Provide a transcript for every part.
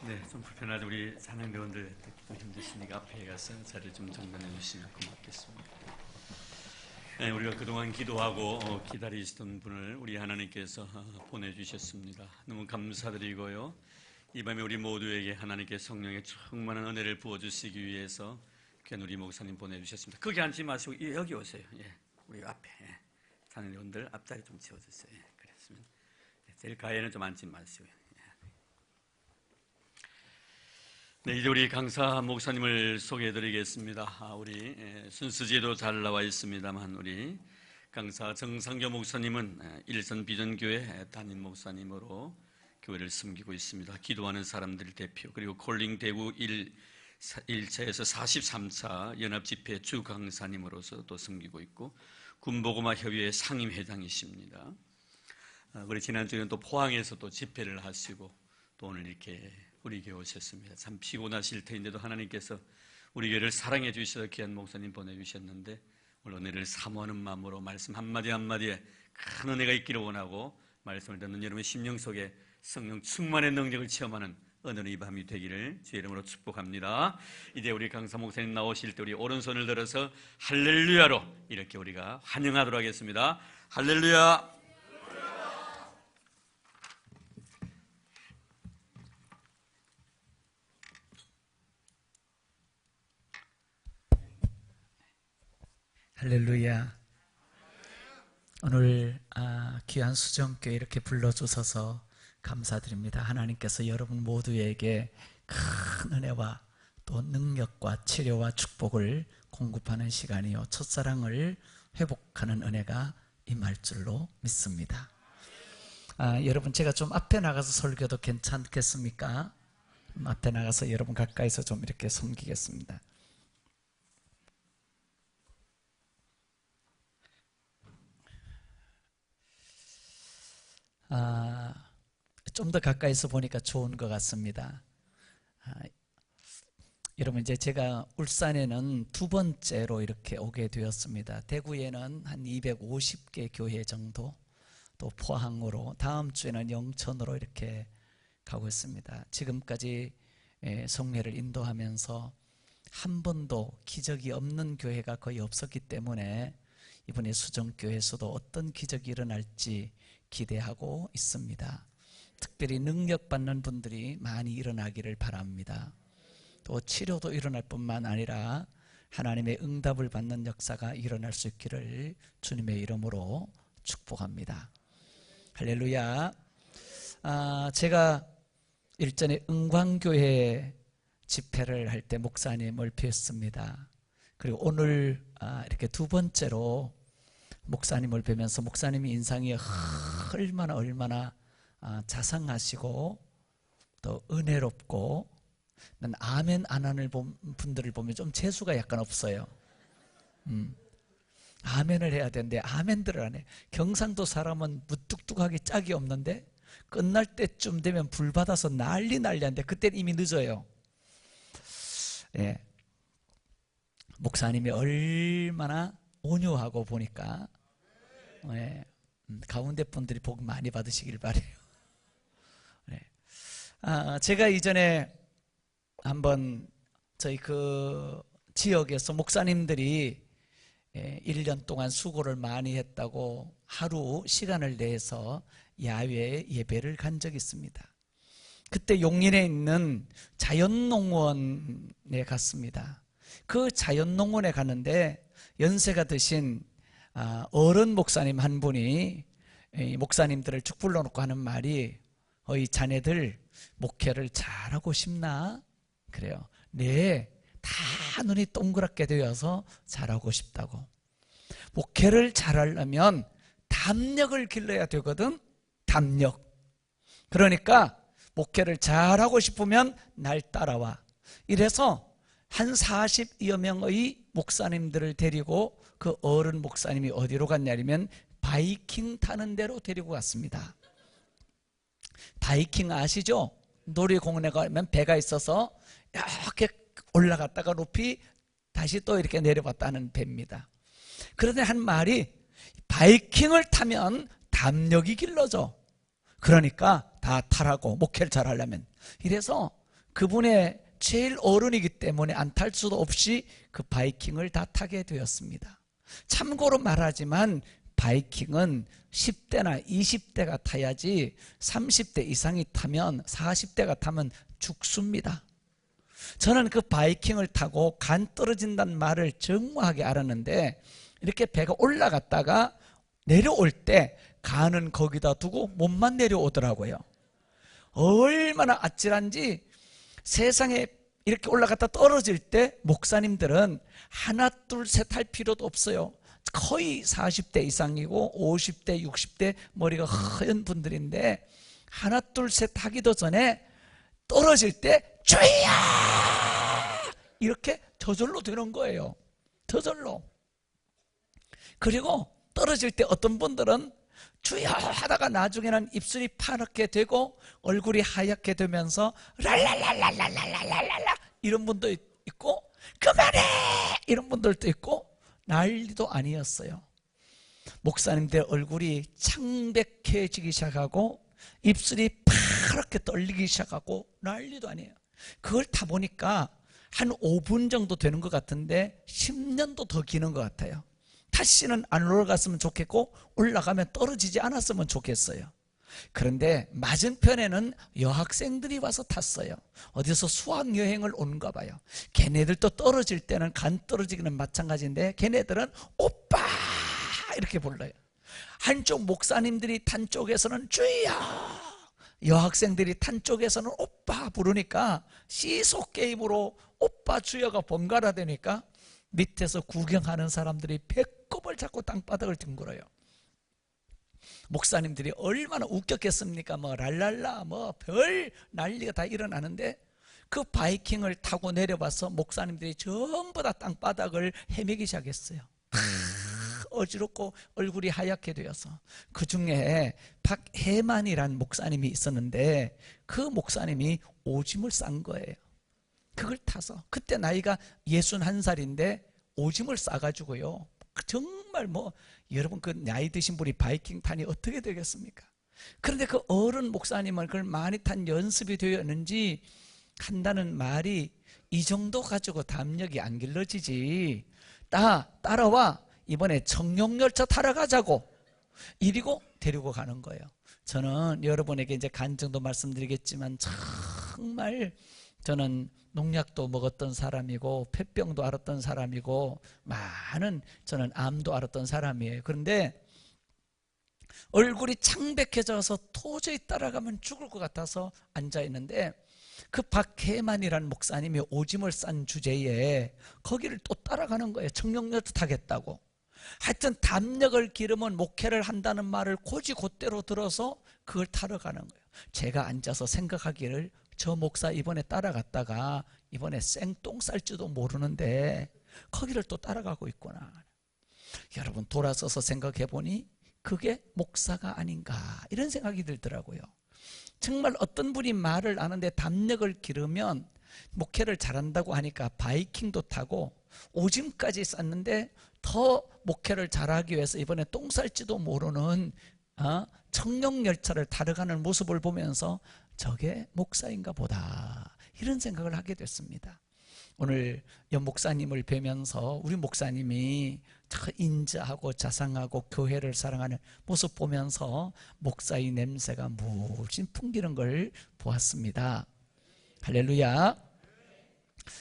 네, 좀 불편하죠. 우리 찬양대원들 좀 힘드시니까 앞에 가서 자리 좀 정돈해 주시면 고맙겠습니다. 네, 우리가 그동안 기도하고 기다리시던 분을 우리 하나님께서 보내주셨습니다. 너무 감사드리고요. 이 밤에 우리 모두에게 하나님께 성령의 충만한 은혜를 부어주시기 위해서 견우리 목사님 보내주셨습니다. 거기 앉지 마시고 여기 오세요. 예, 우리 앞에 찬양대원들 앞자리 좀 지워주세요. 예, 그랬으면 제일 가에는 좀 앉지 마시고요. 네, 이제 우리 강사 목사님을 소개해드리겠습니다. 우리 순서지에도 잘 나와 있습니다만 우리 강사 정상교 목사님은 일선 비전교회 담임 목사님으로 교회를 섬기고 있습니다. 기도하는 사람들 대표, 그리고 콜링 대구 1차에서 43차 연합집회 주 강사님으로서 또 섬기고 있고 군복음화 협의회 상임회장이십니다. 그리고 지난주에는 또 포항에서 또 집회를 하시고 또 오늘 이렇게 우리 교회 오셨습니다. 참 피곤하실 텐데도 하나님께서 우리 교회를 사랑해 주셔서 귀한 목사님 보내주셨는데 오늘 은혜를 사모하는 마음으로 말씀 한마디 한마디에 큰 은혜가 있기를 원하고 말씀을 듣는 여러분의 심령 속에 성령 충만의 능력을 체험하는 은혜의 이 밤이 되기를 주의 이름으로 축복합니다. 이제 우리 강사 목사님 나오실 때 우리 오른손을 들어서 할렐루야로 이렇게 우리가 환영하도록 하겠습니다. 할렐루야. 할렐루야. 오늘 귀한 수정교회 이렇게 불러주셔서 감사드립니다. 하나님께서 여러분 모두에게 큰 은혜와 또 능력과 치료와 축복을 공급하는 시간이요, 첫사랑을 회복하는 은혜가 임할 줄로 믿습니다. 여러분, 제가 좀 앞에 나가서 설교도 괜찮겠습니까? 앞에 나가서 여러분 가까이서 좀 이렇게 섬기겠습니다. 좀 더 가까이서 보니까 좋은 것 같습니다. 여러분, 이제 제가 울산에는 두 번째로 이렇게 오게 되었습니다. 대구에는 한 250개 교회 정도, 또 포항으로, 다음 주에는 영천으로 이렇게 가고 있습니다. 지금까지 성례를 인도하면서 한 번도 기적이 없는 교회가 거의 없었기 때문에 이번에 수정교회에서도 어떤 기적이 일어날지 기대하고 있습니다. 특별히 능력받는 분들이 많이 일어나기를 바랍니다. 또 치료도 일어날 뿐만 아니라 하나님의 응답을 받는 역사가 일어날 수 있기를 주님의 이름으로 축복합니다. 할렐루야. 제가 일전에 은광교회 집회를 할 때 목사님을 뵀습니다. 그리고 오늘 이렇게 두 번째로 목사님을 뵈면서 목사님이 인상이 얼마나 자상하시고 또 은혜롭고, 난 아멘 안 하는 분들을 보면 좀 재수가 약간 없어요. 아멘을 해야 되는데 아멘들을 안 해. 경상도 사람은 무뚝뚝하게 짝이 없는데 끝날 때쯤 되면 불 받아서 난리한데 그때는 이미 늦어요. 예. 목사님이 얼마나 온유하고 보니까 가운데 분들이 복 많이 받으시길 바래요. 제가 이전에 한번 저희 그 지역에서 목사님들이 1년 동안 수고를 많이 했다고 하루 시간을 내서 야외 예배를 간 적이 있습니다. 그때 용인에 있는 자연농원에 갔습니다. 그 자연농원에 갔는데 연세가 드신 어른 목사님 한 분이 목사님들을 쭉 불러놓고 하는 말이, 이 자네들 목회를 잘하고 싶나? 그래요. 네, 다 눈이 동그랗게 되어서 잘하고 싶다고. 목회를 잘하려면 담력을 길러야 되거든. 담력. 그러니까 목회를 잘하고 싶으면 날 따라와. 이래서 한 40여 명의 목사님들을 데리고 그 어른 목사님이 어디로 갔냐면 바이킹 타는 데로 데리고 갔습니다. 바이킹 아시죠? 놀이공원에 가면 배가 있어서 이렇게 올라갔다가 높이 다시 또 이렇게 내려봤다는 배입니다. 그런데 한 말이, 바이킹을 타면 담력이 길러져. 그러니까 다 타라고, 목회를 잘 하려면. 이래서 그분의 제일 어른이기 때문에 안 탈 수도 없이 그 바이킹을 다 타게 되었습니다. 참고로 말하지만 바이킹은 10대나 20대가 타야지 30대 이상이 타면 40대가 타면 죽습니다. 저는 그 바이킹을 타고 간 떨어진다는 말을 정확하게 알았는데 이렇게 배가 올라갔다가 내려올 때 간은 거기다 두고 몸만 내려오더라고요. 얼마나 아찔한지 세상에 이렇게 올라갔다 떨어질 때 목사님들은 하나 둘 셋 할 필요도 없어요. 거의 40대 이상이고 50대 60대 머리가 허연 분들인데 하나 둘 셋 하기도 전에 떨어질 때 주야 이렇게 저절로 되는 거예요. 저절로. 그리고 떨어질 때 어떤 분들은 주여 하다가 나중에는 입술이 파랗게 되고 얼굴이 하얗게 되면서 랄랄랄랄랄랄랄랄라 이런 분도 있고 그만해 이런 분들도 있고 난리도 아니었어요. 목사님들 얼굴이 창백해지기 시작하고 입술이 파랗게 떨리기 시작하고 난리도 아니에요. 그걸 타보니까 한 5분 정도 되는 것 같은데 10년도 더 기는 것 같아요. 다시는 안 올라갔으면 좋겠고 올라가면 떨어지지 않았으면 좋겠어요. 그런데 맞은편에는 여학생들이 와서 탔어요. 어디서 수학여행을 온가 봐요. 걔네들도 떨어질 때는 간 떨어지기는 마찬가지인데 걔네들은 오빠 이렇게 불러요. 한쪽 목사님들이 탄 쪽에서는 주여, 여학생들이 탄 쪽에서는 오빠 부르니까 시소 게임으로 오빠 주여가 번갈아 되니까 밑에서 구경하는 사람들이 배꼽을 잡고 땅바닥을 뒹굴어요. 목사님들이 얼마나 웃겼겠습니까? 뭐 랄랄라 뭐 별 난리가 다 일어나는데 그 바이킹을 타고 내려와서 목사님들이 전부 다 땅바닥을 헤매기 시작했어요. 어지럽고 얼굴이 하얗게 되어서 그 중에 박해만이란 목사님이 있었는데 그 목사님이 오줌을 싼 거예요. 그걸 타서 그때 나이가 61살인데 오줌을 싸가지고요. 정말 뭐 여러분 그 나이 드신 분이 바이킹 타니 어떻게 되겠습니까? 그런데 그 어른 목사님은 그걸 많이 탄 연습이 되었는지 한다는 말이 이 정도 가지고 담력이 안 길러지지. 따라와 이번에 청룡열차 타러 가자고 이리고 데리고 가는 거예요. 저는 여러분에게 이제 간증도 말씀드리겠지만 정말 저는 농약도 먹었던 사람이고 폐병도 앓았던 사람이고 많은 저는 암도 앓았던 사람이에요. 그런데 얼굴이 창백해져서 도저히 따라가면 죽을 것 같아서 앉아있는데 그 박해만이라는 목사님이 오줌을 싼 주제에 거기를 또 따라가는 거예요. 청룡열차 타겠다고. 하여튼 담력을 기르면 목회를 한다는 말을 곧이곧대로 들어서 그걸 타러 가는 거예요. 제가 앉아서 생각하기를 저 목사 이번에 따라갔다가 이번에 생똥 쌀지도 모르는데 거기를 또 따라가고 있구나. 여러분 돌아서서 생각해 보니 그게 목사가 아닌가 이런 생각이 들더라고요. 정말 어떤 분이 말을 아는데 담력을 기르면 목회를 잘한다고 하니까 바이킹도 타고 오줌까지 쌌는데 더 목회를 잘하기 위해서 이번에 똥 쌀지도 모르는 청룡열차를 타러 가는 모습을 보면서 저게 목사인가 보다 이런 생각을 하게 됐습니다. 오늘 연 목사님을 뵈면서 우리 목사님이 인자하고 자상하고 교회를 사랑하는 모습 보면서 목사의 냄새가 물씬 풍기는 걸 보았습니다. 할렐루야.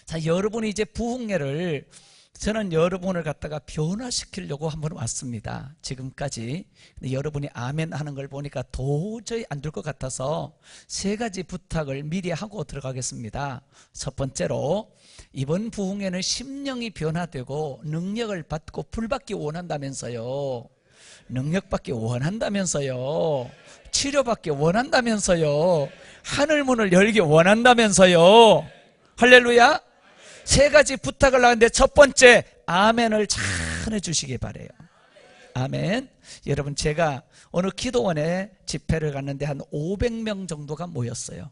자, 여러분이 이제 부흥회를 저는 여러분을 갖다가 변화시키려고 한번 왔습니다. 지금까지. 근데 여러분이 아멘 하는 걸 보니까 도저히 안 될 것 같아서 세 가지 부탁을 미리 하고 들어가겠습니다. 첫 번째로 이번 부흥회는 심령이 변화되고 능력을 받고 불받기 원한다면서요. 능력받기 원한다면서요. 치료받기 원한다면서요. 하늘문을 열기 원한다면서요. 할렐루야. 세 가지 부탁을 하는데 첫 번째 아멘을 잘 해주시기 바래요. 아멘. 여러분 제가 어느 기도원에 집회를 갔는데 한 500명 정도가 모였어요.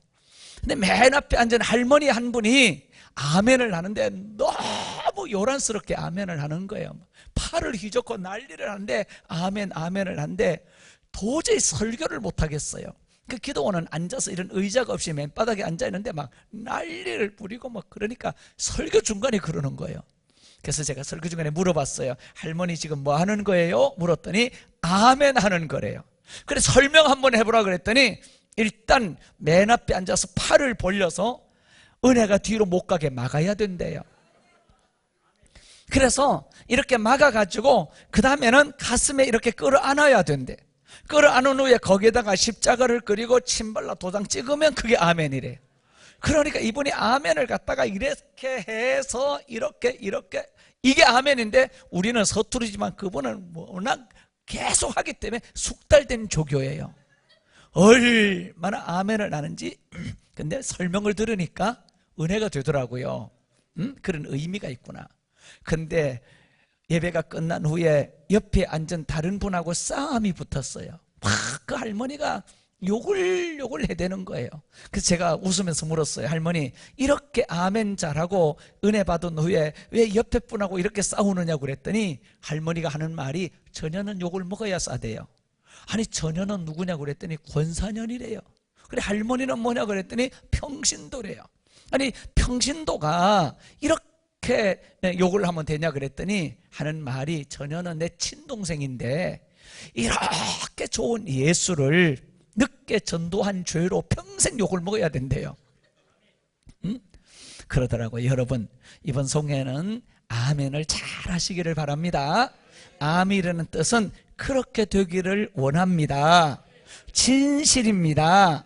근데 맨 앞에 앉은 할머니 한 분이 아멘을 하는데 너무 요란스럽게 아멘을 하는 거예요. 팔을 휘젓고 난리를 하는데 아멘 아멘을 하는데 도저히 설교를 못 하겠어요. 그 기도원은 앉아서 이런 의자가 없이 맨바닥에 앉아 있는데 막 난리를 부리고 막 그러니까 설교 중간에 그러는 거예요. 그래서 제가 설교 중간에 물어봤어요. 할머니 지금 뭐 하는 거예요? 물었더니 아멘 하는 거래요. 그래 설명 한번 해보라 그랬더니 일단 맨 앞에 앉아서 팔을 벌려서 은혜가 뒤로 못 가게 막아야 된대요. 그래서 이렇게 막아가지고 그 다음에는 가슴에 이렇게 끌어안아야 된대. 끌어안은 후에 거기에다가 십자가를 그리고 침발라 도장 찍으면 그게 아멘이래. 그러니까 이분이 아멘을 갖다가 이렇게 해서 이렇게 이게 아멘인데 우리는 서투르지만 그분은 워낙 계속 하기 때문에 숙달된 조교예요. 얼마나 아멘을 하는지. 근데 설명을 들으니까 은혜가 되더라고요. 그런 의미가 있구나. 근데 예배가 끝난 후에 옆에 앉은 다른 분하고 싸움이 붙었어요. 막 그 할머니가 욕을 해대는 거예요. 그래서 제가 웃으면서 물었어요. 할머니 이렇게 아멘 잘하고 은혜 받은 후에 왜 옆에 분하고 이렇게 싸우느냐고 그랬더니 할머니가 하는 말이 전혀는 욕을 먹어야 싸대요. 아니 전혀는 누구냐고 그랬더니 권사년이래요. 그래 할머니는 뭐냐고 그랬더니 평신도래요. 아니 평신도가 이렇게 욕을 하면 되냐 그랬더니 하는 말이 전혀는 내 친동생인데 이렇게 좋은 예수를 늦게 전도한 죄로 평생 욕을 먹어야 된대요. 그러더라고요. 여러분 이번 송해는 아멘을 잘 하시기를 바랍니다. 아멘이라는 뜻은 그렇게 되기를 원합니다. 진실입니다.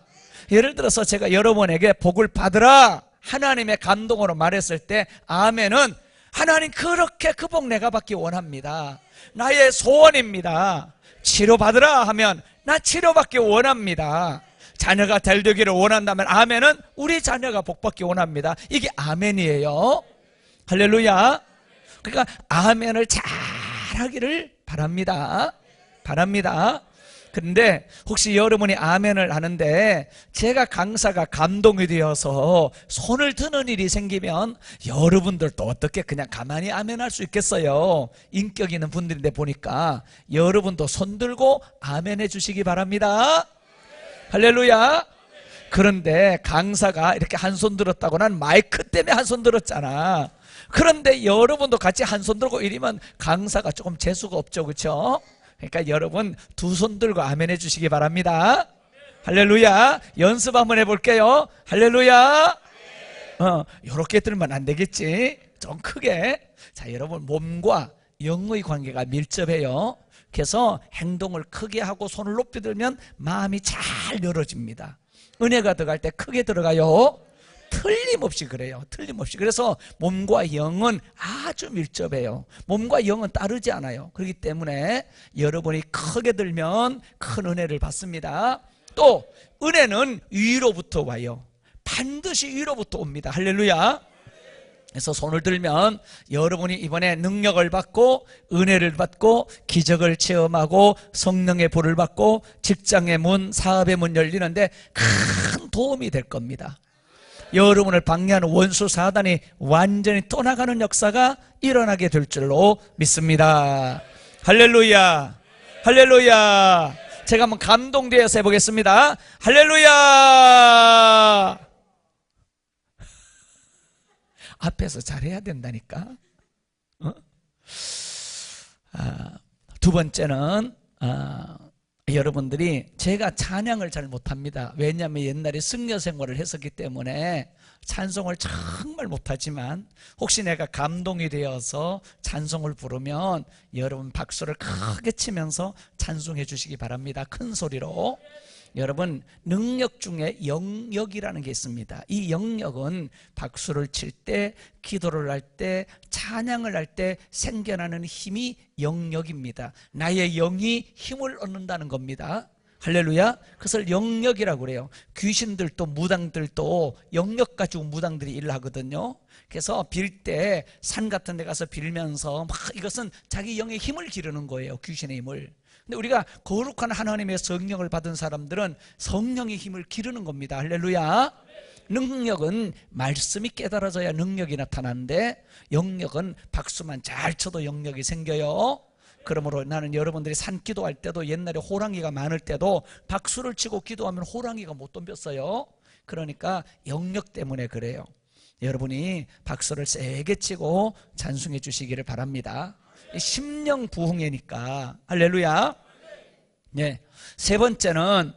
예를 들어서 제가 여러분에게 복을 받으라 하나님의 감동으로 말했을 때 아멘은 하나님 그렇게 그 복 내가 받기 원합니다. 나의 소원입니다. 치료받으라 하면 나 치료받기 원합니다. 자녀가 잘 되기를 원한다면 아멘은 우리 자녀가 복받기 원합니다. 이게 아멘이에요. 할렐루야. 그러니까 아멘을 잘 하기를 바랍니다. 그런데 혹시 여러분이 아멘을 하는데 제가 강사가 감동이 되어서 손을 드는 일이 생기면 여러분들도 어떻게 그냥 가만히 아멘할 수 있겠어요? 인격 있는 분들인데 보니까 여러분도 손 들고 아멘해 주시기 바랍니다. 할렐루야. 그런데 강사가 이렇게 한 손 들었다고 난 마이크 때문에 한 손 들었잖아. 그런데 여러분도 같이 한 손 들고 이러면 강사가 조금 재수가 없죠, 그렇죠? 그러니까 여러분 두 손 들고 아멘 해주시기 바랍니다. 할렐루야. 연습 한번 해볼게요. 할렐루야. 요렇게 들면 안 되겠지. 좀 크게. 자, 여러분 몸과 영의 관계가 밀접해요. 그래서 행동을 크게 하고 손을 높이 들면 마음이 잘 열어집니다. 은혜가 들어갈 때 크게 들어가요. 틀림없이 그래요. 틀림없이. 그래서 몸과 영은 아주 밀접해요. 몸과 영은 따르지 않아요. 그렇기 때문에 여러분이 크게 들면 큰 은혜를 받습니다. 또 은혜는 위로부터 와요. 반드시 위로부터 옵니다. 할렐루야. 그래서 손을 들면 여러분이 이번에 능력을 받고 은혜를 받고 기적을 체험하고 성령의 불을 받고 직장의 문, 사업의 문 열리는데 큰 도움이 될 겁니다. 여러분을 방해하는 원수 사단이 완전히 떠나가는 역사가 일어나게 될 줄로 믿습니다. 할렐루야. 할렐루야. 제가 한번 감동되어서 해보겠습니다. 할렐루야. 앞에서 잘해야 된다니까. 두 번째는 여러분들이 제가 찬양을 잘 못합니다. 왜냐하면 옛날에 승려 생활을 했었기 때문에 찬송을 정말 못하지만 혹시 내가 감동이 되어서 찬송을 부르면 여러분 박수를 크게 치면서 찬송해 주시기 바랍니다. 큰 소리로. 여러분 능력 중에 영역이라는 게 있습니다. 이 영역은 박수를 칠 때, 기도를 할 때, 찬양을 할 때 생겨나는 힘이 영역입니다. 나의 영이 힘을 얻는다는 겁니다. 할렐루야. 그것을 영역이라고 그래요. 귀신들도 무당들도 영역 가지고 무당들이 일을 하거든요. 그래서 빌 때 산 같은 데 가서 빌면서 막 이것은 자기 영의 힘을 기르는 거예요. 귀신의 힘을. 근데 우리가 거룩한 하나님의 성령을 받은 사람들은 성령의 힘을 기르는 겁니다. 할렐루야. 능력은 말씀이 깨달아져야 능력이 나타나는데 영역은 박수만 잘 쳐도 영역이 생겨요. 그러므로 나는 여러분들이 산기도할 때도 옛날에 호랑이가 많을 때도 박수를 치고 기도하면 호랑이가 못 덤볐어요. 그러니까 영역 때문에 그래요. 여러분이 박수를 세게 치고 찬송해 주시기를 바랍니다. 심령 부흥회니까. 할렐루야. 네. 세 번째는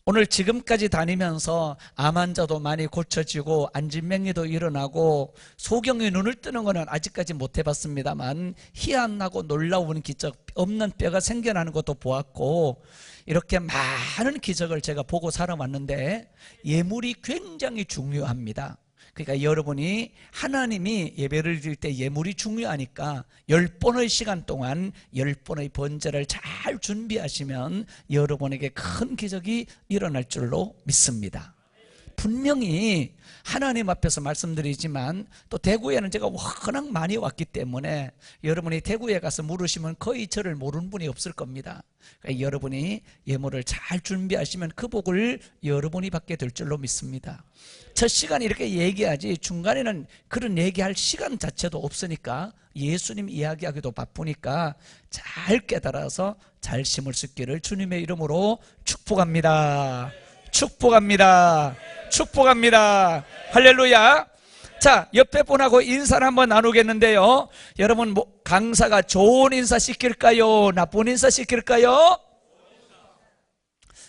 오늘 지금까지 다니면서 암 환자도 많이 고쳐지고 안진맹리도 일어나고 소경이 눈을 뜨는 거는 아직까지 못 해봤습니다만 희한하고 놀라운 기적, 없는 뼈가 생겨나는 것도 보았고 이렇게 많은 기적을 제가 보고 살아왔는데 예물이 굉장히 중요합니다. 그러니까 여러분이 하나님이 예배를 드릴 때 예물이 중요하니까 10번의 시간 동안 10번의 번제를 잘 준비하시면 여러분에게 큰 기적이 일어날 줄로 믿습니다. 분명히 하나님 앞에서 말씀드리지만 또 대구에는 제가 워낙 많이 왔기 때문에 여러분이 대구에 가서 물으시면 거의 저를 모르는 분이 없을 겁니다. 그러니까 여러분이 예물을 잘 준비하시면 그 복을 여러분이 받게 될 줄로 믿습니다. 첫 시간 이렇게 얘기하지 중간에는 그런 얘기할 시간 자체도 없으니까 예수님 이야기하기도 바쁘니까 잘 깨달아서 잘 심을 수 있기를 주님의 이름으로 축복합니다. 축복합니다. 축복합니다. 할렐루야. 자, 옆에 분하고 인사를 한번 나누겠는데요. 여러분 강사가 좋은 인사 시킬까요? 나쁜 인사 시킬까요?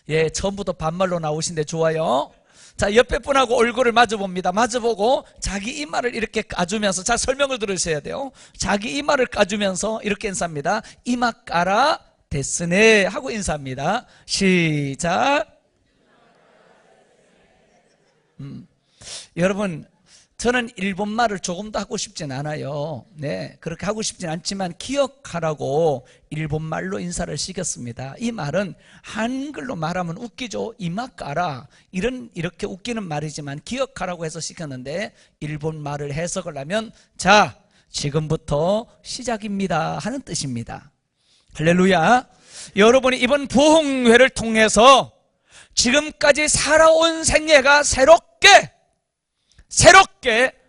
예, 처음부터 반말로 나오신데 좋아요. 자, 옆에 분하고 얼굴을 마주봅니다. 마주보고 자기 이마를 이렇게 까주면서, 자, 설명을 들으셔야 돼요. 자기 이마를 까주면서 이렇게 인사합니다. 이마 까라 데스네 하고 인사합니다. 시작. 여러분, 저는 일본말을 조금도 하고 싶진 않아요. 네, 그렇게 하고 싶진 않지만 기억하라고 일본말로 인사를 시켰습니다. 이 말은 한글로 말하면 웃기죠. 이마 까라 이렇게 웃기는 말이지만 기억하라고 해서 시켰는데 일본말을 해석을 하면 자, 지금부터 시작입니다 하는 뜻입니다. 할렐루야. 여러분이 이번 부흥회를 통해서 지금까지 살아온 생애가 새롭게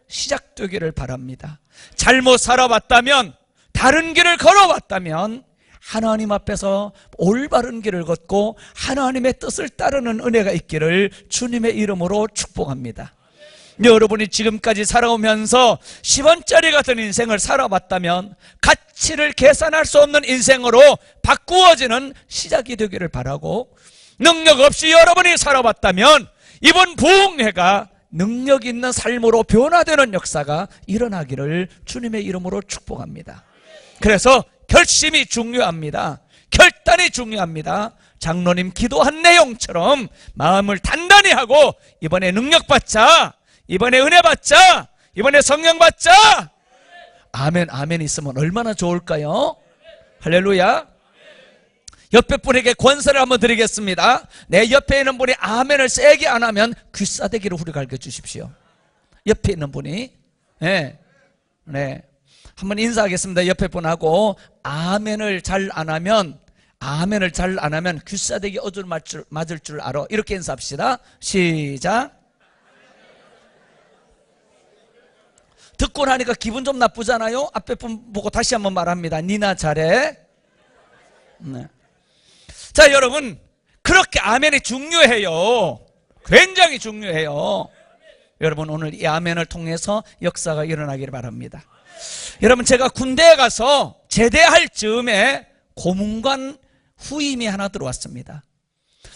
시작되기를 바랍니다. 잘못 살아왔다면, 다른 길을 걸어왔다면 하나님 앞에서 올바른 길을 걷고 하나님의 뜻을 따르는 은혜가 있기를 주님의 이름으로 축복합니다. 여러분이 지금까지 살아오면서 10원짜리 같은 인생을 살아왔다면 가치를 계산할 수 없는 인생으로 바꾸어지는 시작이 되기를 바라고, 능력 없이 여러분이 살아왔다면 이번 부흥회가 능력 있는 삶으로 변화되는 역사가 일어나기를 주님의 이름으로 축복합니다. 그래서 결심이 중요합니다. 결단이 중요합니다. 장로님 기도한 내용처럼 마음을 단단히 하고 이번에 능력 받자, 이번에 은혜 받자, 이번에 성령 받자. 아멘, 아멘 있으면 얼마나 좋을까요? 할렐루야. 옆에 분에게 권세를 한번 드리겠습니다. 내 옆에 있는 분이 아멘을 세게 안 하면 귀싸대기로 후리 갈겨 주십시오. 옆에 있는 분이. 네. 한번 인사하겠습니다. 옆에 분하고 아멘을 잘 안 하면 귀싸대기 어줄 맞을 줄 알아. 이렇게 인사합시다. 시작. 듣고 나니까 기분 좀 나쁘잖아요. 앞에 분 보고 다시 한번 말합니다. 니나 잘해. 네. 자, 여러분, 그렇게 아멘이 중요해요. 굉장히 중요해요. 여러분, 오늘 이 아멘을 통해서 역사가 일어나기를 바랍니다. 여러분, 제가 군대에 가서 제대할 즈음에 고문관 후임이 하나 들어왔습니다.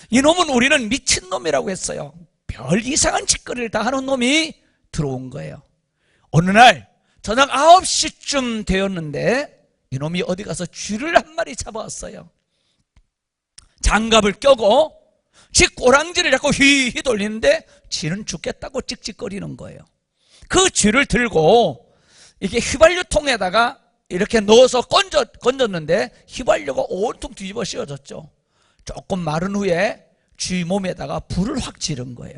이놈은 우리는 미친놈이라고 했어요. 별 이상한 짓거리를 다 하는 놈이 들어온 거예요. 어느 날 저녁 9시쯤 되었는데 이놈이 어디 가서 쥐를 한 마리 잡아왔어요. 장갑을 껴고 쥐 꼬랑지를 잡고 휘휘 돌리는데 쥐는 죽겠다고 찍찍거리는 거예요. 그 쥐를 들고 이게 휘발유통에다가 이렇게 넣어서 건졌는데 휘발유가 온통 뒤집어 씌워졌죠. 조금 마른 후에 쥐 몸에다가 불을 확 지른 거예요.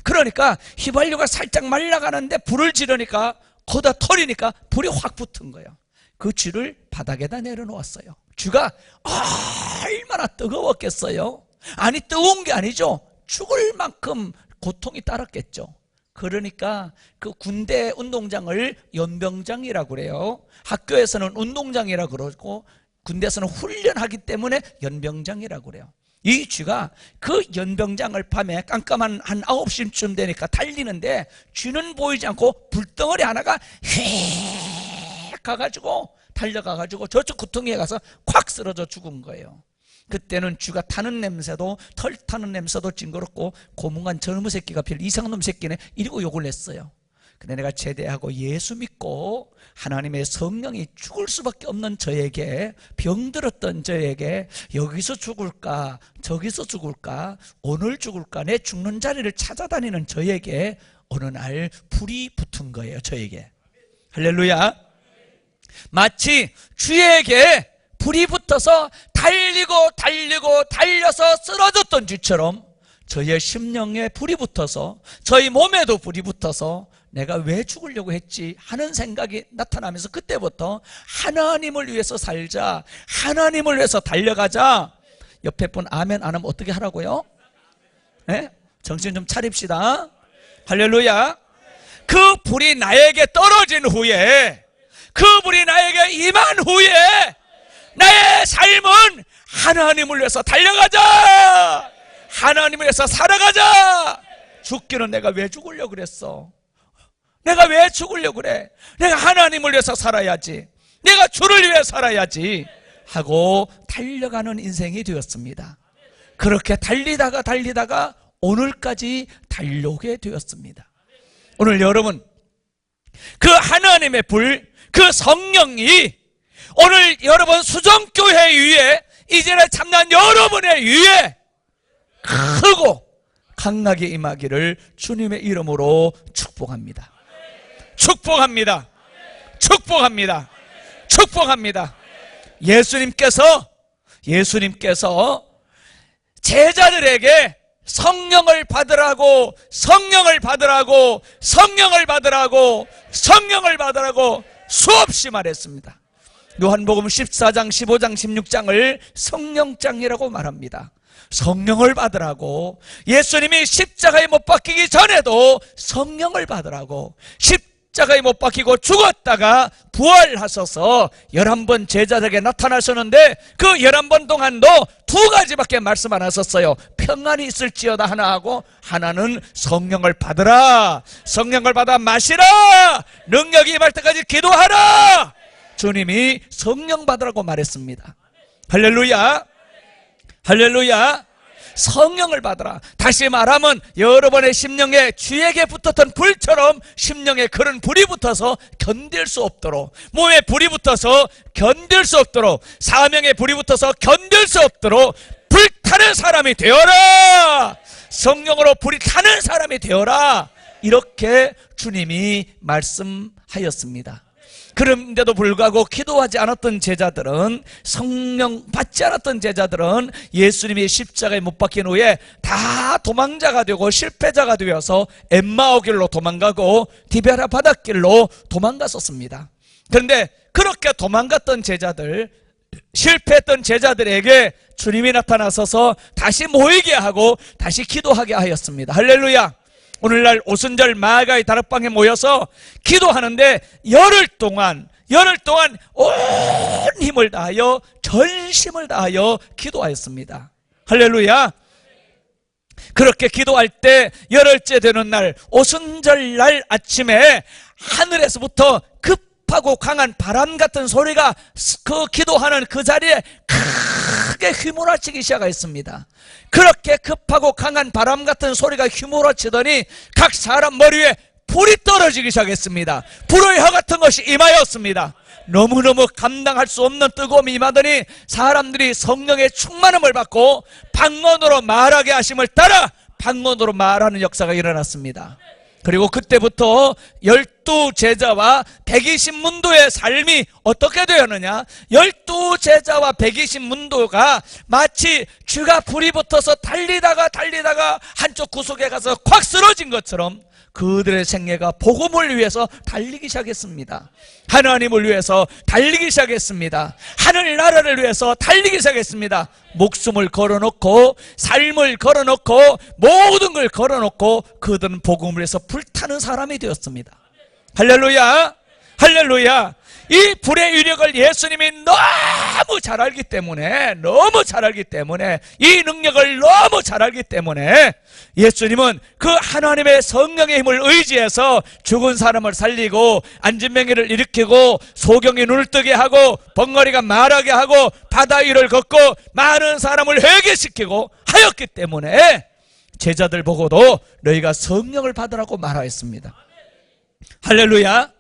그러니까 휘발유가 살짝 말라가는데 불을 지르니까 거기다 털이니까 불이 확 붙은 거예요. 그 쥐를 바닥에다 내려놓았어요. 쥐가 얼마나 뜨거웠겠어요. 아니, 뜨거운 게 아니죠. 죽을 만큼 고통이 따랐겠죠. 그러니까 그 군대 운동장을 연병장이라고 그래요. 학교에서는 운동장이라고 그러고 군대에서는 훈련하기 때문에 연병장이라고 그래요. 이 쥐가 그 연병장을 밤에 깜깜한 한 9시쯤 되니까 달리는데 쥐는 보이지 않고 불덩어리 하나가 휙 가가지고 달려가가지고 저쪽 구덩이에 가서 콱 쓰러져 죽은 거예요. 그때는 쥐가 타는 냄새도, 털 타는 냄새도 징그럽고 고문간 젊은 새끼가 별 이상한 놈 새끼네 이러고 욕을 냈어요. 근데 내가 제대하고 예수 믿고 하나님의 성령이 죽을 수밖에 없는 저에게, 병들었던 저에게 여기서 죽을까 저기서 죽을까 오늘 죽을까 내 죽는 자리를 찾아다니는 저에게 어느 날 불이 붙은 거예요. 저에게. 할렐루야. 마치 쥐에게 불이 붙어서 달려서 쓰러졌던 쥐처럼 저의 심령에 불이 붙어서 저희 몸에도 불이 붙어서 내가 왜 죽으려고 했지 하는 생각이 나타나면서 그때부터 하나님을 위해서 살자, 하나님을 위해서 달려가자. 옆에 분 아멘 안 하면 어떻게 하라고요? 네? 정신 좀 차립시다. 할렐루야. 그 불이 나에게 떨어진 후에, 그 불이 나에게 임한 후에 나의 삶은 하나님을 위해서 달려가자, 하나님을 위해서 살아가자. 죽기는 내가 왜 죽으려고 그랬어? 내가 왜 죽으려고 그래? 내가 하나님을 위해서 살아야지, 내가 주를 위해 살아야지 하고 달려가는 인생이 되었습니다. 그렇게 달리다가 오늘까지 달려오게 되었습니다. 오늘 여러분, 그 하나님의 불, 그 성령이 오늘 여러분 수정교회 위에, 이제는 참난 여러분의 위에 크고 강하게 임하기를 주님의 이름으로 축복합니다. 축복합니다. 축복합니다. 축복합니다. 예수님께서 제자들에게 성령을 받으라고 수없이 말했습니다. 요한복음 14장, 15장, 16장을 성령장이라고 말합니다. 성령을 받으라고. 예수님이 십자가에 못 박히기 전에도 성령을 받으라고, 십자가에 못 박히고 죽었다가 부활하셔서 11번 제자들에게 나타나셨는데 그 11번 동안도 2가지밖에 말씀 안 하셨어요. 평안이 있을지어다 하나 하고, 하나는 성령을 받으라, 성령을 받아 마시라, 능력이 임할 때까지 기도하라. 주님이 성령 받으라고 말했습니다. 할렐루야. 할렐루야. 성령을 받으라. 다시 말하면 여러분의 심령에 쥐에게 붙었던 불처럼 심령에 그런 불이 붙어서 견딜 수 없도록, 몸에 불이 붙어서 견딜 수 없도록, 사명에 불이 붙어서 견딜 수 없도록 불타는 사람이 되어라. 성령으로 불이 타는 사람이 되어라. 이렇게 주님이 말씀하였습니다. 그런데도 불구하고 기도하지 않았던 제자들은, 성령 받지 않았던 제자들은 예수님이 십자가에 못 박힌 후에 다 도망자가 되고 실패자가 되어서 엠마오 길로 도망가고 디베라 바닷길로 도망갔었습니다. 그런데 그렇게 도망갔던 제자들, 실패했던 제자들에게 주님이 나타나셔서 다시 모이게 하고 다시 기도하게 하였습니다. 할렐루야. 오늘날 오순절 마가의 다락방에 모여서 기도하는데 열흘 동안 온 힘을 다하여, 전심을 다하여 기도하였습니다. 할렐루야. 그렇게 기도할 때 열흘째 되는 날, 오순절 날 아침에 하늘에서부터 급하고 강한 바람 같은 소리가 그 기도하는 그 자리에 크게 휘몰아치기 시작했습니다. 그렇게 급하고 강한 바람 같은 소리가 휘몰아치더니 각 사람 머리 위에 불이 떨어지기 시작했습니다. 불의 혀 같은 것이 임하였습니다. 너무너무 감당할 수 없는 뜨거움이 임하더니 사람들이 성령의 충만함을 받고 방언으로 말하게 하심을 따라 방언으로 말하는 역사가 일어났습니다. 그리고 그때부터 12제자와 120문도의 삶이 어떻게 되었느냐, 12제자와 120문도가 마치 쥐가 불이 붙어서 달리다가 한쪽 구석에 가서 콱 쓰러진 것처럼 그들의 생애가 복음을 위해서 달리기 시작했습니다. 하나님을 위해서 달리기 시작했습니다. 하늘나라를 위해서 달리기 시작했습니다. 목숨을 걸어놓고, 삶을 걸어놓고, 모든 걸 걸어놓고 그들은 복음을 위해서 불타는 사람이 되었습니다. 할렐루야. 할렐루야. 이 불의 위력을 예수님이 너무 잘 알기 때문에, 이 능력을 너무 잘 알기 때문에 예수님은 그 하나님의 성령의 힘을 의지해서 죽은 사람을 살리고, 안진뱅이를 일으키고, 소경이 눈을 뜨게 하고, 벙어리가 말하게 하고, 바다 위를 걷고, 많은 사람을 회개시키고 하였기 때문에 제자들 보고도 너희가 성령을 받으라고 말하였습니다. 할렐루야.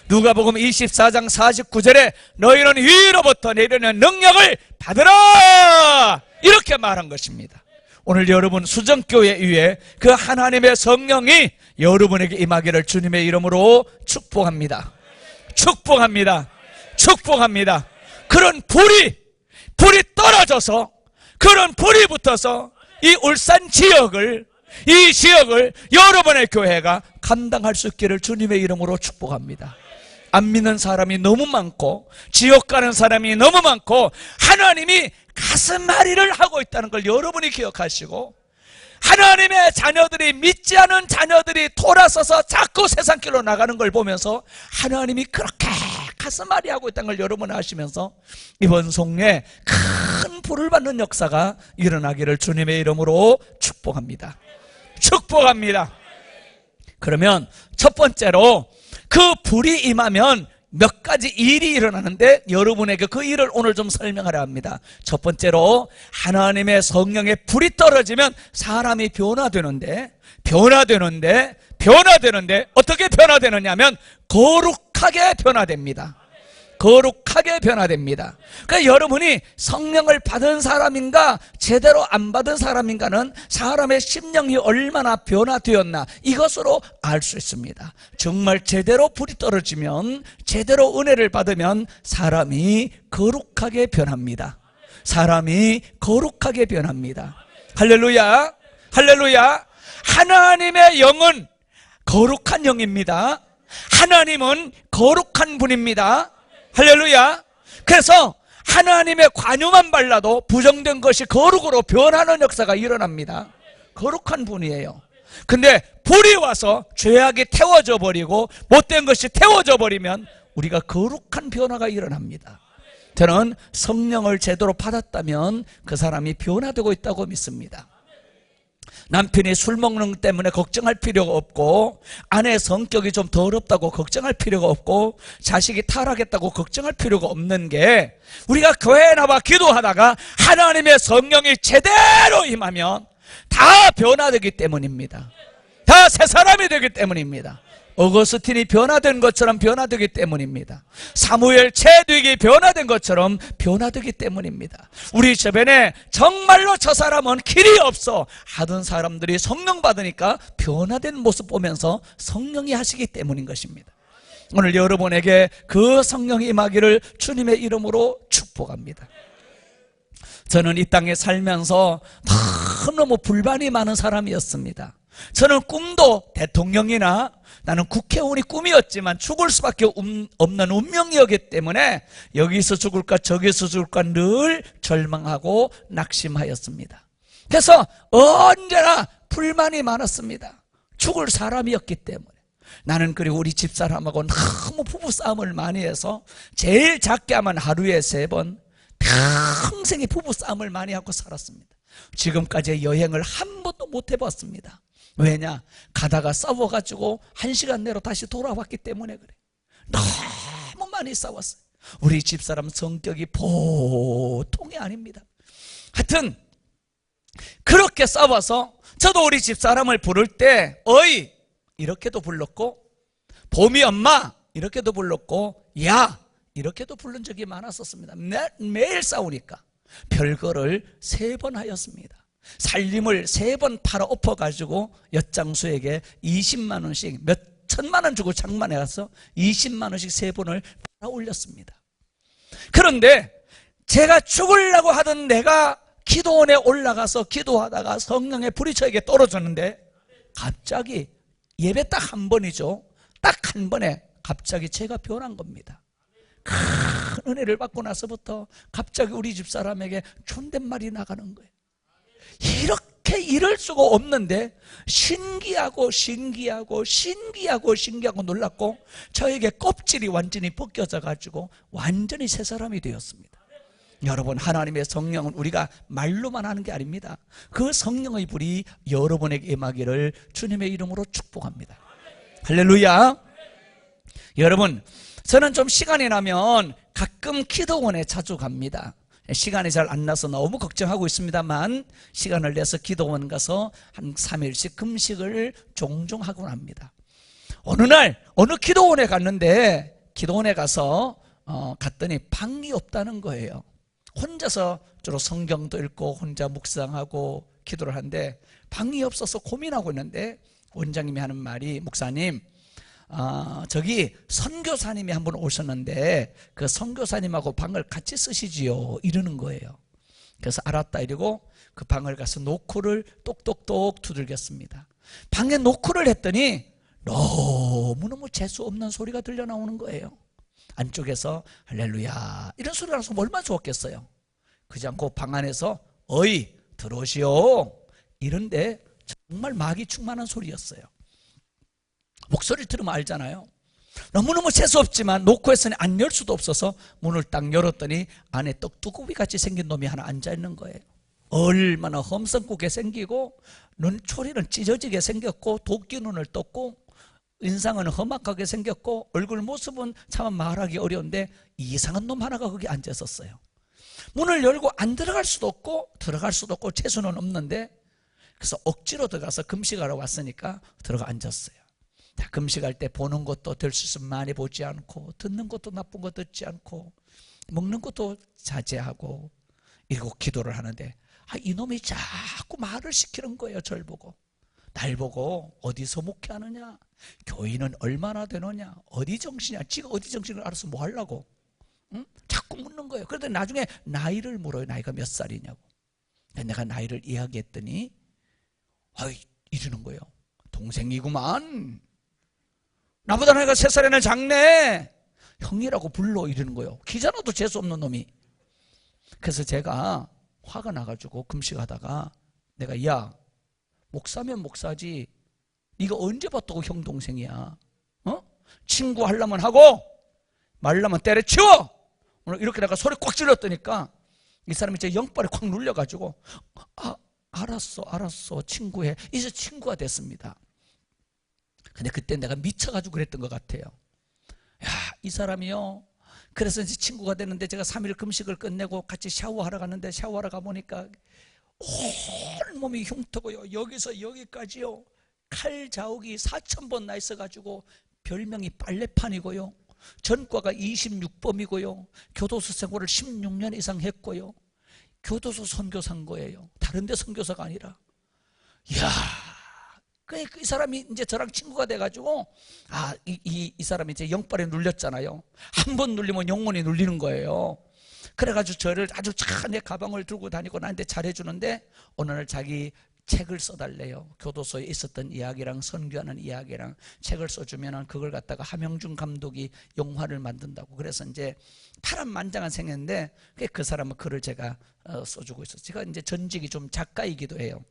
누가복음 24장 49절에 너희는 위로부터 내리는 능력을 받으라, 이렇게 말한 것입니다. 오늘 여러분 수정교회 위에 그 하나님의 성령이 여러분에게 임하기를 주님의 이름으로 축복합니다. 축복합니다. 축복합니다. 그런 불이 떨어져서, 그런 불이 붙어서 이 울산 지역을, 이 지역을 여러분의 교회가 감당할 수 있기를 주님의 이름으로 축복합니다. 안 믿는 사람이 너무 많고, 지옥 가는 사람이 너무 많고, 하나님이 가슴앓이를 하고 있다는 걸 여러분이 기억하시고, 하나님의 자녀들이, 믿지 않은 자녀들이 돌아서서 자꾸 세상길로 나가는 걸 보면서 하나님이 그렇게 가슴앓이 하고 있다는 걸 여러분 아시면서 이번 송에 큰 불을 받는 역사가 일어나기를 주님의 이름으로 축복합니다. 축복합니다. 그러면 첫 번째로 그 불이 임하면 몇 가지 일이 일어나는데 여러분에게 그 일을 오늘 좀 설명하려 합니다. 첫 번째로 하나님의 성령의 불이 떨어지면 사람이 변화되는데 어떻게 변화되느냐면 거룩하게 변화됩니다. 거룩하게 변화됩니다. 그러니까 여러분이 성령을 받은 사람인가 제대로 안 받은 사람인가는 사람의 심령이 얼마나 변화되었나 이것으로 알 수 있습니다. 정말 제대로 불이 떨어지면, 제대로 은혜를 받으면 사람이 거룩하게 변합니다. 사람이 거룩하게 변합니다. 할렐루야, 할렐루야. 하나님의 영은 거룩한 영입니다. 하나님은 거룩한 분입니다. 할렐루야. 그래서 하나님의 관유만 발라도 부정된 것이 거룩으로 변하는 역사가 일어납니다. 거룩한 분이에요. 근데 불이 와서 죄악이 태워져 버리고 못된 것이 태워져 버리면 우리가 거룩한 변화가 일어납니다. 저는 성령을 제대로 받았다면 그 사람이 변화되고 있다고 믿습니다. 남편이 술 먹는 것 때문에 걱정할 필요가 없고, 아내의 성격이 좀 더럽다고 걱정할 필요가 없고, 자식이 타락했다고 걱정할 필요가 없는 게, 우리가 교회에 나와 기도하다가 하나님의 성령이 제대로 임하면 다 변화되기 때문입니다. 다 새 사람이 되기 때문입니다. 어거스틴이 변화된 것처럼 변화되기 때문입니다. 사무엘 체득이 변화된 것처럼 변화되기 때문입니다. 우리 주변에 정말로 저 사람은 길이 없어 하던 사람들이 성령 받으니까 변화된 모습 보면서 성령이 하시기 때문인 것입니다. 오늘 여러분에게 그 성령이 임하기를 주님의 이름으로 축복합니다. 저는 이 땅에 살면서 너무 불만이 많은 사람이었습니다. 저는 꿈도 대통령이나 나는 국회의원이 꿈이었지만 죽을 수밖에 없는 운명이었기 때문에 여기서 죽을까 저기서 죽을까 늘 절망하고 낙심하였습니다. 그래서 언제나 불만이 많았습니다. 죽을 사람이었기 때문에. 나는 그리고 우리 집사람하고 너무 부부싸움을 많이 해서 제일 작게 하면 하루에 3번 평생에 부부싸움을 많이 하고 살았습니다. 지금까지 여행을 한 번도 못 해봤습니다. 왜냐? 가다가 싸워가지고 1시간 내로 다시 돌아왔기 때문에 그래. 너무 많이 싸웠어요. 우리 집사람 성격이 보통이 아닙니다. 하여튼 그렇게 싸워서 저도 우리 집사람을 부를 때 어이 이렇게도 불렀고, 봄이 엄마 이렇게도 불렀고, 야 이렇게도 부른 적이 많았었습니다. 매일 싸우니까 별거를 3번 하였습니다. 살림을 3번 팔아 엎어가지고 엿장수에게 20만 원씩 몇 천만 원 주고 장만해 가서 20만 원씩 3번을 팔아 올렸습니다. 그런데 제가 죽으려고 하던 내가 기도원에 올라가서 기도하다가 성령의 불이 저에게 떨어졌는데 갑자기 예배 딱 한 번이죠. 딱 한 번에 갑자기 제가 변한 겁니다. 큰 은혜를 받고 나서부터 갑자기 우리 집사람에게 존댓말이 나가는 거예요. 이렇게 도대체 이럴 수가 없는데 신기하고 놀랐고 저에게 껍질이 완전히 벗겨져 가지고 완전히 새 사람이 되었습니다. 여러분, 하나님의 성령은 우리가 말로만 하는 게 아닙니다. 그 성령의 불이 여러분에게 임하기를 주님의 이름으로 축복합니다. 할렐루야. 여러분, 저는 좀 시간이 나면 가끔 기도원에 자주 갑니다. 시간이 잘 안 나서 너무 걱정하고 있습니다만 시간을 내서 기도원 가서 한 3일씩 금식을 종종 하곤 합니다. 어느 날 어느 기도원에 갔는데 기도원에 가서 갔더니 방이 없다는 거예요. 혼자서 주로 성경도 읽고 혼자 묵상하고 기도를 하는데 방이 없어서 고민하고 있는데 원장님이 하는 말이, 목사님, 저기 선교사님이 한 분 오셨는데 그 선교사님하고 방을 같이 쓰시지요, 이러는 거예요. 그래서 알았다 이러고 그 방을 가서 노크를 똑똑똑 두들겼습니다. 방에 노크를 했더니 너무너무 재수 없는 소리가 들려 나오는 거예요. 안쪽에서 할렐루야 이런 소리가 나서 얼마나 좋았겠어요. 그지 않고 방 안에서 어이 들어오시오 이런데 정말 마귀 충만한 소리였어요. 목소리를 들으면 알잖아요. 너무너무 재수없지만 놓고 했으니 안 열 수도 없어서 문을 딱 열었더니 안에 떡두꺼비 같이 생긴 놈이 하나 앉아있는 거예요. 얼마나 험성꾸게 생기고 눈초리는 찢어지게 생겼고 도끼 눈을 떴고 인상은 험악하게 생겼고 얼굴 모습은 참 말하기 어려운데 이상한 놈 하나가 거기 앉아 있었어요. 문을 열고 안 들어갈 수도 없고 들어갈 수도 없고 재수는 없는데 그래서 억지로 들어가서 금식하러 왔으니까 들어가 앉았어요. 자, 금식할 때 보는 것도 될 수 있으면 많이 보지 않고 듣는 것도 나쁜 거 듣지 않고 먹는 것도 자제하고 이러고 기도를 하는데 이놈이 자꾸 말을 시키는 거예요. 절 보고 날 보고 어디서 목회하느냐, 교인은 얼마나 되느냐, 어디 정신이야, 지가 어디 정신을 알아서 뭐 하려고, 응? 자꾸 묻는 거예요. 그런데 나중에 나이를 물어요. 나이가 몇 살이냐고. 내가 나이를 이야기했더니 이러는 거예요. 동생이구만, 나보다 나이가 3살이나 작네, 형이라고 불러, 이러는 거예요. 기자라도 재수없는 놈이. 그래서 제가 화가 나가지고 금식하다가 내가 야, 목사면 목사지 네가 언제 봤다고 형 동생이야, 친구 하려면 하고 말려면 때려치워, 오늘 이렇게 내가 소리 꽉 질렀더니까 이 사람이 제 영발에 꽉 눌려가지고 알았어 친구해, 이제 친구가 됐습니다. 근데 그때 내가 미쳐가지고 그랬던 것 같아요. 이 사람이요, 그래서 이제 친구가 됐는데 제가 3일 금식을 끝내고 같이 샤워하러 갔는데 샤워하러 가보니까 온몸이 흉터고요, 여기서 여기까지요 칼 자욱이 4,000번 나 있어가지고 별명이 빨래판이고요, 전과가 26범이고요 교도소 생활을 16년 이상 했고요 교도소 선교사인 거예요. 다른 데 선교사가 아니라. 이야, 그러니까 이 사람이 이제 저랑 친구가 돼가지고 이 사람이 이제 영빨에 눌렸잖아요. 한 번 눌리면 영혼이 눌리는 거예요. 그래가지고 저를 아주 내 가방을 들고 다니고 나한테 잘해주는데 어느 날 자기 책을 써달래요. 교도소에 있었던 이야기랑 선교하는 이야기랑 책을 써주면 그걸 갖다가 함영준 감독이 영화를 만든다고. 그래서 이제 파란만장한 생겼는데 그 사람은 글을 제가 써주고 있었어요. 제가 이제 전직이 좀 작가이기도 해요.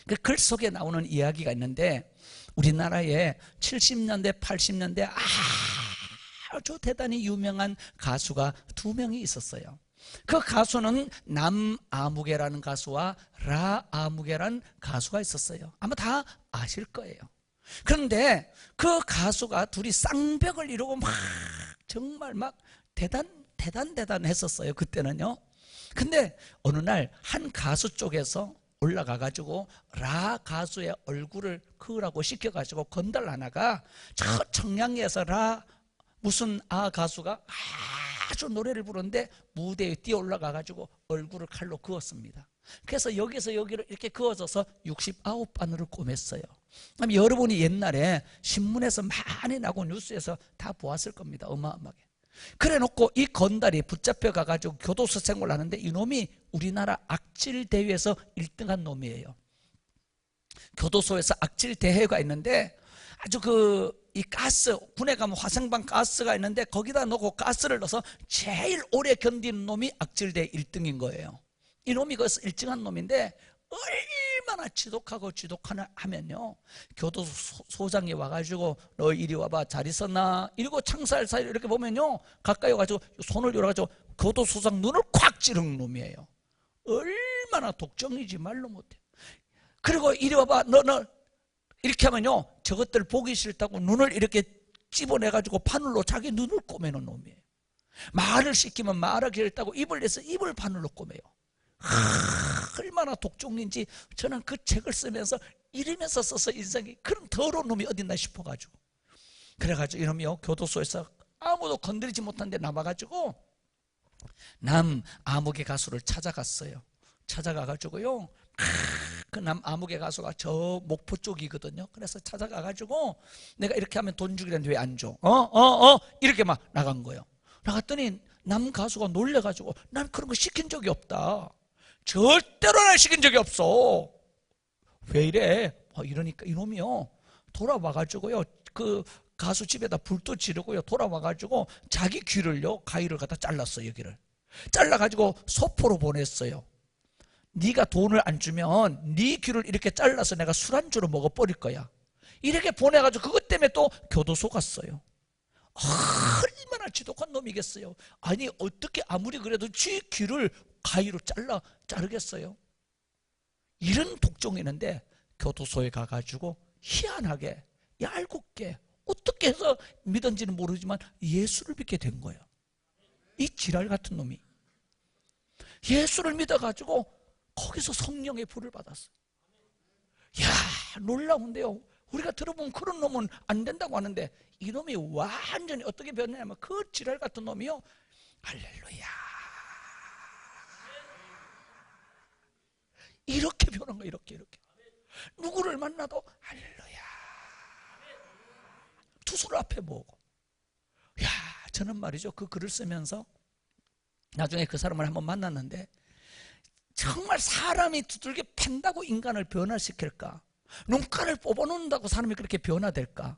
그 글 속에 나오는 이야기가 있는데 우리나라에 70년대 80년대 아주 대단히 유명한 가수가 2명이 있었어요. 그 가수는 남아무개라는 가수와 라아무개라는 가수가 있었어요. 아마 다 아실 거예요. 그런데 그 가수가 둘이 쌍벽을 이루고 정말 대단했었어요. 그때는요. 근데 어느 날 한 가수 쪽에서 올라가가지고 라 가수의 얼굴을 그으라고 시켜가지고 건달 하나가 저 청량리에서 무슨 가수가 아주 노래를 부르는데 무대에 뛰어 올라가가지고 얼굴을 칼로 그었습니다. 그래서 여기서 여기로 이렇게 그어져서 69반으로 꼬맸어요. 그럼 여러분이 옛날에 신문에서 많이 나고 뉴스에서 다 보았을 겁니다. 어마어마하게. 그래 놓고 이 건달이 붙잡혀 가가지고 교도소 생활을 하는데 이놈이 우리나라 악질 대회에서 1등한 놈이에요. 교도소에서 악질 대회가 있는데 아주 이 가스, 군에 가면 화생방 가스가 있는데 거기다 넣고 가스를 넣어서 제일 오래 견디는 놈이 악질대 1등인 거예요. 이 놈이 거기서 1등한 놈인데 얼마나 지독하면요, 교도소장이 와가지고 너 이리 와봐, 잘 있었나? 이러고 창살 사이로 이렇게 보면요, 가까이 와가지고 손을 열어가지고 교도소장 눈을 콱 찌르는 놈이에요. 얼마나 독정이지 말로 못해. 그리고 이리 와봐, 너 이렇게 하면요, 저것들 보기 싫다고 눈을 이렇게 집어내가지고 바늘로 자기 눈을 꼬매는 놈이에요. 말을 시키면 말하기 싫다고 입을 내서 입을 바늘로 꼬매요. 얼마나 독종인지 저는 그 책을 쓰면서 이러면서 써서 인생이 그런 더러운 놈이 어딨나 싶어가지고, 그래가지고 이놈이요, 교도소에서 아무도 건드리지 못한 데 남아가지고 남 아무개 가수를 찾아갔어요. 찾아가가지고요, 그 남 아무개 가수가 저 목포 쪽이거든요. 그래서 찾아가가지고 내가 이렇게 하면 돈 주기라는데 왜 안 줘? 이렇게 막 나간 거예요. 나갔더니 남 가수가 놀래가지고 난 그런 거 시킨 적이 없다. 절대로 난 시킨 적이 없어. 왜 이래? 이러니까 이놈이요, 돌아와가지고요, 그 가수 집에다 불도 지르고요, 돌아와가지고 자기 귀를요, 가위를 갖다 잘랐어요. 여기를 잘라가지고 소포로 보냈어요. 네가 돈을 안 주면 네 귀를 이렇게 잘라서 내가 술안주로 먹어버릴 거야. 이렇게 보내가지고 그것 때문에 또 교도소 갔어요. 얼마나 지독한 놈이겠어요. 아니 어떻게 아무리 그래도 쥐 귀를 가위로 자르겠어요? 이런 독종이 있는데 교도소에 가가지고 희한하게 얄궂게 어떻게 해서 믿은지는 모르지만 예수를 믿게 된 거예요. 이 지랄 같은 놈이 예수를 믿어가지고 거기서 성령의 불을 받았어요. 이야, 놀라운데요, 우리가 들어보면 그런 놈은 안 된다고 하는데 이놈이 완전히 어떻게 변했냐면 그 지랄 같은 놈이요, 할렐루야, 이렇게 변한 거예요. 이렇게 누구를 만나도 할렐루야, 투수를 앞에 보고. 야, 저는 말이죠, 그 글을 쓰면서 나중에 그 사람을 한번 만났는데, 정말 사람이 두들겨 팬다고 인간을 변화시킬까? 눈깔을 뽑아놓는다고 사람이 그렇게 변화될까?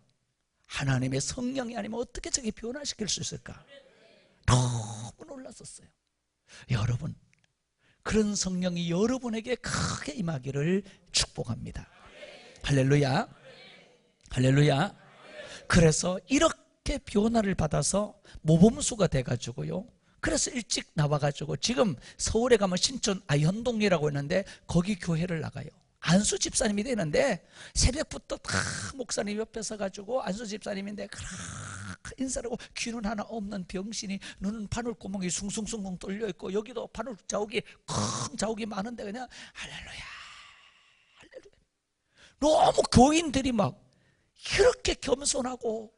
하나님의 성령이 아니면 어떻게 저게 변화시킬 수 있을까? 너무 놀랐었어요. 여러분, 그런 성령이 여러분에게 크게 임하기를 축복합니다. 할렐루야, 할렐루야. 그래서 이렇게 변화를 받아서 모범수가 돼가지고요, 그래서 일찍 나와가지고 지금 서울에 가면 신촌 아현동이라고 있는데 거기 교회를 나가요. 안수 집사님이 되는데 새벽부터 다 목사님 옆에 서가지고 안수 집사님인데 인사를 하고, 귀는 하나 없는 병신이, 눈은 바늘구멍이 숭숭숭숭 뚫려있고 여기도 바늘 자국이 큰 자국이 많은데 그냥 할렐루야, 할렐루야. 너무 교인들이 막 이렇게 겸손하고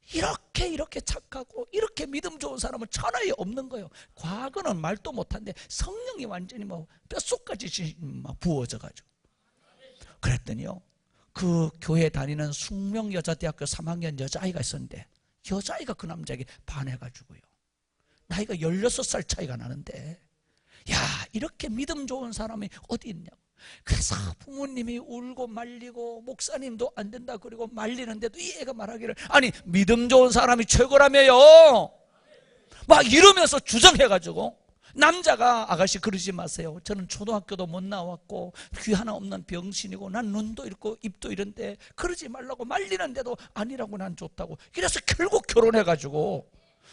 이렇게 착하고 이렇게 믿음 좋은 사람은 천하에 없는 거예요. 과거는 말도 못한데 성령이 완전히 뭐 뼛속까지 막 부어져가지고. 그랬더니요, 그 교회 다니는 숙명여자대학교 3학년 여자아이가 있었는데 여자아이가 그 남자에게 반해가지고요, 나이가 16살 차이가 나는데, 야, 이렇게 믿음 좋은 사람이 어디 있냐고. 그래서 부모님이 울고 말리고 목사님도 안 된다 그리고 말리는데도 이 애가 말하기를, 아니 믿음 좋은 사람이 최고라며요, 막 이러면서 주장해가지고. 남자가, 아가씨 그러지 마세요, 저는 초등학교도 못 나왔고 귀 하나 없는 병신이고 난 눈도 잃고 입도 이런데 그러지 말라고 말리는데도 아니라고, 난 좋다고. 그래서 결국 결혼해가지고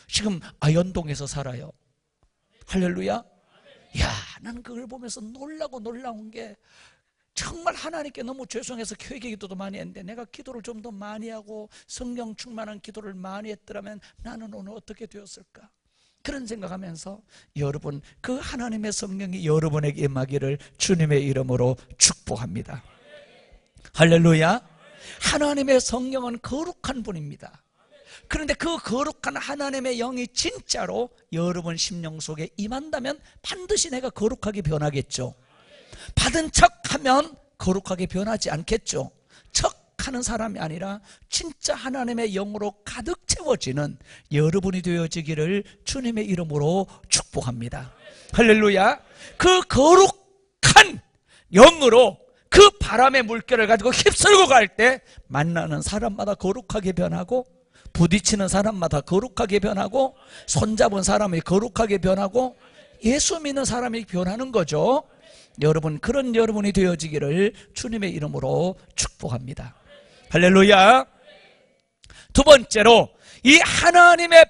지금 아현동에서 살아요. 할렐루야. 야, 난 그걸 보면서 놀라운 게, 정말 하나님께 너무 죄송해서 교회 기도도 많이 했는데 내가 기도를 좀 더 많이 하고 성령 충만한 기도를 많이 했더라면 나는 오늘 어떻게 되었을까? 그런 생각하면서 여러분, 그 하나님의 성령이 여러분에게 임하기를 주님의 이름으로 축복합니다. 할렐루야. 하나님의 성령은 거룩한 분입니다. 그런데 그 거룩한 하나님의 영이 진짜로 여러분 심령 속에 임한다면 반드시 내가 거룩하게 변하겠죠. 받은 척하면 거룩하게 변하지 않겠죠. 척하는 사람이 아니라 진짜 하나님의 영으로 가득 채워지는 여러분이 되어지기를 주님의 이름으로 축복합니다. 할렐루야. 그 거룩한 영으로 그 바람의 물결을 가지고 휩쓸고 갈 때 만나는 사람마다 거룩하게 변하고, 부딪히는 사람마다 거룩하게 변하고, 손잡은 사람이 거룩하게 변하고, 예수 믿는 사람이 변하는 거죠. 여러분, 그런 여러분이 되어지기를 주님의 이름으로 축복합니다. 할렐루야. 두 번째로, 이 하나님의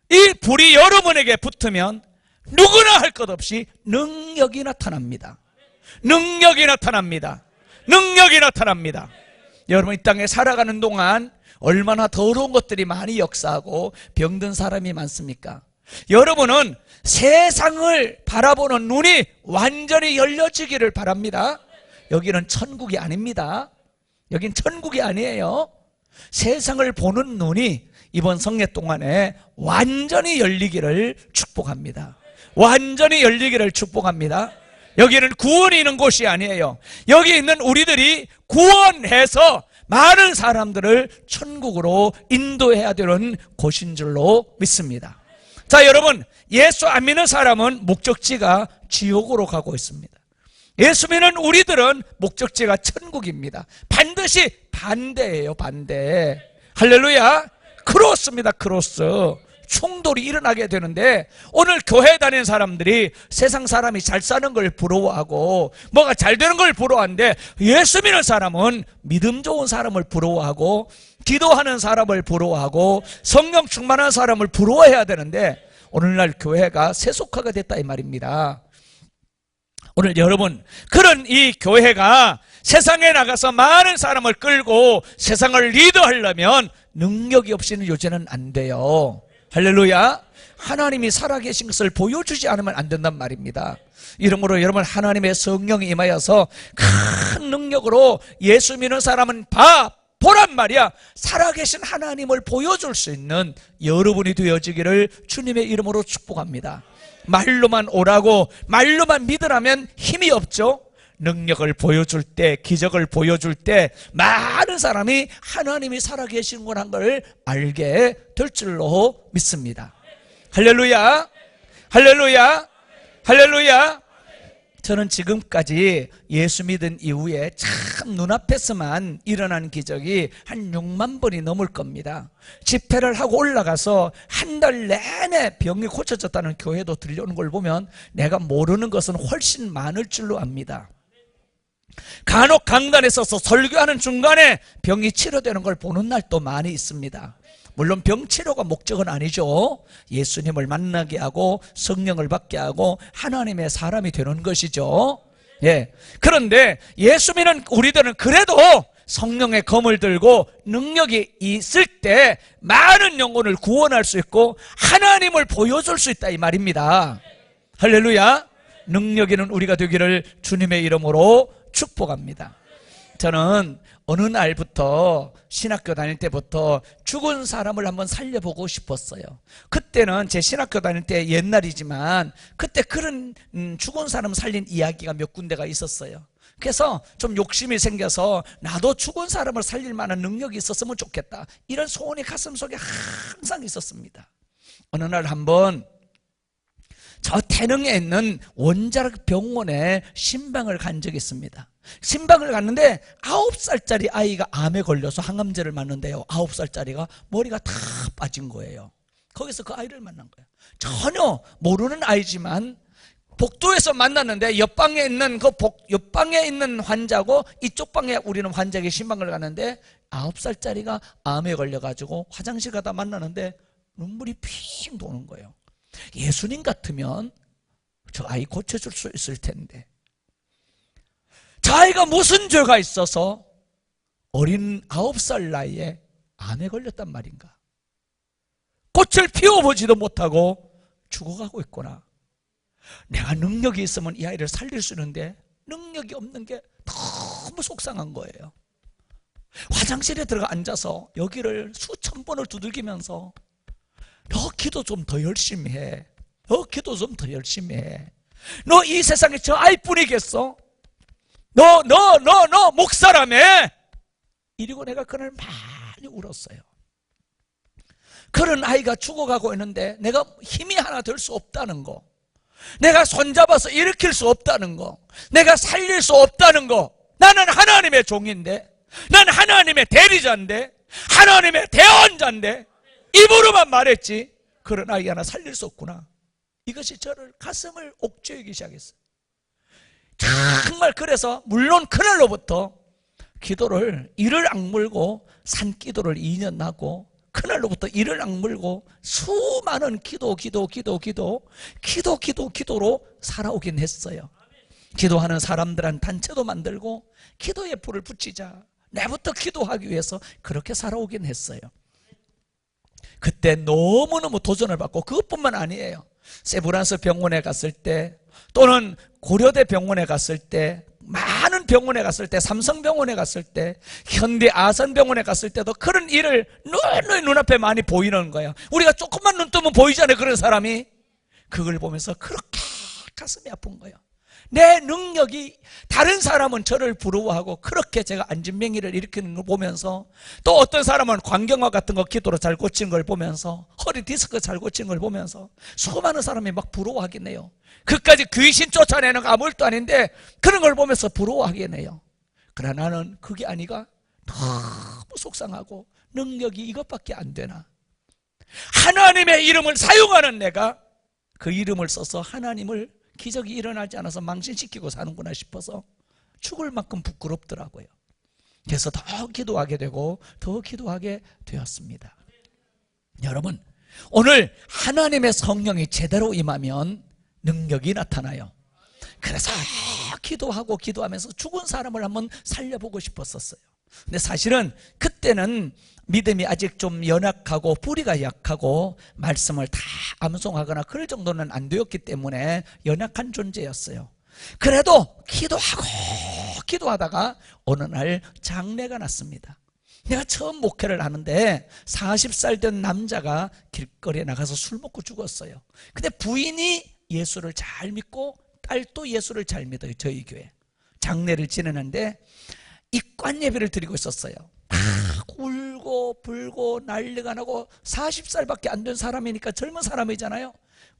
이 불이 여러분에게 붙으면 누구나 할 것 없이 능력이 나타납니다. 능력이 나타납니다. 능력이 나타납니다. 여러분, 이 땅에 살아가는 동안 얼마나 더러운 것들이 많이 역사하고 병든 사람이 많습니까? 여러분은 세상을 바라보는 눈이 완전히 열려지기를 바랍니다. 여기는 천국이 아닙니다. 여긴 천국이 아니에요. 세상을 보는 눈이 이번 성례 동안에 완전히 열리기를 축복합니다. 완전히 열리기를 축복합니다. 여기는 구원이 있는 곳이 아니에요. 여기 있는 우리들이 구원해서 많은 사람들을 천국으로 인도해야 되는 곳인 줄로 믿습니다. 자, 여러분, 예수 안 믿는 사람은 목적지가 지옥으로 가고 있습니다. 예수 믿는 우리들은 목적지가 천국입니다. 반드시 반대예요, 반대. 할렐루야. 크로스입니다, 크로스. 충돌이 일어나게 되는데, 오늘 교회 다니는 사람들이 세상 사람이 잘 사는 걸 부러워하고 뭐가 잘 되는 걸 부러워하는데, 예수 믿는 사람은 믿음 좋은 사람을 부러워하고 기도하는 사람을 부러워하고 성령 충만한 사람을 부러워해야 되는데, 오늘날 교회가 세속화가 됐다 이 말입니다. 오늘 여러분, 그런 이 교회가 세상에 나가서 많은 사람을 끌고 세상을 리드하려면 능력이 없이는 요새는 안 돼요. 할렐루야. 하나님이 살아계신 것을 보여주지 않으면 안 된단 말입니다. 이러므로 여러분, 하나님의 성령이 임하여서 큰 능력으로 예수 믿는 사람은 보란 말이야. 살아계신 하나님을 보여줄 수 있는 여러분이 되어지기를 주님의 이름으로 축복합니다. 말로만 오라고, 말로만 믿으라면 힘이 없죠. 능력을 보여줄 때, 기적을 보여줄 때 많은 사람이 하나님이 살아계신 거란 걸 알게 될 줄로 믿습니다. 할렐루야. 할렐루야. 할렐루야. 저는 지금까지 예수 믿은 이후에 참 눈앞에서만 일어난 기적이 한 6만 번이 넘을 겁니다. 집회를 하고 올라가서 한 달 내내 병이 고쳐졌다는 교회도 들려오는 걸 보면 내가 모르는 것은 훨씬 많을 줄로 압니다. 간혹 강단에 서서 설교하는 중간에 병이 치료되는 걸 보는 날도 많이 있습니다. 물론 병치료가 목적은 아니죠. 예수님을 만나게 하고 성령을 받게 하고 하나님의 사람이 되는 것이죠. 예. 그런데 예수 믿는 우리들은 그래도 성령의 검을 들고 능력이 있을 때 많은 영혼을 구원할 수 있고 하나님을 보여줄 수 있다 이 말입니다. 할렐루야. 능력 있는 우리가 되기를 주님의 이름으로 축복합니다. 저는 어느 날부터 신학교 다닐 때부터 죽은 사람을 한번 살려보고 싶었어요. 그때는 제 신학교 다닐 때 옛날이지만 그때 그런 죽은 사람 살린 이야기가 몇 군데가 있었어요. 그래서 좀 욕심이 생겨서 나도 죽은 사람을 살릴 만한 능력이 있었으면 좋겠다, 이런 소원이 가슴속에 항상 있었습니다. 어느 날 한번 저 태릉에 있는 원자력 병원에 신방을 간 적이 있습니다. 신방을 갔는데 9살짜리 아이가 암에 걸려서 항암제를 맞는데요, 9살짜리가 머리가 다 빠진 거예요. 거기서 그 아이를 만난 거예요. 전혀 모르는 아이지만 복도에서 만났는데 옆방에 있는 옆방에 있는 환자고 이쪽 방에 우리는 환자에게 신방을 갔는데 9살짜리가 암에 걸려가지고 화장실 가다 만나는데 눈물이 핑 도는 거예요. 예수님 같으면 저 아이 고쳐줄 수 있을 텐데, 저 아이가 무슨 죄가 있어서 어린 9살 나이에 암에 걸렸단 말인가? 꽃을 피워보지도 못하고 죽어가고 있구나. 내가 능력이 있으면 이 아이를 살릴 수 있는데 능력이 없는 게 너무 속상한 거예요. 화장실에 들어가 앉아서 여기를 수천 번을 두들기면서 너 기도 좀 더 열심히 해. 너 기도 좀 더 열심히 해. 너 이 세상에 저 아이뿐이겠어? 너 목사라며? 이러고 내가 그날 많이 울었어요. 그런 아이가 죽어가고 있는데 내가 힘이 하나 될 수 없다는 거, 내가 손잡아서 일으킬 수 없다는 거, 내가 살릴 수 없다는 거. 나는 하나님의 종인데, 난 하나님의 대리자인데, 하나님의 대언자인데 입으로만 말했지 그런 아이 하나 살릴 수 없구나. 이것이 저를 가슴을 옥죄이기 시작했어요. 정말 그래서 물론 그날로부터 기도를 이를 악물고 산기도를 2년 하고 그날로부터 이를 악물고 수많은 기도로 살아오긴 했어요. 기도하는 사람들한 단체도 만들고 기도의 불을 붙이자 내부터 기도하기 위해서 그렇게 살아오긴 했어요. 그때 너무너무 도전을 받고 그것뿐만 아니에요. 세브란스 병원에 갔을 때 또는 고려대 병원에 갔을 때 많은 병원에 갔을 때 삼성병원에 갔을 때 현대 아산병원에 갔을 때도 그런 일을 늘 눈앞에 많이 보이는 거예요. 우리가 조금만 눈 뜨면 보이잖아요. 그런 사람이. 그걸 보면서 그렇게 가슴이 아픈 거예요. 내 능력이 다른 사람은 저를 부러워하고 그렇게 제가 안진뱅이를 일으키는 걸 보면서 또 어떤 사람은 광경화 같은 거 기도로 잘 고치는 걸 보면서 허리 디스크 잘 고치는 걸 보면서 수많은 사람이 막 부러워하긴 해요. 그까지 귀신 쫓아내는 거 아무것도 아닌데 그런 걸 보면서 부러워하긴 해요. 그러나 나는 그게 아니가 너무 속상하고 능력이 이것밖에 안 되나. 하나님의 이름을 사용하는 내가 그 이름을 써서 하나님을 기적이 일어나지 않아서 망신시키고 사는구나 싶어서 죽을 만큼 부끄럽더라고요. 그래서 더 기도하게 되고 더 기도하게 되었습니다. 여러분, 오늘 하나님의 성령이 제대로 임하면 능력이 나타나요. 그래서 기도하고 기도하면서 죽은 사람을 한번 살려보고 싶었었어요. 근데 사실은 그때는 믿음이 아직 좀 연약하고 뿌리가 약하고 말씀을 다 암송하거나 그럴 정도는 안 되었기 때문에 연약한 존재였어요. 그래도 기도하다가 어느 날 장례가 났습니다. 내가 처음 목회를 하는데 40살 된 남자가 길거리에 나가서 술 먹고 죽었어요. 근데 부인이 예수를 잘 믿고 딸도 예수를 잘 믿어요. 저희 교회 장례를 지내는데 입관 예배를 드리고 있었어요. 울고 불고 난리가 나고 40살밖에 안 된 사람이니까 젊은 사람이잖아요.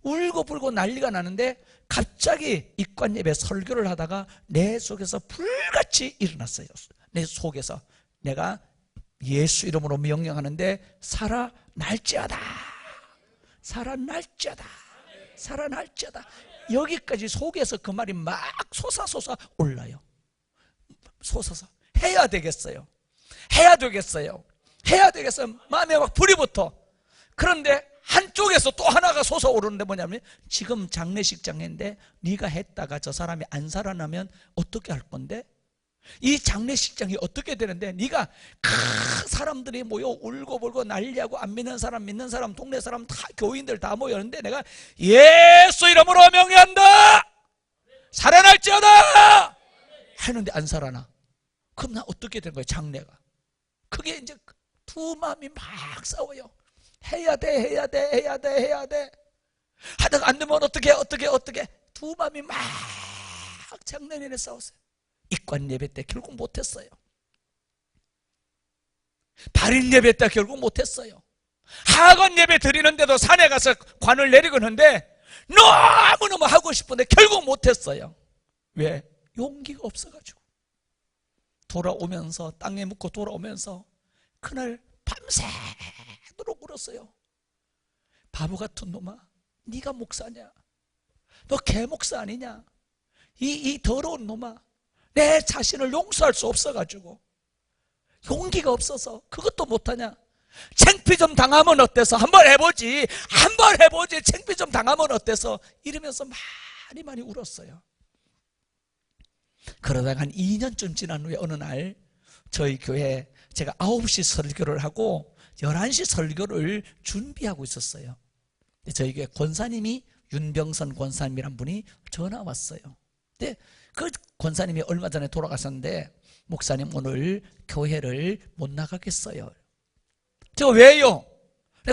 울고 불고 난리가 나는데 갑자기 입관 예배 설교를 하다가 내 속에서 불같이 일어났어요. 내 속에서 내가 예수 이름으로 명령하는데 살아날지어다, 살아날지어다, 살아날지어다. 여기까지 속에서 그 말이 막 솟아솟아 올라요. 솟아서 해야 되겠어요. 해야 되겠어요. 마음에 막 불이 붙어. 그런데 한쪽에서 또 하나가 솟아오르는데 뭐냐면 지금 장례식장인데 네가 했다가 저 사람이 안 살아나면 어떻게 할 건데? 이 장례식장이 어떻게 되는데 네가 사람들이 모여 울고 불고 난리하고 안 믿는 사람 믿는 사람 동네 사람 다 교인들 다 모였는데 내가 예수 이름으로 명령한다, 살아날지어다 했는데 안 살아나. 그럼 나 어떻게 된 거예요? 장례가. 그게 이제 두 마음이 막 싸워요. 해야 돼 하다가 안 되면 어떻게 두 마음이 막 장례내내 싸웠어요. 입관 예배 때 결국 못했어요. 발인 예배 때 결국 못했어요. 하건 예배 드리는데도 산에 가서 관을 내리고 있는데 너무너무 하고 싶은데 결국 못했어요. 왜? 용기가 없어가지고. 돌아오면서 땅에 묻고 돌아오면서 그날 밤새도록 울었어요. 바보 같은 놈아, 네가 목사냐? 너 개목사 아니냐? 이 더러운 놈아, 내 자신을 용서할 수 없어가지고 용기가 없어서 그것도 못하냐? 창피 좀 당하면 어때서? 한번 해보지 창피 좀 당하면 어때서? 이러면서 많이 울었어요. 그러다가 한 2년쯤 지난 후에 어느 날 저희 교회에 제가 9시 설교를 하고 11시 설교를 준비하고 있었어요. 저희 교회 권사님이 윤병선 권사님이란 분이 전화 왔어요. 근데 그 권사님이 얼마 전에 돌아가셨는데 목사님 오늘 교회를 못 나가겠어요. 제가 왜요?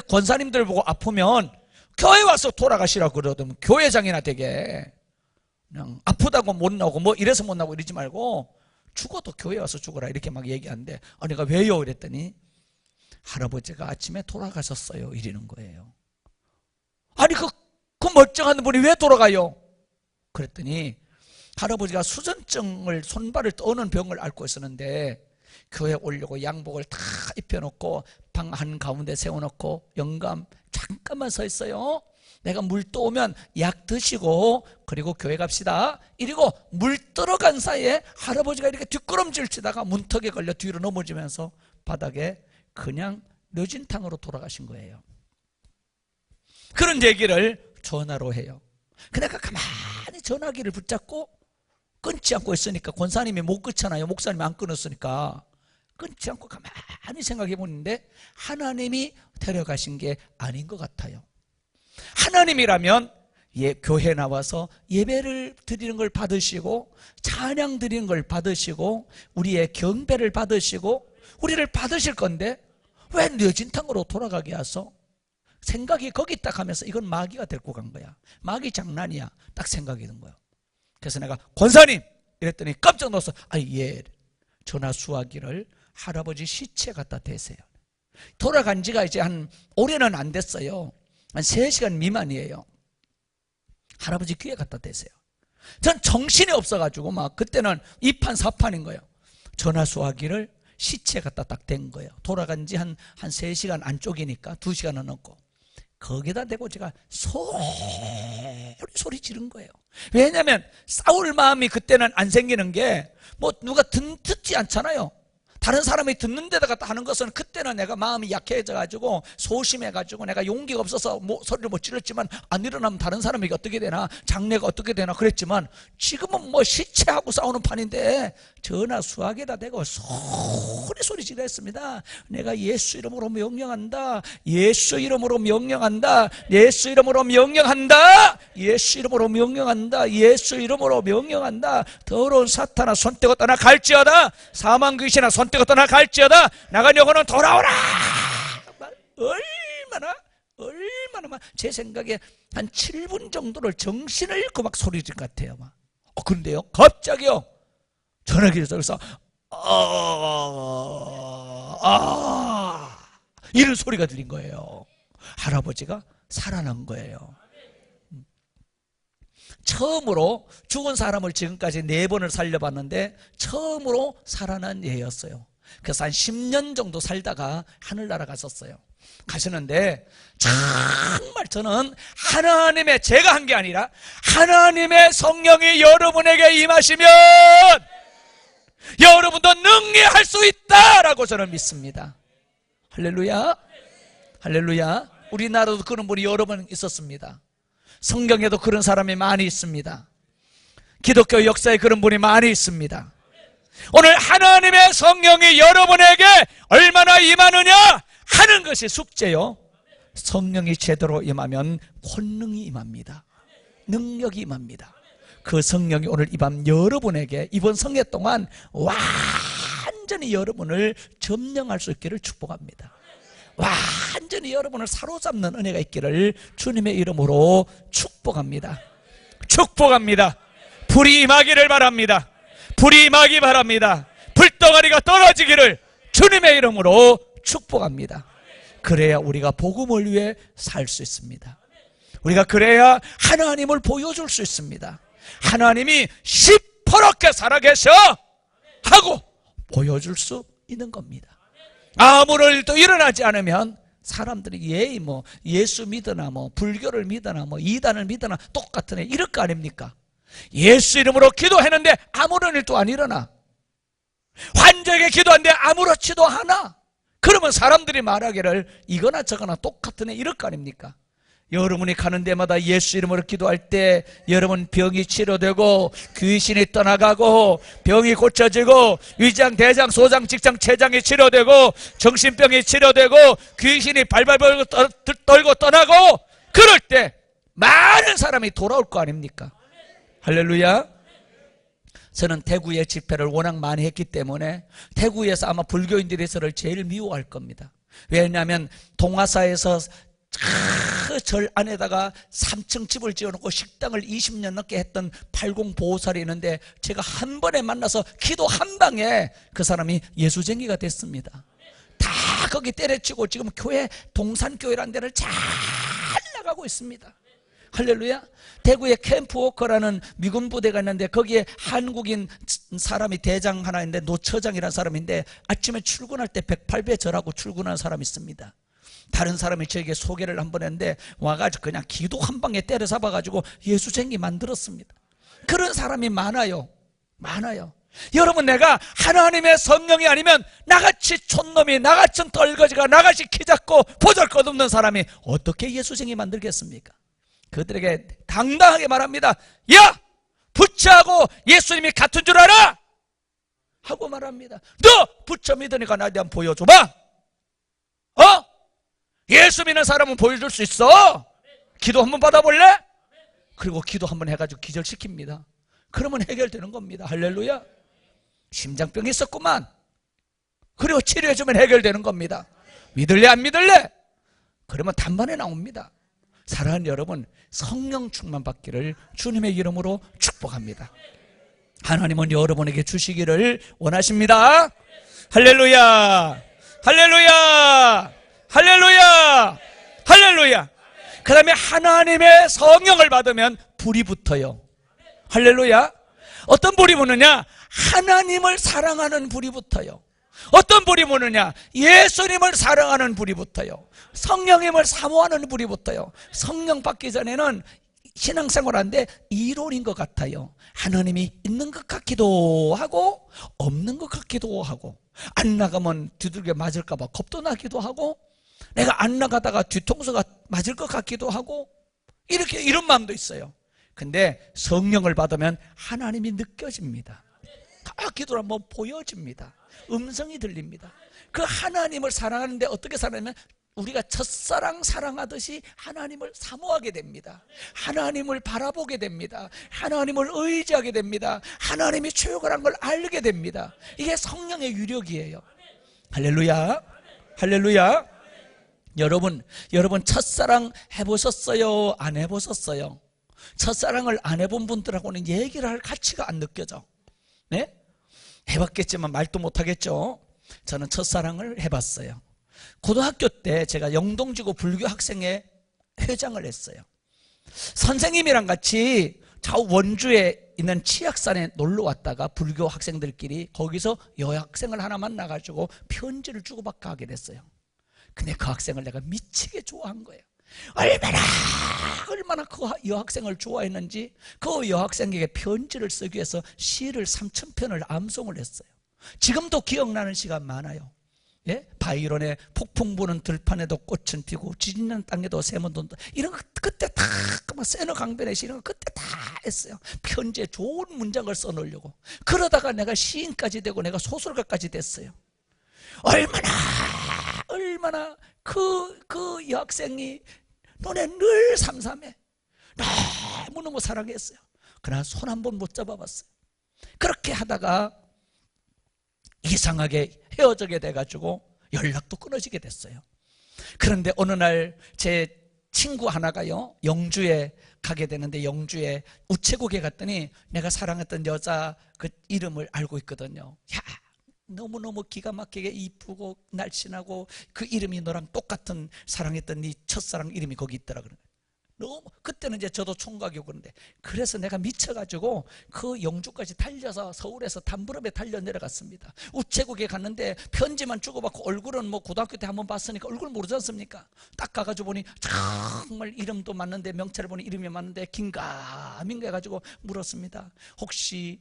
권사님들 보고 아프면 교회 와서 돌아가시라고 그러더니 교회장이나 되게 그냥 아프다고 못 나오고 뭐 이래서 못 나오고 이러지 말고 죽어도 교회 와서 죽어라 이렇게 막 얘기하는데 내가 왜요? 그랬더니 할아버지가 아침에 돌아가셨어요 이러는 거예요. 아니 그 멀쩡한 분이 왜 돌아가요? 그랬더니 할아버지가 수전증을 손발을 떠는 병을 앓고 있었는데 교회 오려고 양복을 다 입혀놓고 방 한가운데 세워놓고 영감 잠깐만 서 있어요. 내가 물 떠오면 약 드시고 그리고 교회 갑시다. 이러고 물 들어간 사이에 할아버지가 이렇게 뒷걸음질 치다가 문턱에 걸려 뒤로 넘어지면서 바닥에 그냥 뇌진탕으로 돌아가신 거예요. 그런 얘기를 전화로 해요. 그러니까 가만히 전화기를 붙잡고 끊지 않고 있으니까 권사님이 못 끊잖아요. 목사님이 안 끊었으니까 끊지 않고 가만히 생각해 보는데 하나님이 데려가신 게 아닌 것 같아요. 하나님이라면 교회 나와서 예배를 드리는 걸 받으시고 찬양 드리는 걸 받으시고 우리의 경배를 받으시고 우리를 받으실 건데 왜 뇌진탕으로 돌아가게 하소? 생각이 거기 딱 하면서 이건 마귀가 데리고 간 거야. 마귀 장난이야. 딱 생각이 든 거야. 그래서 내가 권사님 이랬더니 깜짝 놀라서 전화 수화기를 할아버지 시체 갖다 대세요. 돌아간 지가 이제 한 올해는 안 됐어요. 한 3시간 미만이에요. 할아버지 귀에 갖다 대세요. 전 정신이 없어가지고 막 그때는 2판 4판인 거예요. 전화 수화기를 시체 갖다 딱 댄 거예요. 돌아간 지 한 3시간 안쪽이니까 2시간은 넘고 거기다 대고 제가 소리 지른 거예요. 왜냐하면 싸울 마음이 그때는 안 생기는 게 뭐 누가 듣지 않잖아요. 다른 사람이 듣는 데다가 하는 것은 그때는 내가 마음이 약해져가지고 소심해가지고 내가 용기가 없어서 소리를 못 질렀지만 안 일어나면 다른 사람이 어떻게 되나 장례가 어떻게 되나 그랬지만 지금은 뭐 시체하고 싸우는 판인데 전화 수화기에다 대고 소리 지르했습니다. 내가 예수 이름으로 명령한다. 예수 이름으로 명령한다. 예수 이름으로 명령한다. 예수 이름으로 명령한다. 예수 이름으로 명령한다. 더러운 사탄아 손떼고 떠나 갈지어다. 사망 귀신아 손떼고 떠나 갈지어다. 나간 영혼은 돌아오라. 얼마나 제 생각에 한 7분 정도를 정신을 잃고 막 소리 지른 것 같아요. 그런데요 갑자기요 전화기를 써서 이런 소리가 들린 거예요. 할아버지가 살아난 거예요. 처음으로 죽은 사람을 지금까지 4번을 살려봤는데 처음으로 살아난 예였어요. 그래서 한 10년 정도 살다가 하늘나라 갔었어요. 가시는데 정말 저는 하나님의 제가 한 게 아니라 하나님의 성령이 여러분에게 임하시면 여러분도 능리할 수 있다라고 저는 믿습니다. 할렐루야. 할렐루야. 우리나라도 그런 분이 여러 번 있었습니다. 성경에도 그런 사람이 많이 있습니다. 기독교 역사에 그런 분이 많이 있습니다. 오늘 하나님의 성령이 여러분에게 얼마나 임하느냐 하는 것이 숙제요. 성령이 제대로 임하면 권능이 임합니다. 능력이 임합니다. 그 성령이 오늘 이 밤 여러분에게 이번 성회 동안 완전히 여러분을 점령할 수 있기를 축복합니다. 완전히 여러분을 사로잡는 은혜가 있기를 주님의 이름으로 축복합니다. 축복합니다. 불이 임하기를 바랍니다. 불이 임하기 바랍니다. 불덩어리가 떨어지기를 주님의 이름으로 축복합니다. 그래야 우리가 복음을 위해 살 수 있습니다. 우리가 그래야 하나님을 보여줄 수 있습니다. 하나님이 시퍼렇게 살아계셔 하고 보여줄 수 있는 겁니다. 아무런 일도 일어나지 않으면 사람들이 예수 믿으나 불교를 믿으나 이단을 믿으나 똑같은 애 이럴 거 아닙니까? 예수 이름으로 기도했는데 아무런 일도 안 일어나. 환자에게 기도하는데 아무렇지도 않아. 그러면 사람들이 말하기를 이거나 저거나 똑같은 애 이럴 거 아닙니까? 여러분이 가는 데마다 예수 이름으로 기도할 때 여러분 병이 치료되고 귀신이 떠나가고 병이 고쳐지고 위장, 대장, 소장, 직장, 췌장이 치료되고 정신병이 치료되고 귀신이 발발 떨고 떠나고 그럴 때 많은 사람이 돌아올 거 아닙니까? 할렐루야. 저는 대구의 집회를 워낙 많이 했기 때문에 대구에서 아마 불교인들이 저를 제일 미워할 겁니다. 왜냐하면 동화사에서 절 안에다가 3층 집을 지어놓고 식당을 20년 넘게 했던 80 보호살이 있는데 제가 한 번에 만나서 기도 한 방에 그 사람이 예수쟁이가 됐습니다. 다 거기 때려치고 지금 교회 동산교회라는 데를 잘 나가고 있습니다. 할렐루야. 대구에 캠프워커라는 미군 부대가 있는데 거기에 한국인 사람이 대장 하나 있는데 노처장이라는 사람인데 아침에 출근할 때 108배 절하고 출근하는 사람이 있습니다. 다른 사람이 저에게 소개를 한번 했는데 와가지고 그냥 기도 한 방에 때려잡아가지고 예수쟁이 만들었습니다. 그런 사람이 많아요. 많아요. 여러분, 내가 하나님의 성령이 아니면 나같이 촌놈이, 나같이 떨거지가, 나같이 키 작고 보잘것없는 사람이 어떻게 예수쟁이 만들겠습니까? 그들에게 당당하게 말합니다. 야! 부처하고 예수님이 같은 줄 알아? 하고 말합니다. 너 부처 믿으니까 나한테 한번 보여줘봐. 예수 믿는 사람은 보여줄 수 있어. 기도 한번 받아볼래? 그리고 기도 한번 해가지고 기절시킵니다. 그러면 해결되는 겁니다. 할렐루야. 심장병이 있었구만. 그리고 치료해주면 해결되는 겁니다. 믿을래 안 믿을래? 그러면 단번에 나옵니다. 사랑하는 여러분, 성령 충만 받기를 주님의 이름으로 축복합니다. 하나님은 여러분에게 주시기를 원하십니다. 할렐루야, 할렐루야, 할렐루야, 할렐루야. 그 다음에 하나님의 성령을 받으면 불이 붙어요. 할렐루야. 어떤 불이 붙느냐? 하나님을 사랑하는 불이 붙어요. 어떤 불이 붙느냐? 예수님을 사랑하는 불이 붙어요. 성령님을 사모하는 불이 붙어요. 성령 받기 전에는 신앙생활하는데 이론인 것 같아요. 하나님이 있는 것 같기도 하고 없는 것 같기도 하고, 안 나가면 두들겨 맞을까 봐 겁도 나기도 하고, 내가 안 나가다가 뒤통수가 맞을 것 같기도 하고, 이렇게 이런 마음도 있어요. 근데 성령을 받으면 하나님이 느껴집니다. 기도를 한번 보여집니다. 음성이 들립니다. 그 하나님을 사랑하는데 어떻게 사랑하면 우리가 첫사랑 사랑하듯이 하나님을 사모하게 됩니다. 하나님을 바라보게 됩니다. 하나님을 의지하게 됩니다. 하나님이 최고란 걸 알게 됩니다. 이게 성령의 유력이에요. 할렐루야, 할렐루야. 여러분 첫사랑 해보셨어요? 안 해보셨어요? 첫사랑을 안 해본 분들하고는 얘기를 할 가치가 안 느껴져. 네? 해봤겠지만 말도 못하겠죠. 저는 첫사랑을 해봤어요. 고등학교 때 제가 영동지구 불교 학생회 회장을 했어요. 선생님이랑 같이 저 원주에 있는 치악산에 놀러 왔다가 불교 학생들끼리 거기서 여학생을 하나 만나가지고 편지를 주고받고 하게 됐어요. 근데 그 학생을 내가 미치게 좋아한 거예요. 얼마나 그 여학생을 좋아했는지 그 여학생에게 편지를 쓰기 위해서 시를 3,000편을 암송을 했어요. 지금도 기억나는 시가 많아요. 예? 바이론의 폭풍 부는 들판에도 꽃은 피고 지지는 땅에도 새문 돈다, 이런 거 그때 다 세너 강변의 시 이런 거 그때 다 했어요. 편지에 좋은 문장을 써놓으려고. 그러다가 내가 시인까지 되고 내가 소설가까지 됐어요. 얼마나 그 여학생이 눈에 늘 삼삼해. 너무너무 사랑했어요. 그러나 손 한 번 못 잡아봤어요. 그렇게 하다가 이상하게 헤어지게 돼가지고 연락도 끊어지게 됐어요. 그런데 어느 날 제 친구 하나가요, 영주에 가게 되는데 영주에 우체국에 갔더니 내가 사랑했던 여자 그 이름을 알고 있거든요. 야, 너무너무 기가 막히게 이쁘고 날씬하고 그 이름이 너랑 똑같은 사랑했던 네 첫사랑 이름이 거기 있더라. 그런 거예요. 너무 그때는 이제 저도 총각이고 그런데, 그래서 내가 미쳐가지고 그 영주까지 달려서 서울에서 담부럽에 달려 내려갔습니다. 우체국에 갔는데 편지만 주고받고 얼굴은 뭐 고등학교 때 한번 봤으니까 얼굴 모르지 않습니까? 딱 가가지고 보니 정말 이름도 맞는데, 명찰을 보니 이름이 맞는데 긴가민가 해가지고 물었습니다. 혹시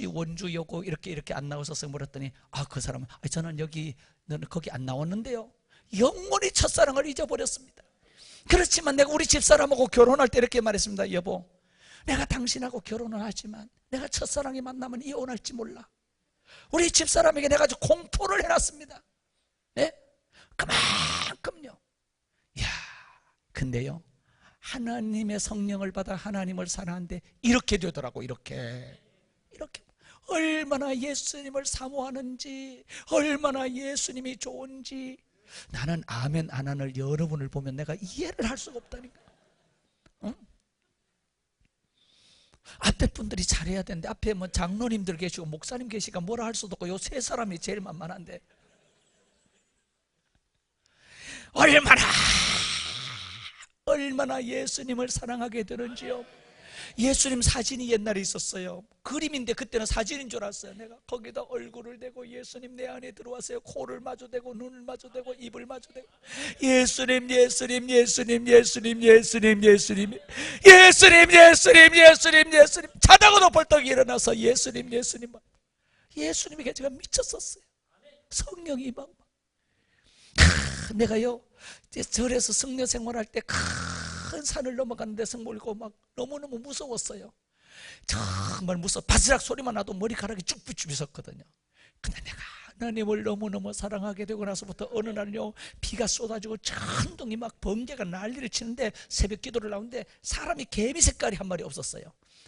원주여고 이렇게 안 나오셨어요? 물었더니 그 사람은 저는 너는 거기 안 나왔는데요. 영원히 첫사랑을 잊어버렸습니다. 그렇지만 내가 우리 집사람하고 결혼할 때 이렇게 말했습니다. 여보, 내가 당신하고 결혼을 하지만 내가 첫사랑이 만나면 이혼할지 몰라. 우리 집사람에게 내가 아주 공포를 해놨습니다. 네? 그만큼요. 이야, 근데요, 하나님의 성령을 받아 하나님을 사랑하는데 이렇게 되더라고. 이렇게 얼마나 예수님을 사모하는지, 얼마나 예수님이 좋은지. 나는 아멘 안 하는 여러분을 보면 내가 이해를 할 수가 없다니까. 응? 앞에 분들이 잘해야 되는데, 앞에 뭐 장로님들 계시고 목사님 계시니까 뭐라 할 수도 없고 요 세 사람이 제일 만만한데, 얼마나 예수님을 사랑하게 되는지요. 예수님 사진이 옛날에 있었어요. 그림인데 그때는 사진인 줄 알았어요. 내가 거기다 얼굴을 대고 예수님 내 안에 들어왔어요. 코를 마주대고 눈을 마주대고 입을 마주대고 예수님 예수님 예수님 예수님 예수님 예수님 예수님 예수님 예수님 예수님 자다가도 벌떡 일어나서 예수님 예수님 예수님에게 제가 미쳤었어요. 성령이 막 내가요 절에서 성령 생활할 때 큰 산을 넘어가는데 성mol고 막 너무너무 무서웠어요. 정말 무서워. 바스락 소리만 나도 머리카락이 쭉쭉 빗었거든요. 근데 내가 하나님을 너무너무 사랑하게 되고 나서부터 어느 날요 비가 쏟아지고 천둥이 막 번개가 난리를 치는데 새벽 기도를 나오는데 사람이 개미 색깔이 한 마리 없었어요.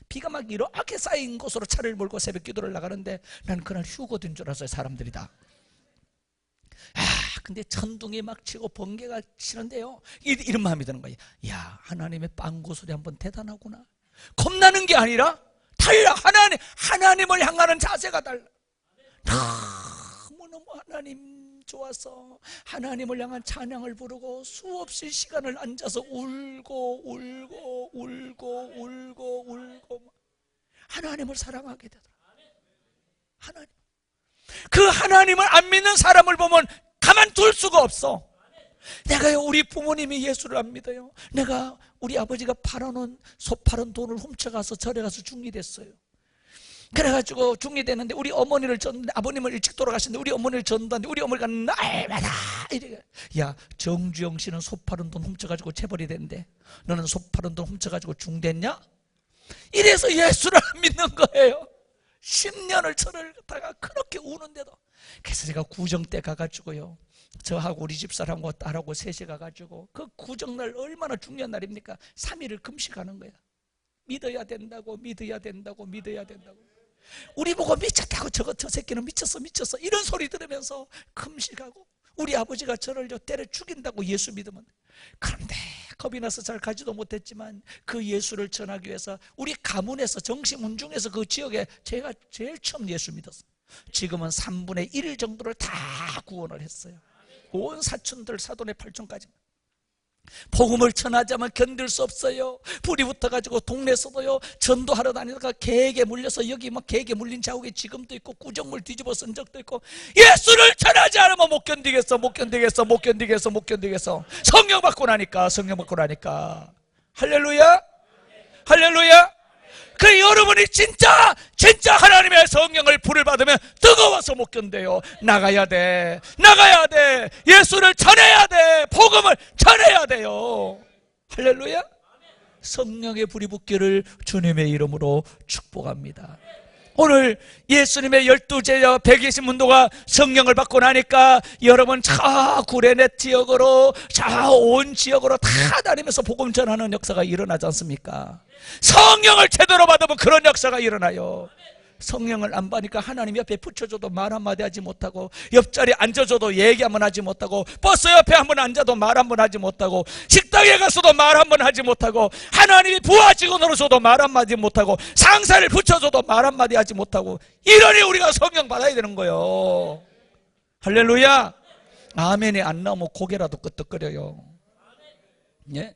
비가 막 이렇게 쌓인 곳으로 차를 몰고 새벽 기도를 나가는데 난 그날 휴거된 줄 알았어요. 사람들이 다. 근데 천둥이 막 치고 번개가 치는데요 이런 마음이 드는 거예요. 야, 하나님의 빵구소리 한번 대단하구나. 겁나는 게 아니라 달라. 하나님을 향하는 자세가 달라. 너무너무 하나님 좋아서 하나님을 향한 찬양을 부르고 수없이 시간을 앉아서 울고 하나님을 사랑하게 되더라. 그 하나님을 안 믿는 사람을 보면 가만둘 수가 없어. 내가요 우리 부모님이 예수를 안 믿어요. 내가 우리 아버지가 소 팔은 돈을 훔쳐가서 절에 가서 중리됐어요. 그래가지고 중리됐는데 우리 어머니를 졌는데 아버님은 일찍 돌아가셨는데 우리 어머니를 졌는데 우리 어머니가 날마다 이래. 야, 정주영 씨는 소 팔은 돈 훔쳐가지고 체벌이 됐는데 너는 소 팔은 돈 훔쳐가지고 중됐냐? 이래서 예수를 안 믿는 거예요. 10년을 절을 갔다가 그렇게 우는데도. 그래서 제가 구정 때 가가지고요 저하고 우리 집사람하고 딸하고 셋이 가가지고 그 구정날 얼마나 중요한 날입니까? 3일을 금식하는 거야. 믿어야 된다고 믿어야 된다고 믿어야 된다고. 우리 보고 미쳤다고 저 새끼는 미쳤어 이런 소리 들으면서 금식하고 우리 아버지가 저를 때려 죽인다고 예수 믿으면. 그런데 겁이 나서 잘 가지도 못했지만 그 예수를 전하기 위해서 우리 가문에서 정심훈중에서 그 지역에 제가 제일 처음 예수 믿었어요. 지금은 3분의 1 정도를 다 구원을 했어요. 온 사촌들 사돈의 팔촌까지. 복음을 전하자면 견딜 수 없어요. 불이 붙어가지고 동네에서도요 전도하러 다니다가 개에게 물려서 여기 막 개에게 물린 자국이 지금도 있고 구정물 뒤집어 쓴 적도 있고. 예수를 전하지 않으면 못 견디겠어. 성령 받고 나니까 할렐루야 할렐루야. 그 여러분이 진짜 하나님의 성령을 불을 받으면 뜨거워서 못 견뎌요. 나가야 돼. 예수를 전해야 돼. 복음을 전해야 돼요. 할렐루야. 성령의 불이 붙기를 주님의 이름으로 축복합니다. 오늘 예수님의 12제자 120문도가 성령을 받고 나니까 여러분 저 구레넷 지역으로 저 온 지역으로 다 다니면서 복음 전하는 역사가 일어나지 않습니까? 성령을 제대로 받으면 그런 역사가 일어나요. 성령을 안 받으니까 하나님 옆에 붙여줘도 말 한마디 하지 못하고, 옆자리에 앉아줘도 얘기 한번 하지 못하고, 버스 옆에 한번 앉아도 말 한번 하지 못하고, 식당에 가서도 말 한번 하지 못하고, 하나님이 부하 직원으로 줘도 말 한마디 못하고, 상사를 붙여줘도 말 한마디 하지 못하고, 이러니 우리가 성령 받아야 되는 거예요. 할렐루야. 아멘이 안 나오면 고개라도 끄덕거려요. 예?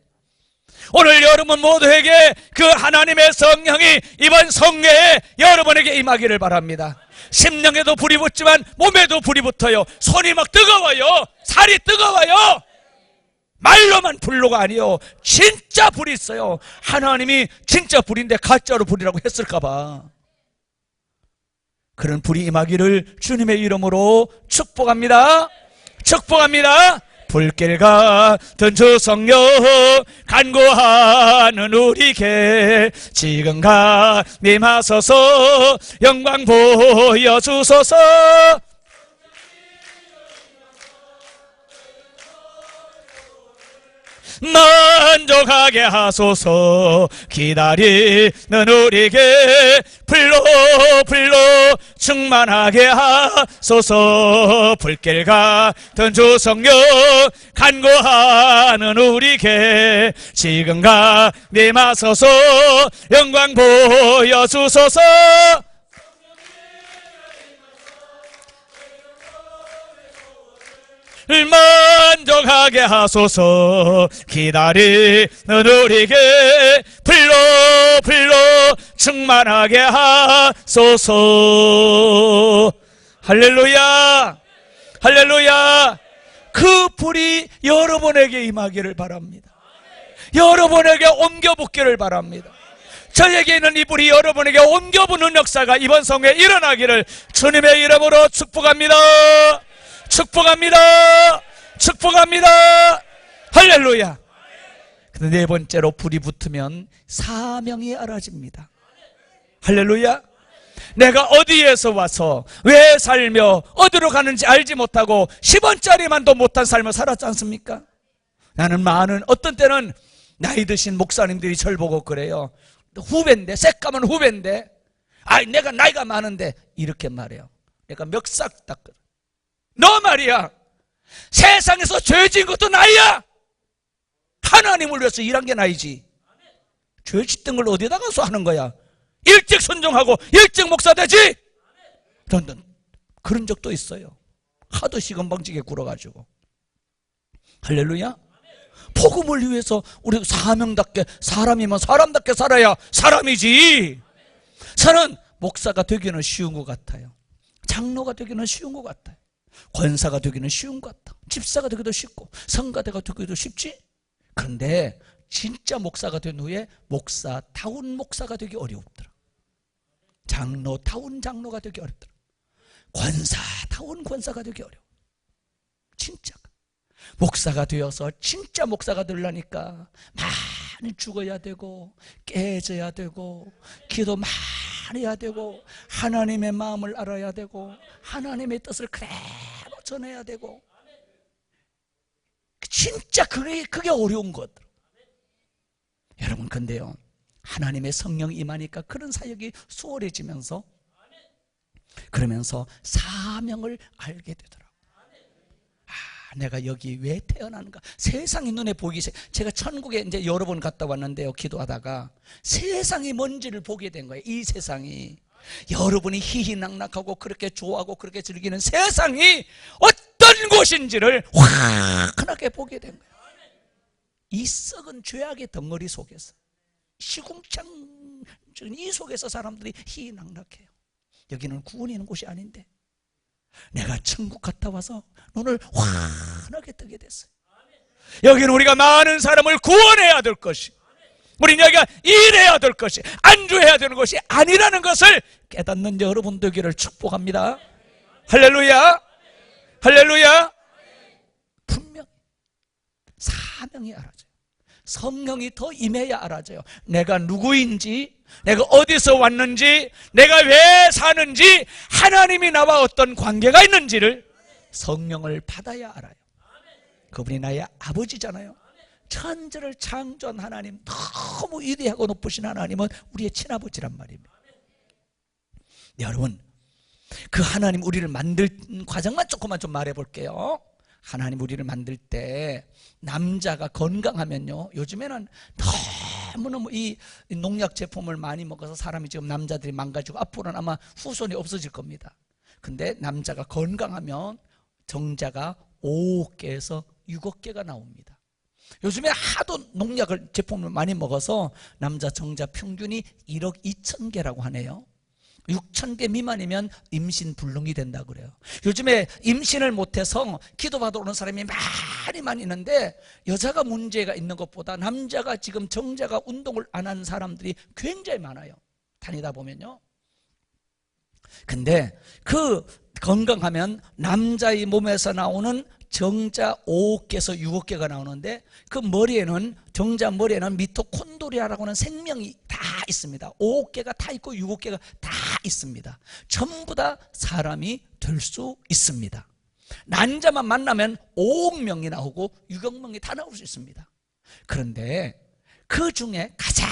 오늘 여러분 모두에게 그 하나님의 성령이 이번 성례에 여러분에게 임하기를 바랍니다. 심령에도 불이 붙지만 몸에도 불이 붙어요. 손이 막 뜨거워요. 살이 뜨거워요. 말로만 불로가 아니요, 진짜 불이 있어요. 하나님이 진짜 불인데 가짜로 불이라고 했을까봐. 그런 불이 임하기를 주님의 이름으로 축복합니다. 축복합니다. 불길 같은 주 성령 간구하는 우리에게 지금 임하소서. 영광 보여주소서. 만족하게 하소서. 기다리는 우리에게 불로 충만하게 하소서. 불길 같은 주 성령 간구하는 우리에게 지금 임하소서. 영광 보여주소서. 만족하게 하소서. 기다리는 우리에게 불로 충만하게 하소서. 할렐루야, 할렐루야. 그 불이 여러분에게 임하기를 바랍니다. 여러분에게 옮겨붙기를 바랍니다. 저에게 있는 이 불이 여러분에게 옮겨붙는 역사가 이번 성회에 일어나기를 주님의 이름으로 축복합니다. 축복합니다. 축복합니다. 할렐루야. 근데 네 번째로 불이 붙으면 사명이 알아집니다. 할렐루야. 내가 어디에서 와서 왜 살며 어디로 가는지 알지 못하고 10원짜리만도 못한 삶을 살았지 않습니까? 나는 어떤 때는 나이 드신 목사님들이 절 보고 그래요. 후배인데, 새까만 후배인데, 내가 나이가 많은데, 이렇게 말해요. 내가 멱살 닦거든. 너 말이야, 세상에서 죄 지은 것도 나이야. 하나님을 위해서 일한 게 나이지. 죄 짓던 걸 어디다 가서 하는 거야? 일찍 순종하고 일찍 목사 되지. 그런 적도 있어요. 하도 시건방지게 굴어가지고. 할렐루야. 복음을 위해서 우리 사명답게, 사람이면 사람답게 살아야 사람이지. 저는 목사가 되기는 쉬운 것 같아요. 장로가 되기는 쉬운 것 같아요. 권사가 되기는 쉬운 것 같아. 집사가 되기도 쉽고 성가대가 되기도 쉽지. 그런데 진짜 목사가 된 후에 목사다운 목사가 되기 어렵더라. 장로다운 장로가 되기 어렵더라. 권사다운 권사가 되기 어려워. 진짜 목사가 되어서 진짜 목사가 되려니까 많이 죽어야 되고 깨져야 되고 기도 많이 해야 되고 하나님의 마음을 알아야 되고 하나님의 뜻을 그대로 전해야 되고 진짜 그게 어려운 것. 여러분, 근데요, 하나님의 성령이 임하니까 그런 사역이 수월해지면서 그러면서 사명을 알게 되더라고요. 내가 여기 왜 태어나는가? 세상이 눈에 보이기 시작. 제가 천국에 이제 여러 번 갔다 왔는데요, 기도하다가 세상이 뭔지를 보게 된 거예요. 이 세상이, 여러분이 희희낙낙하고 그렇게 좋아하고 그렇게 즐기는 세상이 어떤 곳인지를 환하게 보게 된 거예요. 이 썩은 죄악의 덩어리 속에서, 시궁창 이 속에서 사람들이 희희낙낙해요. 여기는 구원이 있는 곳이 아닌데 내가 천국 갔다 와서 눈을 환하게 뜨게 됐어요. 여기는 우리가 많은 사람을 구원해야 될 것이, 우리는 여기가 일해야 될 것이, 안주해야 되는 것이 아니라는 것을 깨닫는 여러분 되기를 축복합니다. 할렐루야, 할렐루야. 분명히 사명이 알아져요. 성령이 더 임해야 알아져요. 내가 누구인지, 내가 어디서 왔는지, 내가 왜 사는지, 하나님이 나와 어떤 관계가 있는지를 성령을 받아야 알아요. 그분이 나의 아버지잖아요. 천지를 창조한 하나님, 너무 위대하고 높으신 하나님은 우리의 친아버지란 말입니다. 여러분, 그 하나님 우리를 만들 과정만 조금만 좀 말해볼게요. 하나님 우리를 만들 때 남자가 건강하면요, 요즘에는 너무너무 이 농약 제품을 많이 먹어서 사람이 지금 남자들이 망가지고 앞으로는 아마 후손이 없어질 겁니다. 근데 남자가 건강하면 정자가 5개에서 6개가 나옵니다. 요즘에 하도 농약을 제품을 많이 먹어서 남자 정자 평균이 1억 2천 개라고 하네요. 6,000개 미만이면 임신 불능이 된다 그래요. 요즘에 임신을 못해서 기도받으러 오는 사람이 많이 있는데 여자가 문제가 있는 것보다 남자가 지금 정자가 운동을 안 하는 사람들이 굉장히 많아요. 다니다 보면요. 근데 그 건강하면 남자의 몸에서 나오는 정자 5개에서 6개가 나오는데 그 머리에는, 정자 머리에는 미토콘드리아라고 하는 생명이 다 있습니다. 5개가 다 있고 6개가 다 있습니다. 전부 다 사람이 될 수 있습니다. 난자만 만나면 5억 명이 나오고 6억 명이 다 나올 수 있습니다. 그런데 그 중에 가장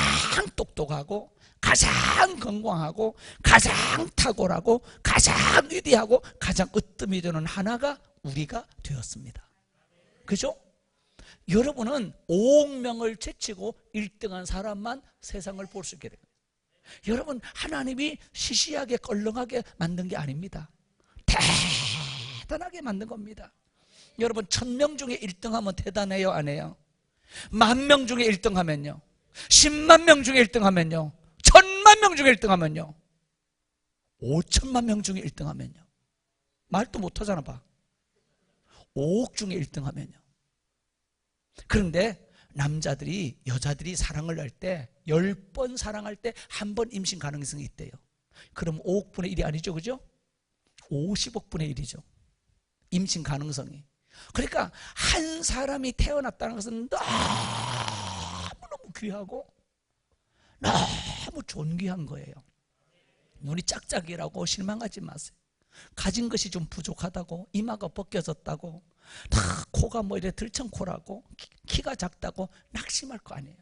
똑똑하고 가장 건강하고 가장 탁월하고 가장 위대하고 가장 으뜸이 되는 하나가 우리가 되었습니다. 그죠? 여러분은 5억 명을 제치고 1등한 사람만 세상을 볼 수 있게 됩니다. 여러분, 하나님이 시시하게 껄렁하게 만든 게 아닙니다. 대단하게 만든 겁니다. 여러분 1000명 중에 1등 하면 대단해요, 안 해요? 10,000명 중에 1등 하면요, 10만 명 중에 1등 하면요, 1000만 명 중에 1등 하면요, 5천만 명 중에 1등 하면요, 말도 못하잖아 봐. 5억 중에 1등 하면요. 그런데 남자들이 여자들이 사랑을 할 때 10번 사랑할 때 한 번 임신 가능성이 있대요. 그럼 5억분의 1이 아니죠, 그죠? 50억분의 1이죠 임신 가능성이. 그러니까 한 사람이 태어났다는 것은 너무너무 귀하고 너무 존귀한 거예요. 눈이 짝짝이라고 실망하지 마세요. 가진 것이 좀 부족하다고, 이마가 벗겨졌다고, 다 코가 뭐 이래 들청코라고, 키가 작다고 낙심할 거 아니에요.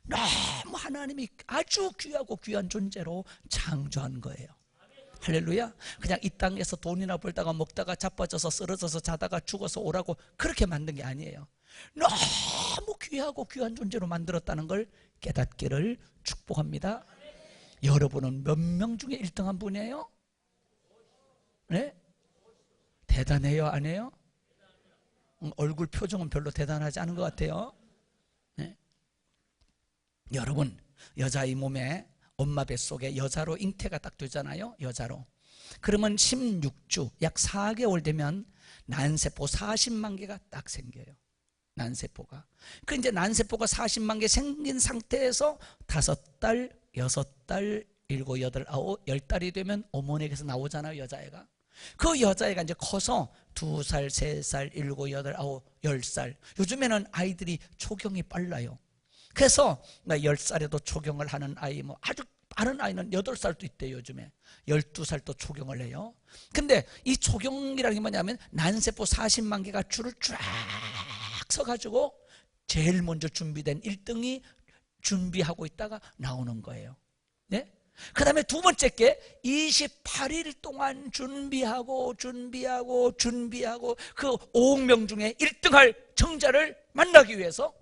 너무 하나님이 아주 귀하고 귀한 존재로 창조한 거예요. 할렐루야. 그냥 이 땅에서 돈이나 벌다가 먹다가 자빠져서 쓰러져서 자다가 죽어서 오라고 그렇게 만든 게 아니에요. 너무 귀하고 귀한 존재로 만들었다는 걸 깨닫기를 축복합니다. 여러분은 몇 명 중에 1등한 분이에요? 네? 대단해요, 안 해요? 얼굴 표정은 별로 대단하지 않은 것 같아요. 네? 여러분, 여자의 몸에 엄마 뱃속에 여자로 잉태가 딱 되잖아요, 여자로. 그러면 16주, 약 4개월 되면 난세포 40만 개가 딱 생겨요. 난세포가. 그 이제 난세포가 40만 개 생긴 상태에서 5달, 6달, 7, 8, 9, 10달이 되면 어머니에게서 나오잖아요, 여자애가. 그 여자애가 이제 커서 2살, 3살, 7, 8, 9, 10살. 요즘에는 아이들이 초경이 빨라요. 그래서 10살에도 초경을 하는 아이, 뭐 아주 빠른 아이는 8살도 있대요, 요즘에. 12살도 초경을 해요. 근데 이 초경이라는 게 뭐냐면 난세포 40만 개가 줄을 쫙 서가지고 제일 먼저 준비된 1등이 준비하고 있다가 나오는 거예요. 네? 그 다음에 두 번째 게 28일 동안 준비하고 그 5억 명 중에 1등할 정자를 만나기 위해서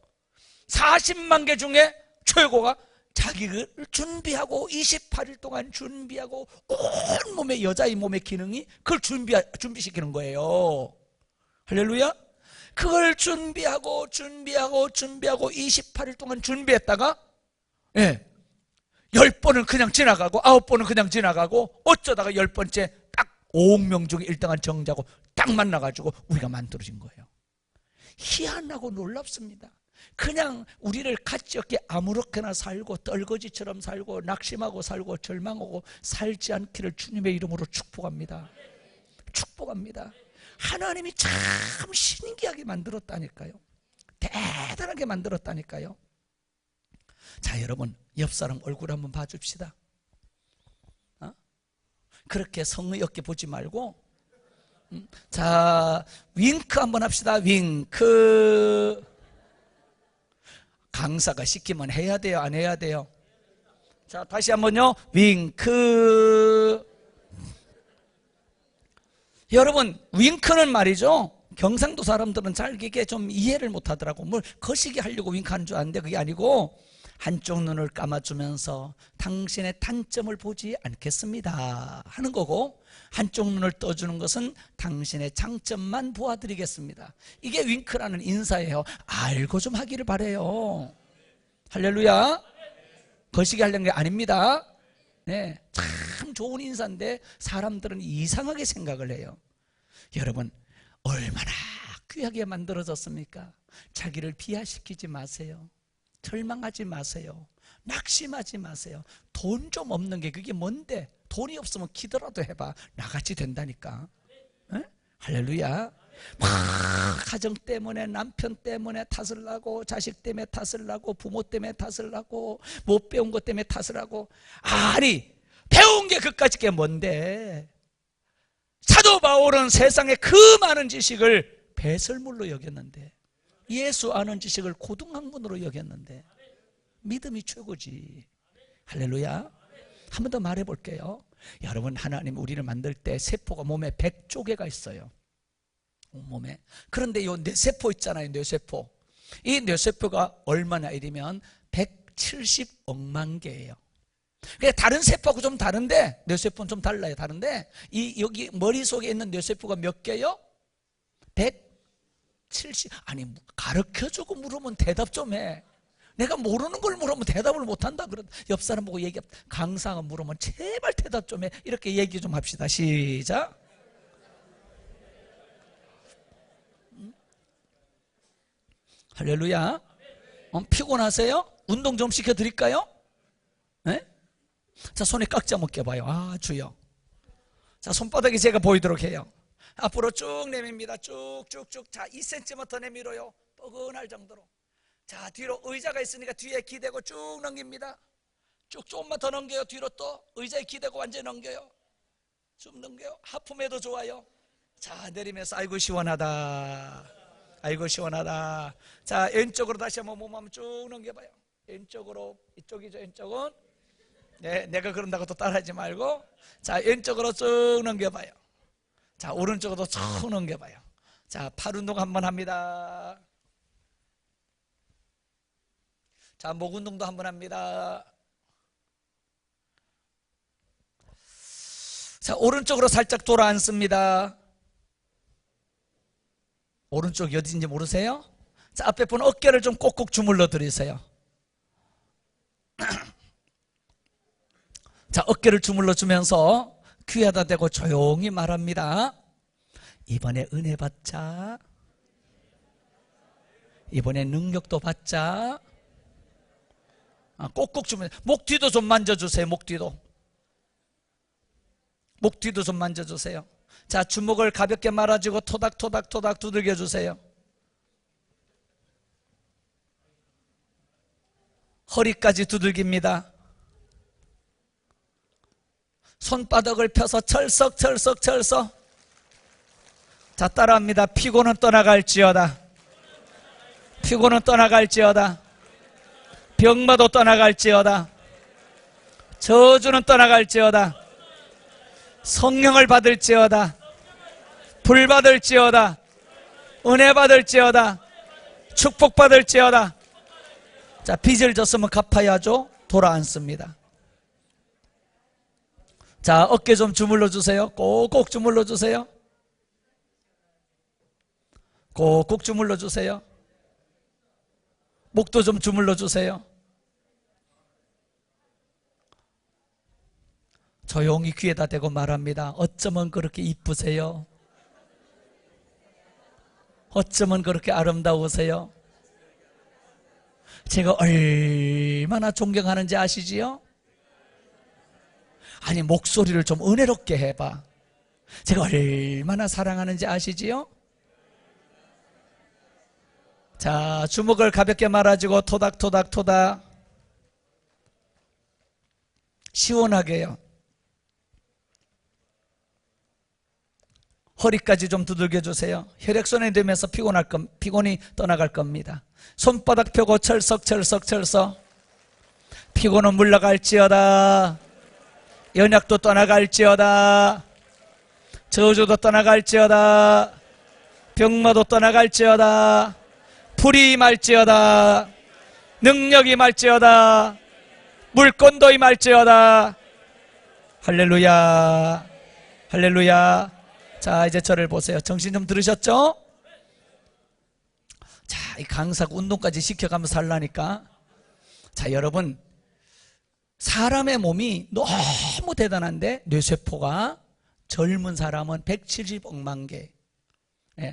40만 개 중에 최고가 자기를 준비하고 28일 동안 준비하고 온 몸의 여자의 몸의 기능이 그걸 준비시키는 거예요. 할렐루야. 그걸 준비하고 28일 동안 준비했다가 10번은 그냥 지나가고 9번은 그냥 지나가고 어쩌다가 10번째 딱 5억 명 중에 1등한 정자고 딱 만나가지고 우리가 만들어진 거예요. 희한하고 놀랍습니다. 그냥 우리를 같이 이렇게 아무렇게나 살고 떨거지처럼 살고 낙심하고 살고 절망하고 살지 않기를 주님의 이름으로 축복합니다. 축복합니다. 하나님이 참 신기하게 만들었다니까요. 대단하게 만들었다니까요. 자, 여러분, 옆 사람 얼굴 한번 봐줍시다. 그렇게 성의 없게 보지 말고, 자, 윙크 한번 합시다. 윙크. 강사가 시키면 해야 돼요, 안 해야 돼요? 자, 다시 한번요. 윙크. 여러분, 윙크는 말이죠, 경상도 사람들은 잘 이게 좀 이해를 못 하더라고. 뭘 거시기 하려고 윙크하는 줄 아는데 그게 아니고 한쪽 눈을 감아주면서 당신의 단점을 보지 않겠습니다 하는 거고, 한쪽 눈을 떠주는 것은 당신의 장점만 보아드리겠습니다. 이게 윙크라는 인사예요. 알고 좀 하기를 바라요. 할렐루야. 거시기 하려는 게 아닙니다. 네, 참 좋은 인사인데 사람들은 이상하게 생각을 해요. 여러분, 얼마나 귀하게 만들어졌습니까? 자기를 비하시키지 마세요. 절망하지 마세요. 낙심하지 마세요. 돈 좀 없는 게 그게 뭔데? 돈이 없으면 기도라도 해봐. 나같이 된다니까. 에? 할렐루야. 막 가정 때문에, 남편 때문에 탓을 하고, 자식 때문에 탓을 하고, 부모 때문에 탓을 하고, 못 배운 것 때문에 탓을 하고. 아니, 배운 게 그까짓 게 뭔데? 사도 바울은 세상에 그 많은 지식을 배설물로 여겼는데, 예수 아는 지식을 고등학문으로 여겼는데, 믿음이 최고지. 할렐루야. 한 번 더 말해볼게요. 여러분, 하나님 우리를 만들 때 세포가 몸에 100조개가 있어요. 몸에. 그런데 이 뇌세포 있잖아요, 뇌세포. 이 뇌세포가 얼마나 이르면 170억만 개예요. 다른 세포하고 좀 다른데, 뇌세포는 좀 달라요. 다른데, 여기 머릿속에 있는 뇌세포가 몇 개요? 170, 아니 가르쳐주고 물으면 대답 좀 해. 내가 모르는 걸 물으면 대답을 못한다. 그런 옆 사람 보고 얘기, 강사가 물으면 제발 대답 좀 해. 이렇게 얘기 좀 합시다. 시작. 할렐루야. 피곤하세요? 운동 좀 시켜드릴까요? 네? 자, 손에 깍지 한번 껴봐요. 아, 주여. 자, 손바닥이 제가 보이도록 해요. 앞으로 쭉 내밉니다. 쭉쭉쭉. 자, 2cm만 더 내밀어요. 뻐근할 정도로. 자, 뒤로 의자가 있으니까 뒤에 기대고 쭉 넘깁니다. 쭉 조금만 더 넘겨요. 뒤로 또 의자에 기대고 완전히 넘겨요. 좀 넘겨요. 하품해도 좋아요. 자, 내리면서 아이고 시원하다. 아이고 시원하다. 자, 왼쪽으로 다시 한번 몸 한번 쭉 넘겨봐요. 왼쪽으로. 이쪽이죠. 왼쪽은. 네, 내가 그런다고 또 따라하지 말고. 자, 왼쪽으로 쭉 넘겨봐요. 자, 오른쪽으로 쭉 넘겨봐요. 자, 팔 운동 한번 합니다. 자, 목 운동도 한번 합니다. 자, 오른쪽으로 살짝 돌아 앉습니다. 오른쪽이 어딘지 모르세요? 자, 앞에 분 어깨를 좀 꼭꼭 주물러 드리세요. 자, 어깨를 주물러 주면서 귀에다 대고 조용히 말합니다. 이번에 은혜 받자. 이번에 능력도 받자. 꼭꼭 주면, 목 뒤도 좀 만져주세요. 목 뒤도. 목 뒤도 좀 만져주세요. 자, 주먹을 가볍게 말아주고 토닥토닥토닥 두들겨 주세요. 허리까지 두들깁니다. 손바닥을 펴서 철썩철썩철썩. 자, 따라합니다. 피곤은 떠나갈지어다. 피곤은 떠나갈지어다. 병마도 떠나갈지어다. 저주는 떠나갈지어다. 성령을 받을지어다. 불 받을지어다. 은혜 받을지어다. 축복 받을지어다. 자, 빚을 졌으면 갚아야죠. 돌아 앉습니다. 자, 어깨 좀 주물러 주세요. 꼭꼭 주물러 주세요. 꼭꼭 주물러 주세요. 목도 좀 주물러 주세요. 조용히 귀에다 대고 말합니다. 어쩌면 그렇게 이쁘세요? 어쩌면 그렇게 아름다우세요? 제가 얼마나 존경하는지 아시지요? 아니, 목소리를 좀 은혜롭게 해봐. 제가 얼마나 사랑하는지 아시지요? 자, 주먹을 가볍게 말아주고 토닥토닥토닥. 시원하게요. 허리까지 좀 두들겨 주세요. 혈액순환이 되면서 피곤이 떠나갈 겁니다. 손바닥 펴고 철썩철썩철썩. 피곤은 물러갈지어다. 연약도 떠나갈지어다. 저주도 떠나갈지어다. 병마도 떠나갈지어다. 불이 임할지어다. 능력이 임할지어다. 물건도 임할지어다. 할렐루야. 할렐루야. 자, 이제 저를 보세요. 정신 좀 들으셨죠? 자, 이 강사가 운동까지 시켜가면서 살라니까. 자, 여러분, 사람의 몸이 너무 대단한데 뇌세포가 젊은 사람은 170억만 개,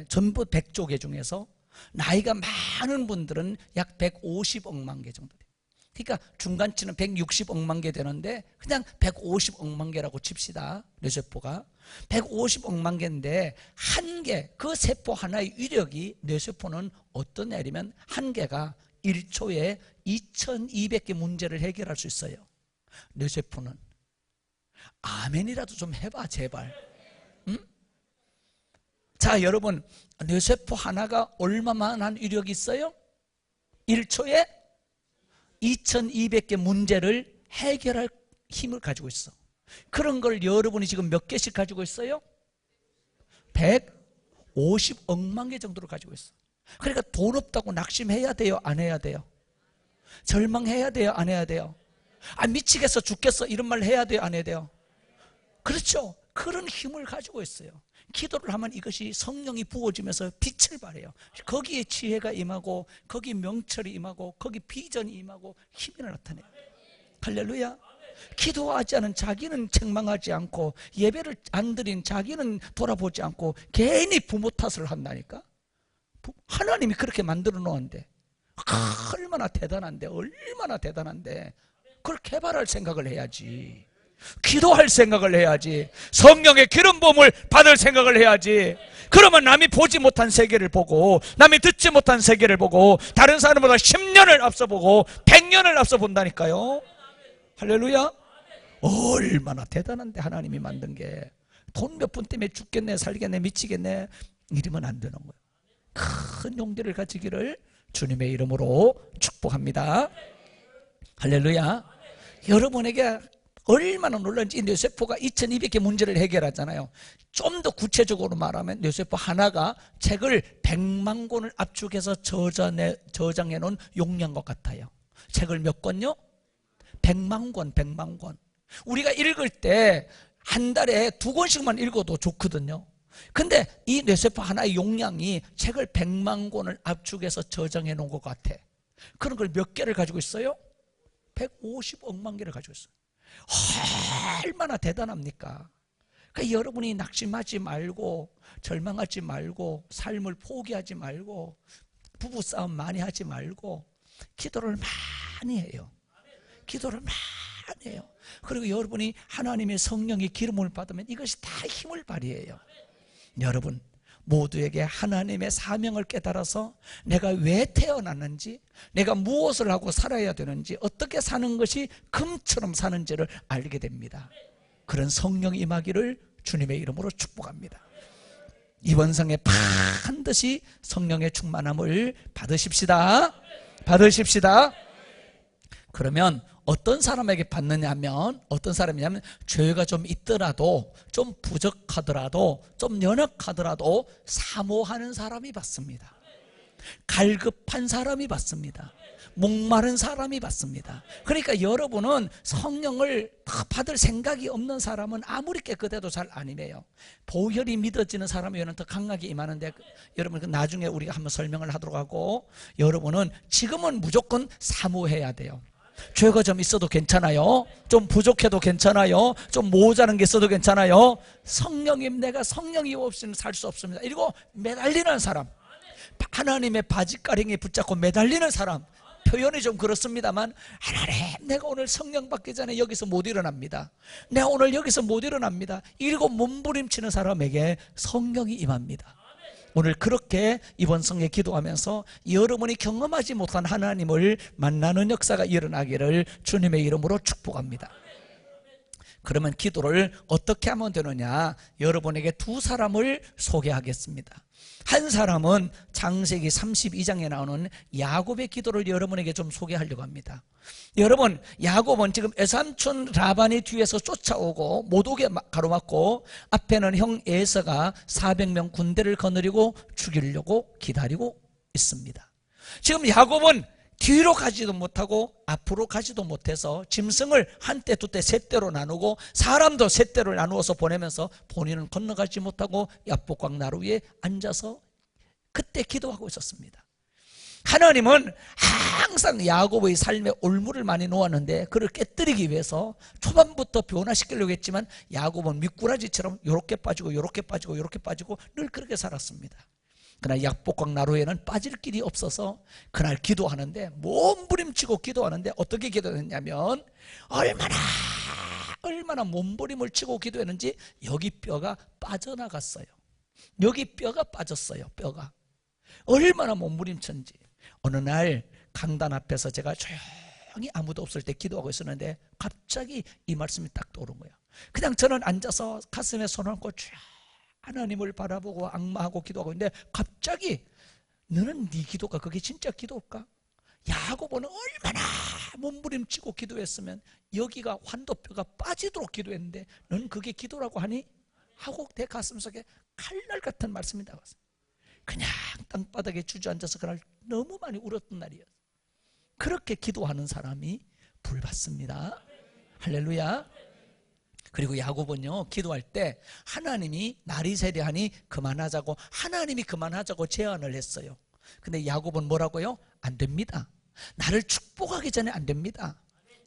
전부 100조 개 중에서 나이가 많은 분들은 약 150억만 개 정도 돼요. 그러니까 중간치는 160억만 개 되는데 그냥 150억만 개라고 칩시다. 뇌세포가 150억만 개인데 한 개, 그 세포 하나의 위력이, 뇌세포는 어떤 애리면 한 개가 1초에 2200개 문제를 해결할 수 있어요. 뇌세포는. 아멘이라도 좀 해봐 제발. 응? 자, 여러분, 뇌세포 하나가 얼마만한 위력이 있어요? 1초에 2200개 문제를 해결할 힘을 가지고 있어. 그런 걸 여러분이 지금 몇 개씩 가지고 있어요? 150억만 개 정도로 가지고 있어. 그러니까 돈 없다고 낙심해야 돼요? 안 해야 돼요? 절망해야 돼요? 안 해야 돼요? 아, 미치겠어 죽겠어 이런 말 해야 돼요? 안 해야 돼요? 그렇죠. 그런 힘을 가지고 있어요. 기도를 하면 이것이 성령이 부어지면서 빛을 발해요. 거기에 지혜가 임하고, 거기 명철이 임하고, 거기 비전이 임하고, 힘이 나타내요. 할렐루야. 기도하지 않은 자기는 책망하지 않고, 예배를 안 드린 자기는 돌아보지 않고 괜히 부모 탓을 한다니까. 하나님이 그렇게 만들어 놓았는데, 얼마나 대단한데, 얼마나 대단한데. 그걸 개발할 생각을 해야지. 기도할 생각을 해야지. 성령의 기름 부음을 받을 생각을 해야지. 그러면 남이 보지 못한 세계를 보고, 남이 듣지 못한 세계를 보고, 다른 사람보다 10년을 앞서 보고 100년을 앞서 본다니까요. 할렐루야. 얼마나 대단한데, 하나님이 만든 게. 돈 몇 푼 때문에 죽겠네, 살겠네, 미치겠네, 이러면 안 되는 거예요. 큰 용기를 가지기를 주님의 이름으로 축복합니다. 할렐루야. 여러분에게 얼마나 놀란지, 뇌세포가 2200개 문제를 해결하잖아요. 좀 더 구체적으로 말하면 뇌세포 하나가 책을 100만 권을 압축해서 저장해 놓은 용량과 같아요. 책을 몇 권요? 100만 권, 100만 권. 우리가 읽을 때 한 달에 2권씩만 읽어도 좋거든요. 근데 이 뇌세포 하나의 용량이 책을 100만 권을 압축해서 저장해 놓은 것 같아. 그런 걸 몇 개를 가지고 있어요? 150억만 개를 가지고 있어요. 얼마나 대단합니까? 그러니까 여러분이 낙심하지 말고, 절망하지 말고, 삶을 포기하지 말고, 부부싸움 많이 하지 말고, 기도를 많이 해요. 기도를 많이 해요. 그리고 여러분이 하나님의 성령의 기름을 받으면 이것이 다 힘을 발휘해요. 여러분 모두에게 하나님의 사명을 깨달아서 내가 왜 태어났는지, 내가 무엇을 하고 살아야 되는지, 어떻게 사는 것이 금처럼 사는지를 알게 됩니다. 그런 성령 임하기를 주님의 이름으로 축복합니다. 이번 생에 반드시 성령의 충만함을 받으십시다. 받으십시다. 그러면 어떤 사람에게 받느냐면, 어떤 사람이냐면 죄가 좀 있더라도, 좀 부족하더라도, 좀 연약하더라도 사모하는 사람이 받습니다. 갈급한 사람이 받습니다. 목마른 사람이 받습니다. 그러니까 여러분은 성령을 받을 생각이 없는 사람은 아무리 깨끗해도 잘 안 임해요. 보혈이 믿어지는 사람이면 더 강하게 임하는데, 여러분 나중에 우리가 한번 설명을 하도록 하고, 여러분은 지금은 무조건 사모해야 돼요. 죄가 좀 있어도 괜찮아요. 좀 부족해도 괜찮아요. 좀 모자란 게 있어도 괜찮아요. 성령님, 내가 성령이 없이는 살 수 없습니다. 이러고 매달리는 사람, 하나님의 바지가랑이에 붙잡고 매달리는 사람, 표현이 좀 그렇습니다만, 하나님 내가 오늘 성령 받기 전에 여기서 못 일어납니다. 내가 오늘 여기서 못 일어납니다. 이러고 몸부림치는 사람에게 성령이 임합니다. 오늘 그렇게 이번 성에 기도하면서 여러분이 경험하지 못한 하나님을 만나는 역사가 일어나기를 주님의 이름으로 축복합니다. 그러면 기도를 어떻게 하면 되느냐, 여러분에게 두 사람을 소개하겠습니다. 한 사람은 창세기 32장에 나오는 야곱의 기도를 여러분에게 좀 소개하려고 합니다. 여러분, 야곱은 지금 외삼촌 라반이 뒤에서 쫓아오고 못 오게 가로막고, 앞에는 형 에서가 400명 군대를 거느리고 죽이려고 기다리고 있습니다. 지금 야곱은 뒤로 가지도 못하고 앞으로 가지도 못해서 짐승을 한때 두때 셋대로 나누고 사람도 셋대로 나누어서 보내면서 본인은 건너가지 못하고 야복강 나루 위에 앉아서 그때 기도하고 있었습니다. 하나님은 항상 야곱의 삶에 올무를 많이 놓았는데, 그를 깨뜨리기 위해서 초반부터 변화시키려고 했지만 야곱은 미꾸라지처럼 요렇게 빠지고 요렇게 빠지고 요렇게 빠지고 늘 그렇게 살았습니다. 그러나 약복강 나루에는 빠질 길이 없어서 그날 기도하는데, 몸부림치고 기도하는데 어떻게 기도했냐면, 얼마나 몸부림을 치고 기도했는지 여기 뼈가 빠져나갔어요. 여기 뼈가 빠졌어요. 뼈가 얼마나 몸부림쳤는지. 어느 날 강단 앞에서 제가 조용히 아무도 없을 때 기도하고 있었는데 갑자기 이 말씀이 딱 떠오른 거예요. 그냥 저는 앉아서 가슴에 손을 얹고 쭉 하나님을 바라보고 악마하고 기도하고 있는데, 갑자기 너는 네 기도가 그게 진짜 기도일까? 야곱은 얼마나 몸부림치고 기도했으면 여기가 환도뼈가 빠지도록 기도했는데 넌 그게 기도라고 하니? 하고 내 가슴속에 칼날 같은 말씀이 나왔어요. 그냥 땅바닥에 주저앉아서 그날 너무 많이 울었던 날이에요. 그렇게 기도하는 사람이 불 받습니다. 할렐루야. 그리고 야곱은요, 기도할 때 하나님이 날이 세려하니 그만하자고, 하나님이 그만하자고 제안을 했어요. 근데 야곱은 뭐라고요? 안 됩니다. 나를 축복하기 전에 안 됩니다.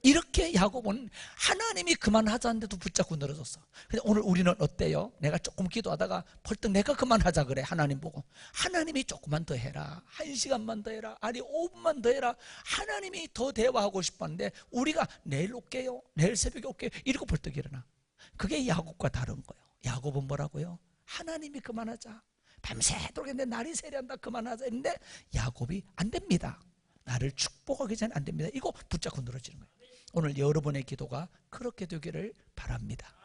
이렇게 야곱은 하나님이 그만하자는데도 붙잡고 늘어졌어. 근데 오늘 우리는 어때요? 내가 조금 기도하다가 벌떡 내가 그만하자 그래. 하나님 보고 하나님이 조금만 더 해라, 1시간만 더 해라, 아니 5분만 더 해라. 하나님이 더 대화하고 싶었는데 우리가 내일 올게요, 내일 새벽에 올게요 이러고 벌떡 일어나. 그게 야곱과 다른 거예요. 야곱은 뭐라고요? 하나님이 그만하자, 밤새도록 했는데 날이 세려한다, 그만하자 했는데 야곱이 안 됩니다. 나를 축복하기 전에 안 됩니다. 이거 붙잡고 늘어지는 거예요. 오늘 여러분의 기도가 그렇게 되기를 바랍니다.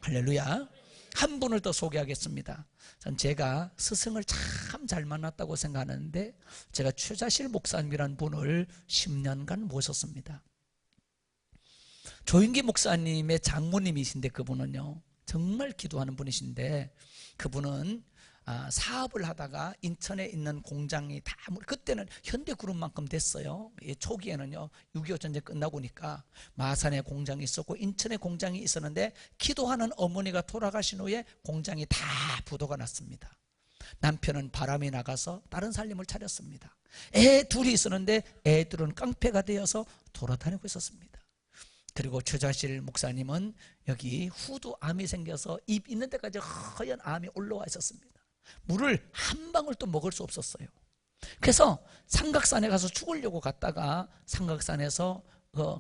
할렐루야. 한 분을 더 소개하겠습니다. 전 제가 스승을 참 잘 만났다고 생각하는데, 제가 최자실 목사님이라는 분을 10년간 모셨습니다. 조인기 목사님의 장모님이신데, 그분은요 정말 기도하는 분이신데, 그분은 사업을 하다가 인천에 있는 공장이 다, 그때는 현대그룹만큼 됐어요. 초기에는요 6.25 전쟁 끝나고니까 마산에 공장이 있었고 인천에 공장이 있었는데, 기도하는 어머니가 돌아가신 후에 공장이 다 부도가 났습니다. 남편은 바람이 나가서 다른 살림을 차렸습니다. 애 둘이 있었는데 애들은 깡패가 되어서 돌아다니고 있었습니다. 그리고 최자실 목사님은 여기 후두암이 생겨서 입 있는 데까지 허연 암이 올라와 있었습니다. 물을 한 방울도 먹을 수 없었어요. 그래서 삼각산에 가서 죽으려고 갔다가, 삼각산에서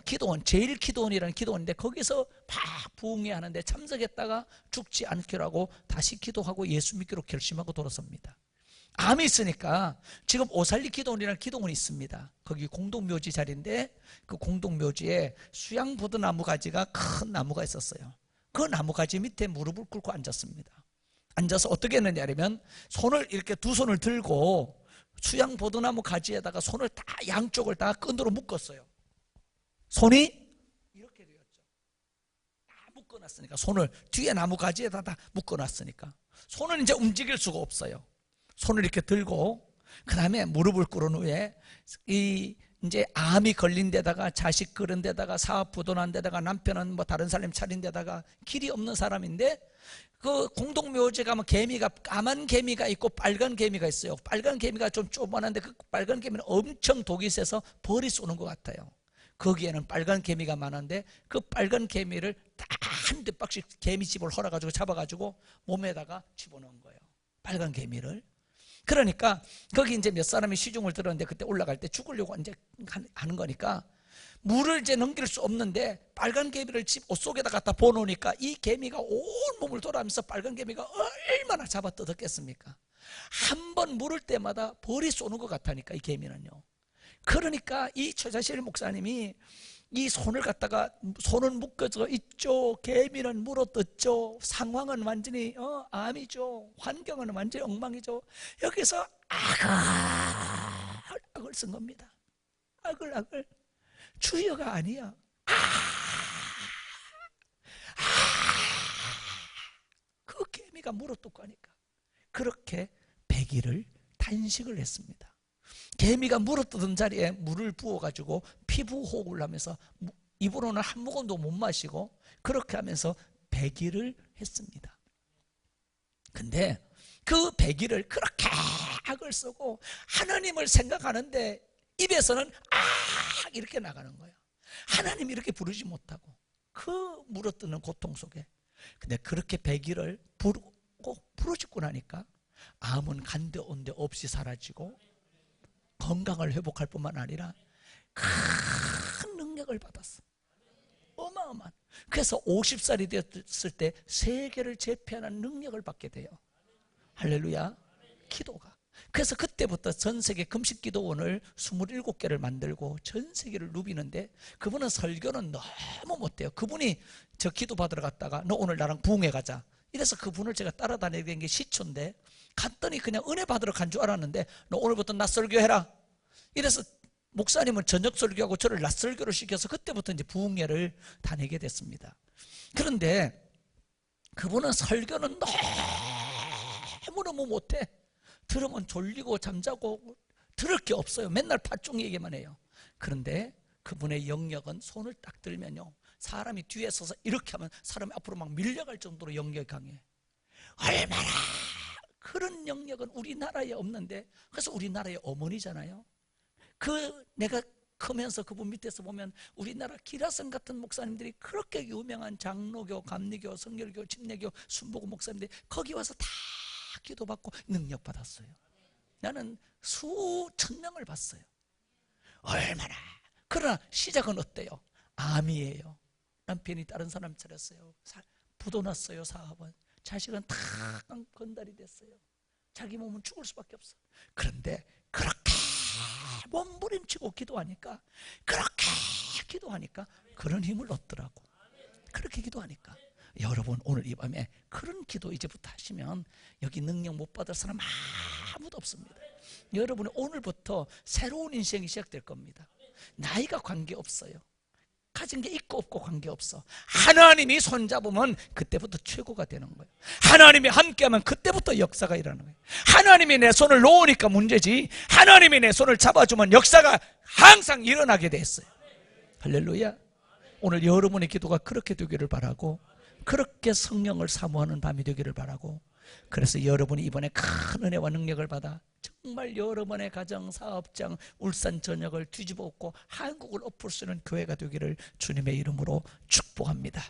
기도원, 제일 기도원이라는 기도원인데 거기서 막 부흥회 하는데 참석했다가 죽지 않기로 하고 다시 기도하고 예수 믿기로 결심하고 돌아섭니다. 암이 있으니까 지금 오살리 기도원이라는 기도원이 있습니다. 거기 공동묘지 자리인데, 그 공동묘지에 수양보드나무 가지가 큰 나무가 있었어요. 그 나무 가지 밑에 무릎을 꿇고 앉았습니다. 앉아서 어떻게 했느냐면, 손을 이렇게 두 손을 들고 수양보드나무 가지에다가 손을 다, 양쪽을 다 끈으로 묶었어요. 손이 이렇게 되었죠. 다 묶어놨으니까, 손을 뒤에 나무 가지에다 다 묶어놨으니까 손을 이제 움직일 수가 없어요. 손을 이렇게 들고, 그 다음에 무릎을 꿇은 후에 이제 암이 걸린 데다가, 자식 그런 데다가, 사업 부도난 데다가, 남편은 뭐 다른 사람 차린 데다가, 길이 없는 사람인데, 그 공동묘지에 가면 개미가, 까만 개미가 있고 빨간 개미가 있어요. 빨간 개미가 좀 조그만한데 그 빨간 개미는 엄청 독이 세서 벌이 쏘는 것 같아요. 거기에는 빨간 개미가 많은데, 그 빨간 개미를 다 한 대 박씩 개미집을 헐어가지고 잡아가지고 몸에다가 집어넣은 거예요. 빨간 개미를. 그러니까 거기 이제 몇 사람이 시중을 들었는데, 그때 올라갈 때 죽으려고 이제 하는 거니까 물을 이제 넘길 수 없는데 빨간 개미를 집 옷 속에다 갖다 보놓으니까 이 개미가 온 몸을 돌아가면서 빨간 개미가 얼마나 잡아 뜯었겠습니까? 한 번 물을 때마다 벌이 쏘는 것 같다니까, 이 개미는요. 그러니까 이 최자실 목사님이 이 손을 갖다가, 손은 묶어져 있죠, 개미는 물어뜯죠, 상황은 완전히 암이죠, 환경은 완전히 엉망이죠. 여기서 악을 쓴 겁니다. 악을. 주여가 아니야. 그 개미가 물어뜯고 하니까 그렇게 100일을 단식을 했습니다. 개미가 물어뜯은 자리에 물을 부어가지고 피부 호흡을 하면서 입으로는 한 모금도 못 마시고 그렇게 하면서 100일을 했습니다. 근데 그 100일을 그렇게 악을 쓰고 하나님을 생각하는데 입에서는 이렇게 나가는 거예요. 하나님 이렇게 부르지 못하고 그 물어뜯는 고통 속에. 근데 그렇게 100일을 부르짖고 나니까 암은 간데 온데 없이 사라지고 건강을 회복할 뿐만 아니라 큰 능력을 받았어. 어마어마한. 그래서 50살이 되었을 때 세계를 제패하는 능력을 받게 돼요. 할렐루야. 기도가. 그래서 그때부터 전 세계 금식기도원을 27개를 만들고 전 세계를 누비는데, 그분은 설교는 너무 못해요. 그분이 저 기도 받으러 갔다가 너 오늘 나랑 부흥회 가자, 이래서 그분을 제가 따라다니게 된 게 시초인데, 갔더니 그냥 은혜 받으러 간 줄 알았는데 너 오늘부터 낮 설교해라, 이래서 목사님은 저녁 설교하고 저를 낮 설교를 시켜서 그때부터 이제 부흥회를 다니게 됐습니다. 그런데 그분은 설교는 너무너무 못해. 들으면 졸리고 잠자고 들을 게 없어요. 맨날 팥중 얘기만 해요. 그런데 그분의 영역은 손을 딱 들면요, 사람이 뒤에 서서 이렇게 하면 사람이 앞으로 막 밀려갈 정도로 영역이 강해. 얼마나 그런 영역은 우리나라에 없는데, 그래서 우리나라의 어머니잖아요. 내가 크면서 그분 밑에서 보면 우리나라 기라성 같은 목사님들이 그렇게 유명한 장로교, 감리교, 성결교, 침례교, 순복음 목사님들이 거기 와서 다 기도받고 능력 받았어요. 나는 수천 명을 봤어요. 얼마나. 그러나 시작은 어때요? 암이에요. 남편이 다른 사람 차렸어요. 부도 났어요. 사업은. 자식은 다 건달이 됐어요. 자기 몸은 죽을 수밖에 없어. 그런데 그렇게 몸부림치고 기도하니까, 그렇게 기도하니까 그런 힘을 얻더라고. 그렇게 기도하니까. 여러분, 오늘 이 밤에 그런 기도 이제부터 하시면 여기 능력 못 받을 사람 아무도 없습니다. 여러분은 오늘부터 새로운 인생이 시작될 겁니다. 나이가 관계없어요. 가진 게 있고 없고 관계없어. 하나님이 손잡으면 그때부터 최고가 되는 거예요. 하나님이 함께하면 그때부터 역사가 일어나는 거예요. 하나님이 내 손을 놓으니까 문제지, 하나님이 내 손을 잡아주면 역사가 항상 일어나게 돼 있어요. 할렐루야. 오늘 여러분의 기도가 그렇게 되기를 바라고, 그렇게 성령을 사모하는 밤이 되기를 바라고, 그래서 여러분이 이번에 큰 은혜와 능력을 받아 정말 여러분의 가정, 사업장, 울산 전역을 뒤집어 엎고 한국을 엎을 수 있는 교회가 되기를 주님의 이름으로 축복합니다.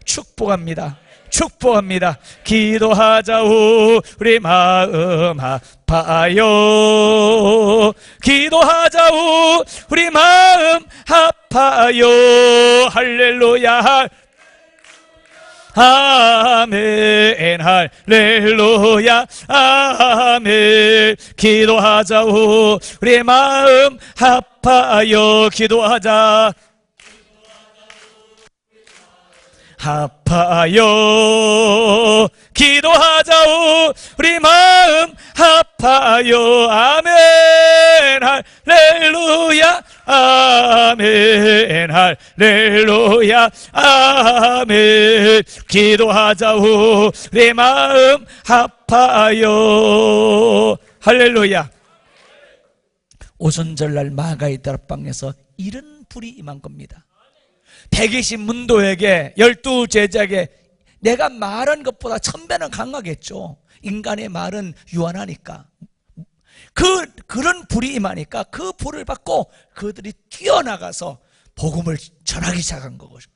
축복합니다. 축복합니다. 기도하자우 우리 마음 아파요. 기도하자우 우리 마음 아파요. 할렐루야. 아멘. 할렐루야. 아멘. 기도하자우 우리 마음 아파요. 기도하자. 아파요. 기도하자우 우리 마음 아파요. 아멘. 할렐루야. 아멘. 할렐루야. 아멘. 기도하자우 우리 마음 아파요. 할렐루야. 오순절날 마가의 다락방에서 이런 불이 임한 겁니다. 120 문도에게 12 제자에게 내가 말한 것보다 1000배는 강하겠죠. 인간의 말은 유한하니까. 그런 불이 임하니까 그 불을 받고 그들이 뛰어나가서 복음을 전하기 시작한 거죠.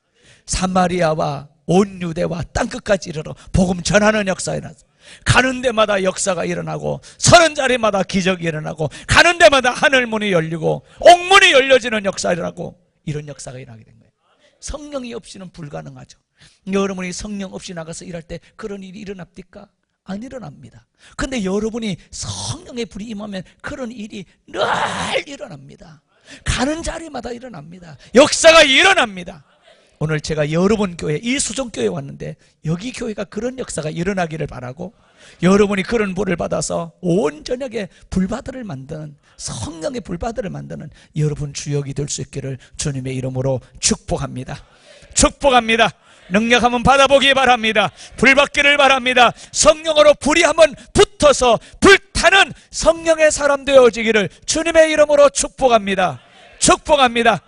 사마리아와 온 유대와 땅끝까지 이르러 복음 전하는 역사가 일어났어요. 가는 데마다 역사가 일어나고, 서는 자리마다 기적이 일어나고, 가는 데마다 하늘문이 열리고 옥문이 열려지는 역사가 일어나고, 이런 역사가 일어나게 된 거예요. 성령이 없이는 불가능하죠. 여러분이 성령 없이 나가서 일할 때 그런 일이 일어납니까? 안 일어납니다. 근데 여러분이 성령의 불이 임하면 그런 일이 늘 일어납니다. 가는 자리마다 일어납니다. 역사가 일어납니다. 오늘 제가 여러분 교회, 이수종교회에 왔는데 여기 교회가 그런 역사가 일어나기를 바라고, 여러분이 그런 불을 받아서 온 저녁에 불바다를 만드는, 성령의 불바다를 만드는 여러분 주역이 될 수 있기를 주님의 이름으로 축복합니다. 축복합니다. 능력 한번 받아보기 바랍니다. 불 받기를 바랍니다. 성령으로 불이 한번 붙어서 불타는 성령의 사람 되어지기를 주님의 이름으로 축복합니다. 축복합니다.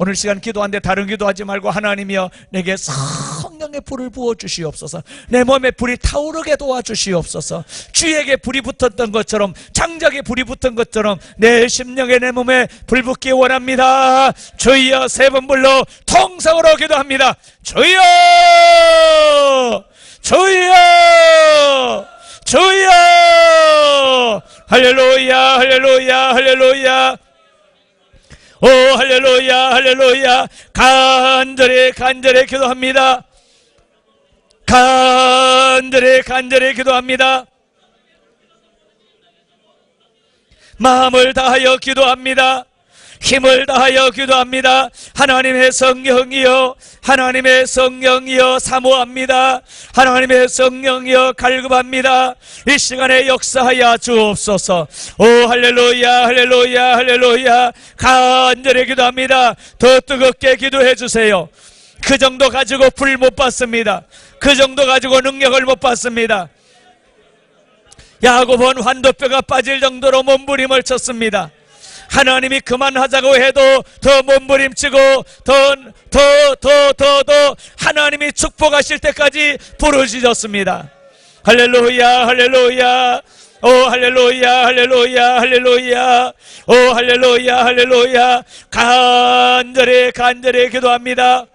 오늘 시간 기도하는데 다른 기도하지 말고, 하나님이여 내게 성령의 불을 부어주시옵소서. 내 몸에 불이 타오르게 도와주시옵소서. 주에게 불이 붙었던 것처럼, 장작에 불이 붙은 것처럼 내 심령에, 내 몸에 불 붙기 원합니다. 주여. 3번 불러 통성으로 기도합니다. 주여, 주여, 주여. 할렐루야, 할렐루야, 할렐루야. 오 할렐루야, 할렐루야. 간절히 간절히 기도합니다. 간절히 간절히 기도합니다. 마음을 다하여 기도합니다. 힘을 다하여 기도합니다. 하나님의 성령이여, 하나님의 성령이여 사모합니다. 하나님의 성령이여 갈급합니다. 이 시간에 역사하여 주옵소서. 오 할렐루야, 할렐루야, 할렐루야. 간절히 기도합니다. 더 뜨겁게 기도해 주세요. 그 정도 가지고 불 못 받습니다. 그 정도 가지고 능력을 못 받습니다. 야곱은 환도뼈가 빠질 정도로 몸부림을 쳤습니다. 하나님이 그만하자고 해도 더 몸부림치고 더 하나님이 축복하실 때까지 부르짖었습니다. 할렐루야, 할렐루야. 오 할렐루야, 할렐루야, 할렐루야. 오 할렐루야, 할렐루야. 간절히 기도합니다.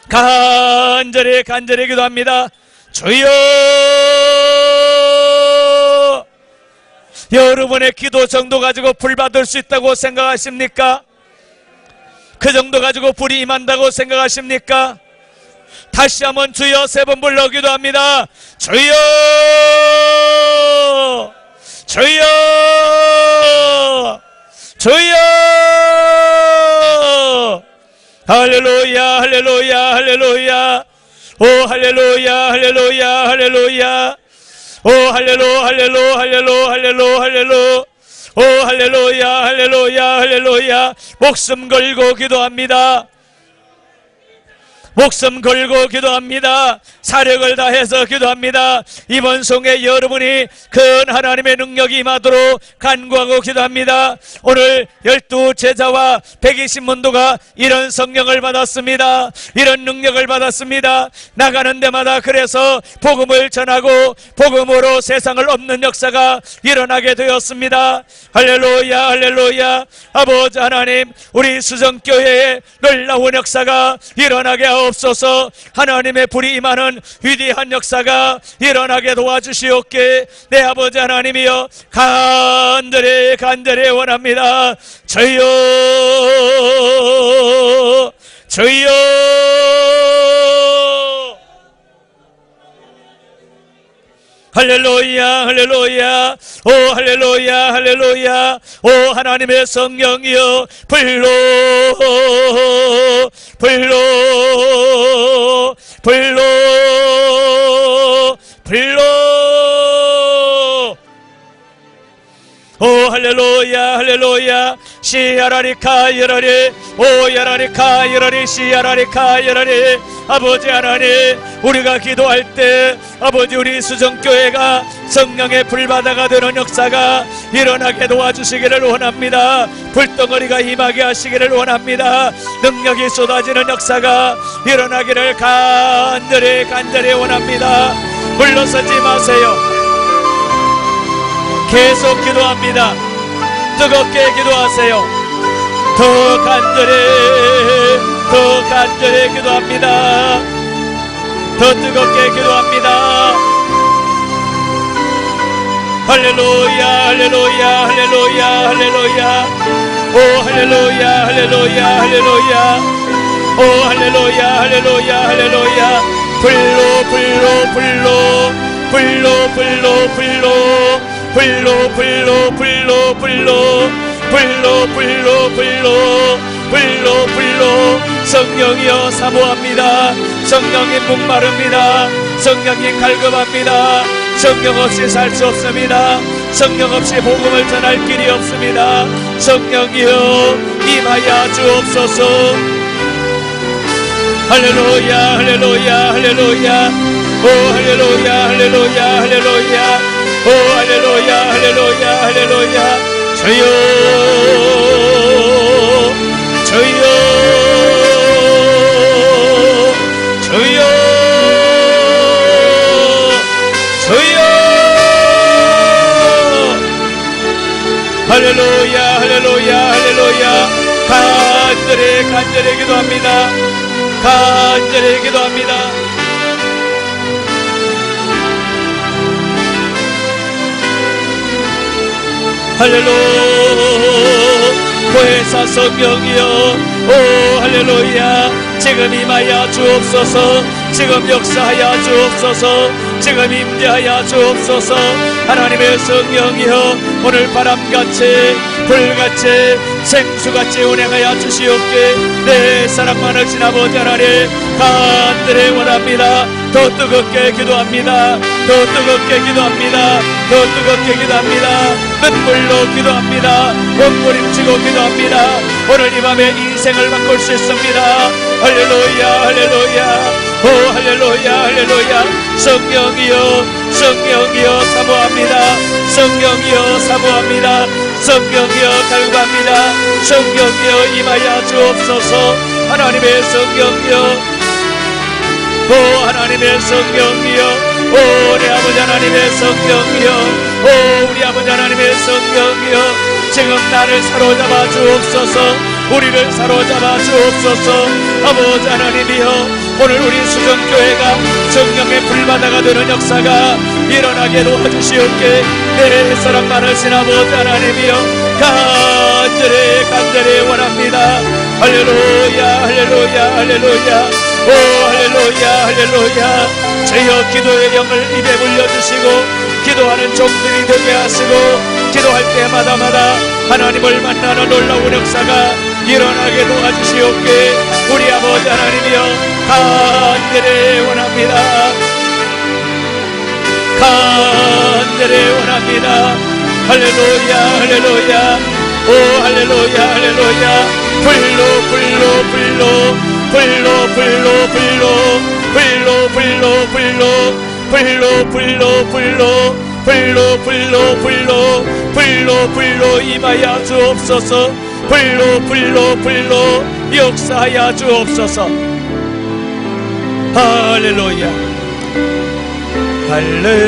간절히 기도합니다. 주여, 여러분의 기도 정도 가지고 불 받을 수 있다고 생각하십니까? 그 정도 가지고 불이 임한다고 생각하십니까? 다시 한번 주여 3번 불러 기도합니다. 주여, 주여, 주여. 할렐루야, 할렐루야, 할렐루야. 오 할렐루야, 할렐루야, 할렐루야. 오 할렐루, 할렐루, 할렐루, 할렐루, 할렐루. 오 할렐루야, 할렐루야, 할렐루야. 목숨 걸고 기도합니다. 목숨 걸고 기도합니다. 사력을 다해서 기도합니다. 이번 송에 여러분이 큰 하나님의 능력이 임하도록 간구하고 기도합니다. 오늘 12 제자와 120문도가 이런 성령을 받았습니다. 이런 능력을 받았습니다. 나가는 데마다 그래서 복음을 전하고 복음으로 세상을 얻는 역사가 일어나게 되었습니다. 할렐루야, 할렐루야. 아버지 하나님, 우리 수정교회에 놀라운 역사가 일어나게 하옵소서. 하나님의 불이 임하는 위대한 역사가 일어나게 도와주시옵게. 내 아버지 하나님이여, 간절히 원합니다. 주여, 주여. 할렐루야, 할렐루야. 오 할렐루야, 할렐루야. 오 하나님의 성령이여, 불로 오 할렐루야, 할렐루야. 시야라리카 여라리, 오 야라리카 여라리, 시야라리카 여라리. 아버지 하나님, 우리가 기도할 때 아버지 우리 수정교회가 성령의 불바다가 되는 역사가 일어나게 도와주시기를 원합니다. 불덩어리가 임하게 하시기를 원합니다. 능력이 쏟아지는 역사가 일어나기를 간절히 원합니다. 물러서지 마세요. 계속 기도합니다. 뜨겁게 기도하세요. 더 간절히 기도합니다. 더 뜨겁게 기도합니다. 할렐루야, 할렐루야, 할렐루야, 할렐루야. 오 할렐루야, 할렐루야, 할렐루야. 오 할렐루야, 할렐루야, 할렐루야. 불로 성령이여 사모합니다. 성령이 목마릅니다. 성령이 갈급합니다. 성령 없이 살 수 없습니다. 성령 없이 복음을 전할 길이 없습니다. 성령이여 임하여 주옵소서. 할렐루야, 할렐루야, 할렐루야. 오 할렐루야, 할렐루야, 할렐루야. 오 할렐루야, 할렐루야, 할렐루야. 주여, 주여, 주여, 주여. 할렐루야, 할렐루야, 할렐루야. 간절히 기도합니다. 간절히 기도합니다. 할렐루야. 보혜사 성령이여, 오 할렐루야. 지금 임하여 주옵소서. 지금 역사하여 주옵소서. 지금 임재하여 주옵소서. 하나님의 성령이여, 오늘 바람같이 불같이 생수같이 운행하여 주시옵게. 내 사랑 많으신 아버지 하나님, 간절히 원합니다. 더 뜨겁게 기도합니다. 더 뜨겁게 기도합니다. 더 뜨겁게 기도합니다. 눈물로 기도합니다. 몸부림치고 기도합니다. 오늘 이 밤에 인생을 바꿀 수 있습니다. 할렐루야, 할렐루야. 오 할렐루야, 할렐루야. 성령이여, 성령이여 사모합니다. 성령이여 사모합니다. 성령이여 간구합니다. 성령이여 임하여 주옵소서. 하나님의 성령이여, 오 하나님의 성령이여, 오 우리 아버지 하나님의 성령이여, 오 우리 아버지 하나님의 성령이여, 지금 나를 사로잡아 주옵소서. 우리를 사로잡아 주옵소서. 아버지 하나님이여, 오늘 우리 수정교회가 성령의 불바다가 되는 역사가 일어나게 도와주시옵게. 내 사랑 많으신 아버지 하나님이여, 간절히 원합니다. 할렐루야 할렐루야 할렐루야, 오 할렐루야 할렐루야. 저희여 기도의 영을 입에 물려주시고 기도하는 종들이 되게 하시고, 기도할 때마다마다 하나님을 만나는 놀라운 역사가 일어나게 도와주시옵게. 우리 아버지 하나님이여, 간절히 원합니다. 간절히 원합니다. 할렐루야 할렐루야, 오 할렐루야 할렐루야. 불로 불로 불로 불로 불로 불로 불로 불로 불로 불로 불로 불로 불로 불로 불로 불로 임하여 주옵소서. 불로 불로 불로 역사하여 주옵소서. 할렐루야 할렐루야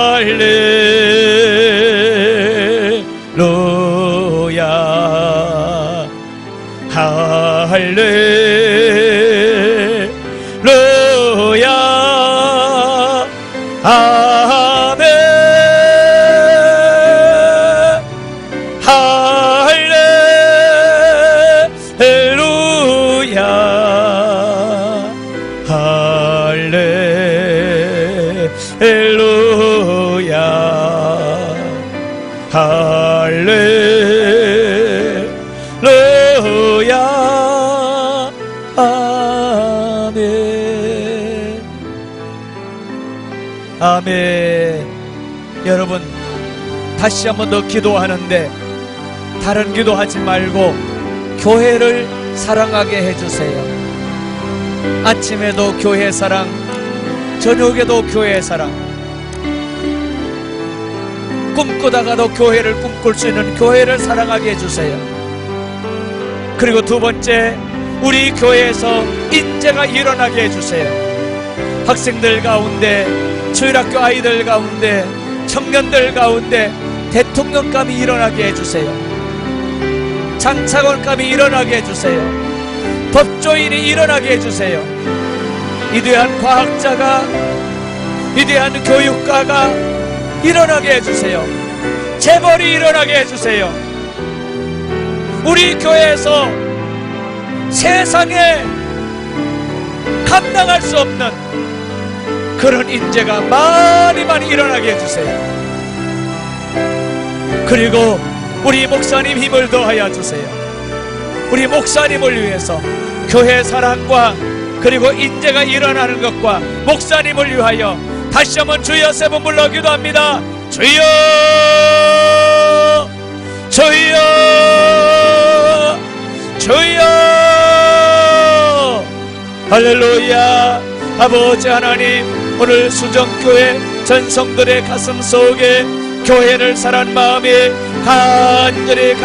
할렐루야 할렐루야 아멘 할렐루야 할렐루야 할렐루야 아멘 아멘. 여러분, 다시 한 번 더 기도하는데 다른 기도하지 말고 교회를 사랑하게 해주세요. 아침에도 교회 사랑, 저녁에도 교회 사랑, 꿈꾸다가도 교회를 꿈꿀 수 있는 교회를 사랑하게 해주세요. 그리고 두 번째, 우리 교회에서 인재가 일어나게 해주세요. 학생들 가운데, 주일학교 아이들 가운데, 청년들 가운데 대통령감이 일어나게 해주세요. 장차관감이 일어나게 해주세요. 법조인이 일어나게 해주세요. 위대한 과학자가, 위대한 교육가가 일어나게 해주세요. 재벌이 일어나게 해주세요. 우리 교회에서 세상에 감당할 수 없는 그런 인재가 많이 일어나게 해주세요. 그리고 우리 목사님 힘을 더하여 주세요. 우리 목사님을 위해서 교회 사랑과 그리고 인재가 일어나는 것과 목사님을 위하여 다시 한번 주여 세 번 불러 기도합니다. 주여 주여 주여 할렐루야. 아버지 하나님, 오늘 수정교회 전성들의 가슴 속에 교회를 사랑하는 마음이 간절히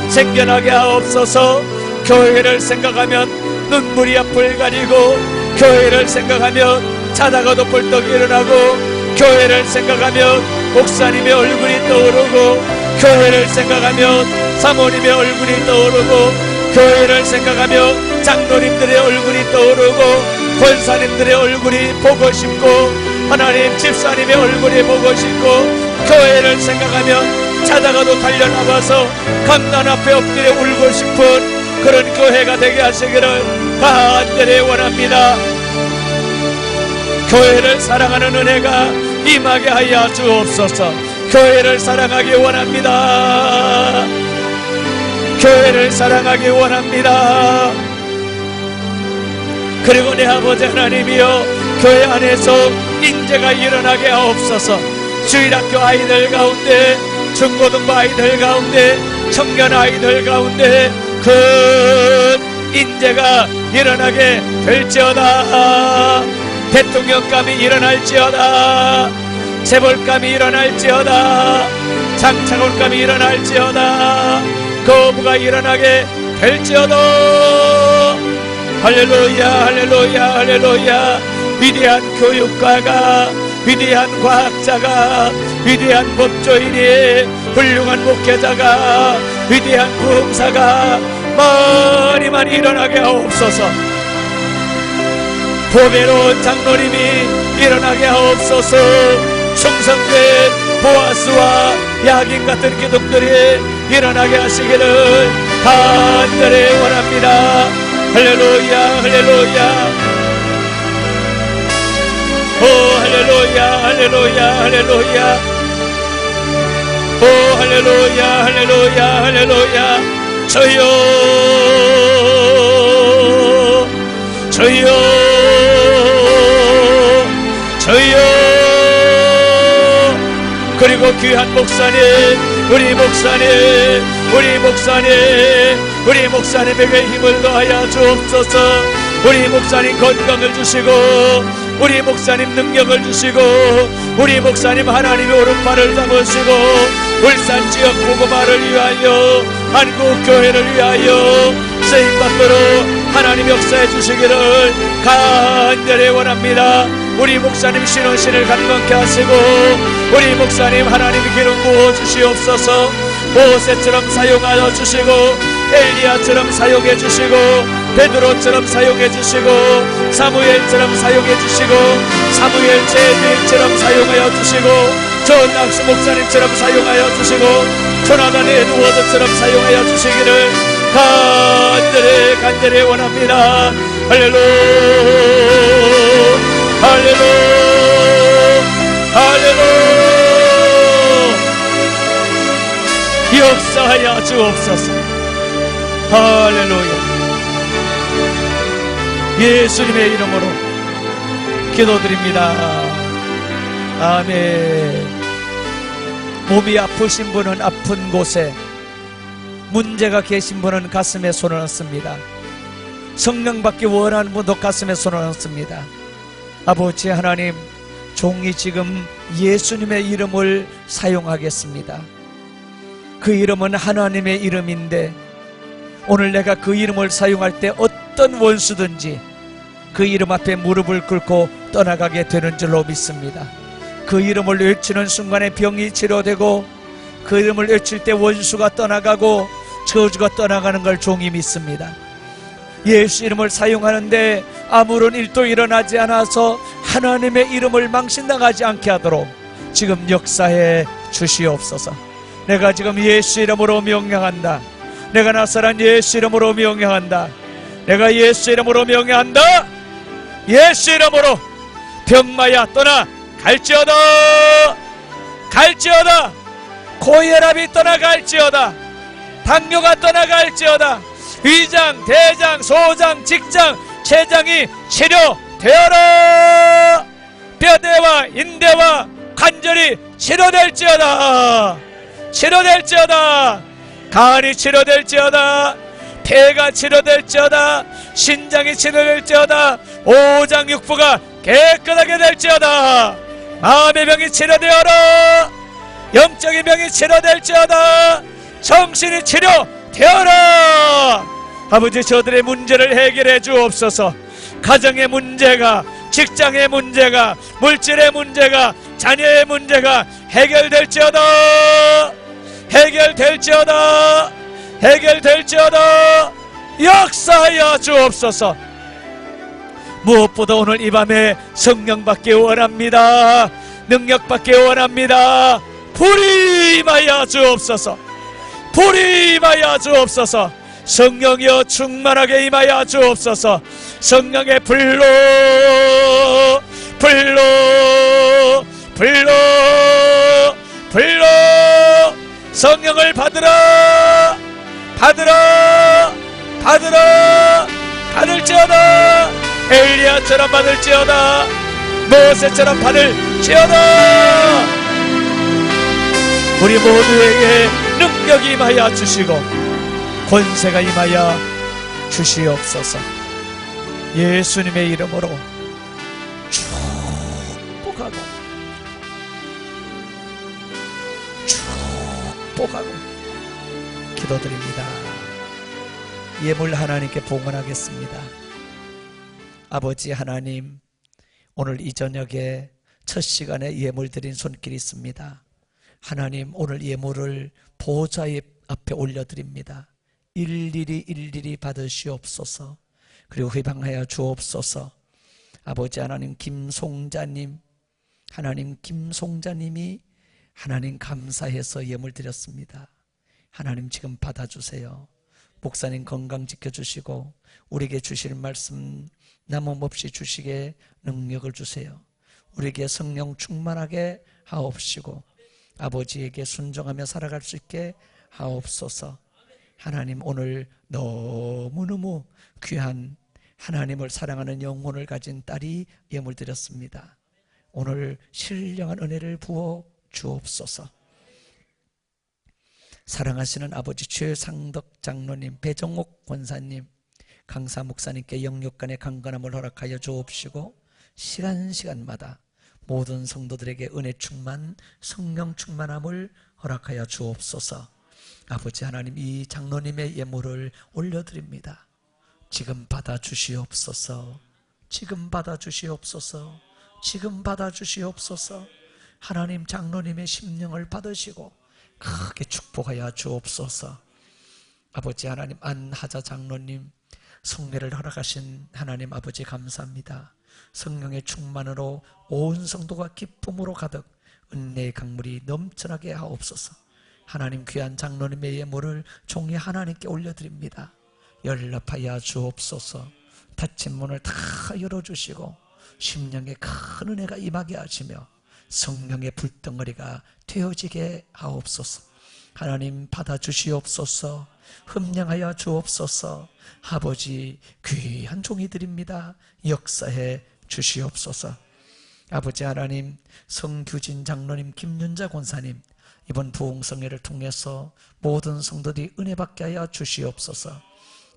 생겨나게 하옵소서. 교회를 생각하면 눈물이 앞을 가리고, 교회를 생각하면 자다가도 벌떡 일어나고, 교회를 생각하면 목사님의 얼굴이 떠오르고, 교회를 생각하면 사모님의 얼굴이 떠오르고, 교회를 생각하면 장로님들의 얼굴이 떠오르고, 권사님들의 얼굴이 보고 싶고, 하나님 집사님의 얼굴이 보고 싶고, 교회를 생각하면 자다가도 달려나가서 감난 앞에 엎드려 울고 싶은 그런 교회가 되게 하시기를 간절히 원합니다. 교회를 사랑하는 은혜가 임하게 하여 주옵소서. 교회를 사랑하기 원합니다. 교회를 사랑하기 원합니다. 그리고 내 아버지 하나님이여, 교회 안에서 인재가 일어나게 하옵소서. 주일학교 아이들 가운데, 중고등부 아이들 가운데, 청년 아이들 가운데 큰 인재가 일어나게 될지어다. 대통령감이 일어날지어다. 재벌감이 일어날지어다. 장차관감이 일어날지어다. 거부가 일어나게 될지어다. 할렐루야 할렐루야 할렐루야. 위대한 교육가가, 위대한 과학자가, 위대한 법조인이, 훌륭한 목회자가, 위대한 부흥사가 많이 많이 일어나게 하옵소서. 보배로운 장로님이 일어나게 하옵소서. 충성된 보아스와 야긴 같은 기독들이 일어나게 하시기를 간절히 원합니다. 할렐루야 할렐루야. 오 할렐루야 할렐루야 할렐루야. 오 할렐루야 할렐루야 할렐루야. 저여 저여 저여. 그리고 귀한 목사님, 우리 목사님, 우리 목사님, 우리 목사님에게 힘을 더하여 주옵소서. 우리 목사님 건강을 주시고, 우리 목사님 능력을 주시고, 우리 목사님 하나님의 오른팔을 잡으시고, 울산 지역 복음화를 위하여, 한국 교회를 위하여 쓰임받도록 하나님 역사해 주시기를 간절히 원합니다. 우리 목사님 신원신을 강건케 하시고, 우리 목사님 하나님의 기름 부어 주시옵소서. 모세처럼 사용하여 주시고, 엘리야처럼 사용해 주시고, 베드로처럼 사용해 주시고, 사무엘처럼 사용해 주시고, 사무엘 제주인처럼 사용하여 주시고, 존 낙수 목사님처럼 사용하여 주시고, 조나단 에드워드처럼 사용하여 주시기를 간절히 원합니다. 할렐루야 할렐루야 할렐루야. 역사하여 주옵소서. 할렐루야. 예수님의 이름으로 기도드립니다. 아멘. 몸이 아프신 분은 아픈 곳에, 문제가 계신 분은 가슴에 손을 얹습니다. 성령 받기 원하는 분도 가슴에 손을 얹습니다. 아버지 하나님, 종이 지금 예수님의 이름을 사용하겠습니다. 그 이름은 하나님의 이름인데, 오늘 내가 그 이름을 사용할 때 어떤 원수든지 그 이름 앞에 무릎을 꿇고 떠나가게 되는 줄로 믿습니다. 그 이름을 외치는 순간에 병이 치료되고, 그 이름을 외칠 때 원수가 떠나가고 저주가 떠나가는 걸 종이 믿습니다. 예수 이름을 사용하는데 아무런 일도 일어나지 않아서 하나님의 이름을 망신당하지 않게 하도록 지금 역사해 주시옵소서. 내가 지금 예수 이름으로 명령한다. 내가 나사란 예수 이름으로 명령한다. 내가 예수 이름으로 명령한다. 예수 이름으로 병마야 떠나 갈지어다. 갈지어다. 고혈압이 떠나갈지어다. 당뇨가 떠나갈지어다. 위장, 대장, 소장, 직장, 췌장이 치료되어라. 뼈대와 인대와 관절이 치료될지어다. 치료될지어다. 간이 치료될지어다. 폐가 치료될지어다. 신장이 치료될지어다. 오장육부가 깨끗하게 될지어다. 마음의 병이 치료되어라. 영적인 병이 치료될지어다. 정신이 치료되어라. 아버지, 저들의 문제를 해결해 주옵소서. 가정의 문제가, 직장의 문제가, 물질의 문제가, 자녀의 문제가 해결될지어다. 해결될지어다. 해결될지어다. 역사하여 주옵소서. 무엇보다 오늘 이 밤에 성령 받기 원합니다. 능력 받기 원합니다. 불이 임하여 주옵소서. 불이 임하여 주옵소서. 성령이여 충만하게 임하여 주옵소서. 성령의 불로 불로 불로 불로 성령을 받으라. 받으라. 받으라. 받을지어다. 엘리야처럼 받을지어다. 모세처럼 받을지어다. 우리 모두에게 능력이 임하여 주시고 권세가 임하여 주시옵소서. 예수님의 이름으로 축복하고 축복하고 기도드립니다. 예물 하나님께 봉헌하겠습니다. 아버지 하나님, 오늘 이 저녁에 첫 시간에 예물 드린 손길이 있습니다. 하나님, 오늘 예물을 보좌 앞에 올려드립니다. 일일이 받으시옵소서. 그리고 회방하여 주옵소서. 아버지 하나님, 김송자님, 하나님 김송자님이 하나님 감사해서 예물 드렸습니다. 하나님 지금 받아주세요. 목사님 건강 지켜주시고 우리에게 주실 말씀 남음없이 주시게 능력을 주세요. 우리에게 성령 충만하게 하옵시고 아버지에게 순종하며 살아갈 수 있게 하옵소서. 하나님, 오늘 너무너무 귀한 하나님을 사랑하는 영혼을 가진 딸이 예물 드렸습니다. 오늘 신령한 은혜를 부어 주옵소서. 사랑하시는 아버지 최상덕 장로님, 배정옥 권사님, 강사 목사님께 영육간의 강건함을 허락하여 주옵시고 시간마다 모든 성도들에게 은혜 충만, 성령 충만함을 허락하여 주옵소서. 아버지 하나님, 이 장로님의 예물을 올려드립니다. 지금 받아주시옵소서. 지금 받아주시옵소서. 지금 받아주시옵소서. 하나님, 장로님의 심령을 받으시고 크게 축복하여 주옵소서. 아버지 하나님, 안하자 장로님 성례를 허락하신 하나님 아버지 감사합니다. 성령의 충만으로 온 성도가 기쁨으로 가득 은혜의 강물이 넘쳐나게 하옵소서. 하나님, 귀한 장로님의 예물을 종이 하나님께 올려드립니다. 연락하여 주옵소서. 닫힌 문을 다 열어주시고 심령에 큰 은혜가 임하게 하시며 성령의 불덩어리가 되어지게 하옵소서. 하나님, 받아주시옵소서. 흠령하여 주옵소서. 아버지, 귀한 종이 드립니다. 역사해 주시옵소서. 아버지 하나님, 성규진 장로님, 김윤자 권사님, 이번 부흥성회를 통해서 모든 성도들이 은혜 받게 하여 주시옵소서.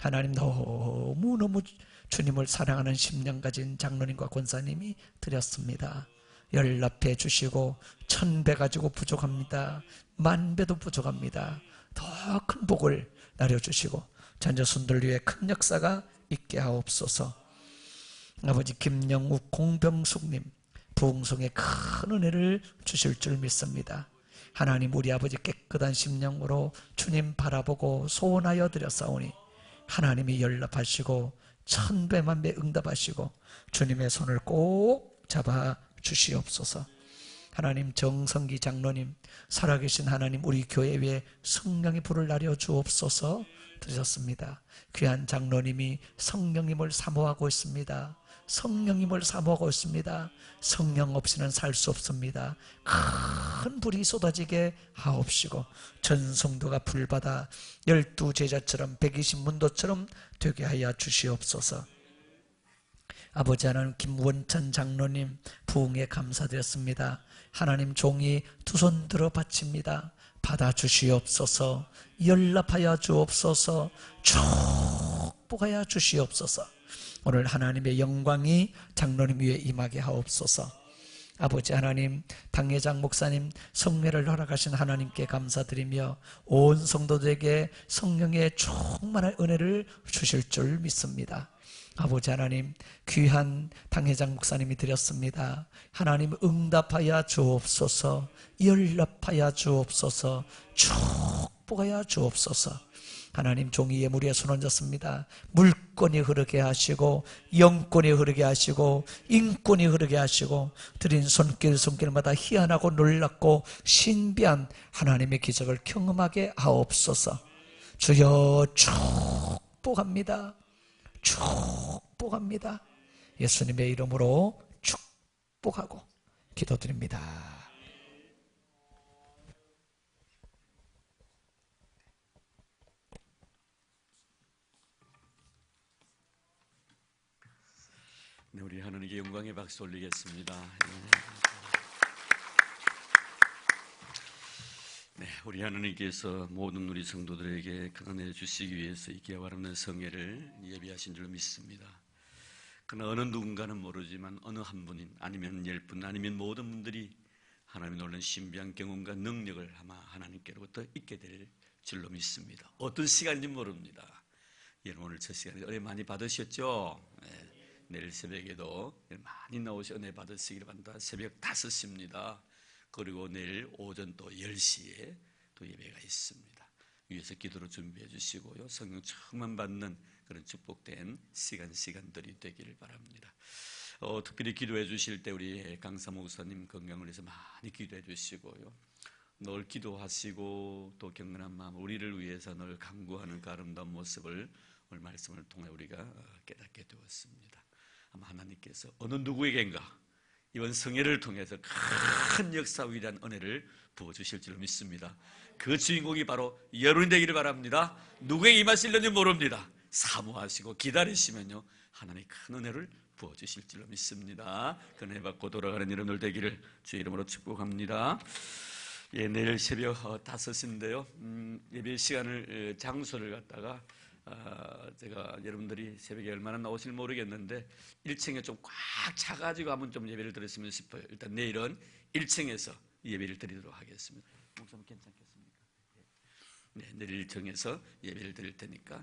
하나님, 너무너무 주님을 사랑하는 심령 가진 장로님과 권사님이 드렸습니다. 연락해 주시고 1000배 가지고 부족합니다. 10,000배도 부족합니다. 더 큰 복을 나려주시고 자녀손들 위해 큰 역사가 있게 하옵소서. 아버지, 김영욱 공병숙님 부흥성에 큰 은혜를 주실 줄 믿습니다. 하나님, 우리 아버지 깨끗한 심령으로 주님 바라보고 소원하여 드렸사오니 하나님이 연락하시고 1000배 10,000배 응답하시고 주님의 손을 꼭 잡아 주시옵소서. 하나님, 정성기 장로님 살아계신 하나님, 우리 교회 위에 성령의 불을 나려 주옵소서 드렸습니다. 귀한 장로님이 성령님을 사모하고 있습니다. 성령님을 사모하고 있습니다. 성령 없이는 살 수 없습니다. 큰 불이 쏟아지게 하옵시고 전성도가 불받아 12제자처럼 120문도처럼 되게 하여 주시옵소서. 아버지 하나님, 김원찬 장로님 부흥에 감사드렸습니다. 하나님, 종이 두 손 들어 바칩니다. 받아주시옵소서. 연락하여 주옵소서. 축복하여 주시옵소서. 오늘 하나님의 영광이 장로님 위에 임하게 하옵소서. 아버지 하나님, 당회장 목사님 성례를 허락하신 하나님께 감사드리며 온 성도들에게 성령의 충만한 은혜를 주실 줄 믿습니다. 아버지 하나님, 귀한 당회장 목사님이 드렸습니다. 하나님, 응답하여 주옵소서. 연락하여 주옵소서. 축복하여 주옵소서. 하나님, 종이 예물에 손 얹었습니다. 물권이 흐르게 하시고 영권이 흐르게 하시고 인권이 흐르게 하시고 드린 손길마다 희한하고 놀랍고 신비한 하나님의 기적을 경험하게 하옵소서. 주여, 축복합니다. 축복합니다. 예수님의 이름으로 축복하고 기도드립니다. 네, 우리 하나님께 영광의 박수 올리겠습니다. 네, 우리 하나님께서 모든 우리 성도들에게 큰 은혜 주시기 위해서 이 기와 바라는 성회를 예비하신 줄 믿습니다. 그러나 어느 누군가는 모르지만 어느 한 분인 아니면 10분 아니면 모든 분들이 하나님의 놀라운 신비한 경험과 능력을 아마 하나님께로부터 있게 될 줄로 믿습니다. 어떤 시간인지 모릅니다. 여러분 오늘 첫 시간에 은혜 많이 받으셨죠? 네. 내일 새벽에도 많이 나오셔 은혜 받으시기를 바랍니다. 새벽 5시입니다. 그리고 내일 오전 또 10시에 또 예배가 있습니다. 위에서 기도로 준비해 주시고요. 성령 충만 받는 그런 축복된 시간들이 되기를 바랍니다. 특별히 기도해 주실 때 우리 강사 목사님 건강을 위해서 많이 기도해 주시고요. 늘 기도하시고 또 경건한 마음 우리를 위해서 늘 간구하는 그 아름다운 모습을 오늘 말씀을 통해 우리가 깨닫게 되었습니다. 아마 하나님께서 어느 누구에겐가 이번 성회를 통해서 큰 역사 위대한 은혜를 부어주실 줄 믿습니다. 그 주인공이 바로 여러분이 되기를 바랍니다. 누구에게 임하실는지 모릅니다. 사모하시고 기다리시면요 하나님이 큰 은혜를 부어주실 줄로 믿습니다. 그 은혜 받고 돌아가는 여러분들 되기를 주의 이름으로 축복합니다. 예, 내일 새벽 5시인데요 예배 시간을 장소를 갖다가 제가 여러분들이 새벽에 얼마나 나오실지 모르겠는데 1층에 좀 꽉 차가지고 한번 좀 예배를 드렸으면 싶어요. 일단 내일은 1층에서 예배를 드리도록 하겠습니다. 목사님 괜찮겠습니까? 네, 내일 1층에서 예배를 드릴 테니까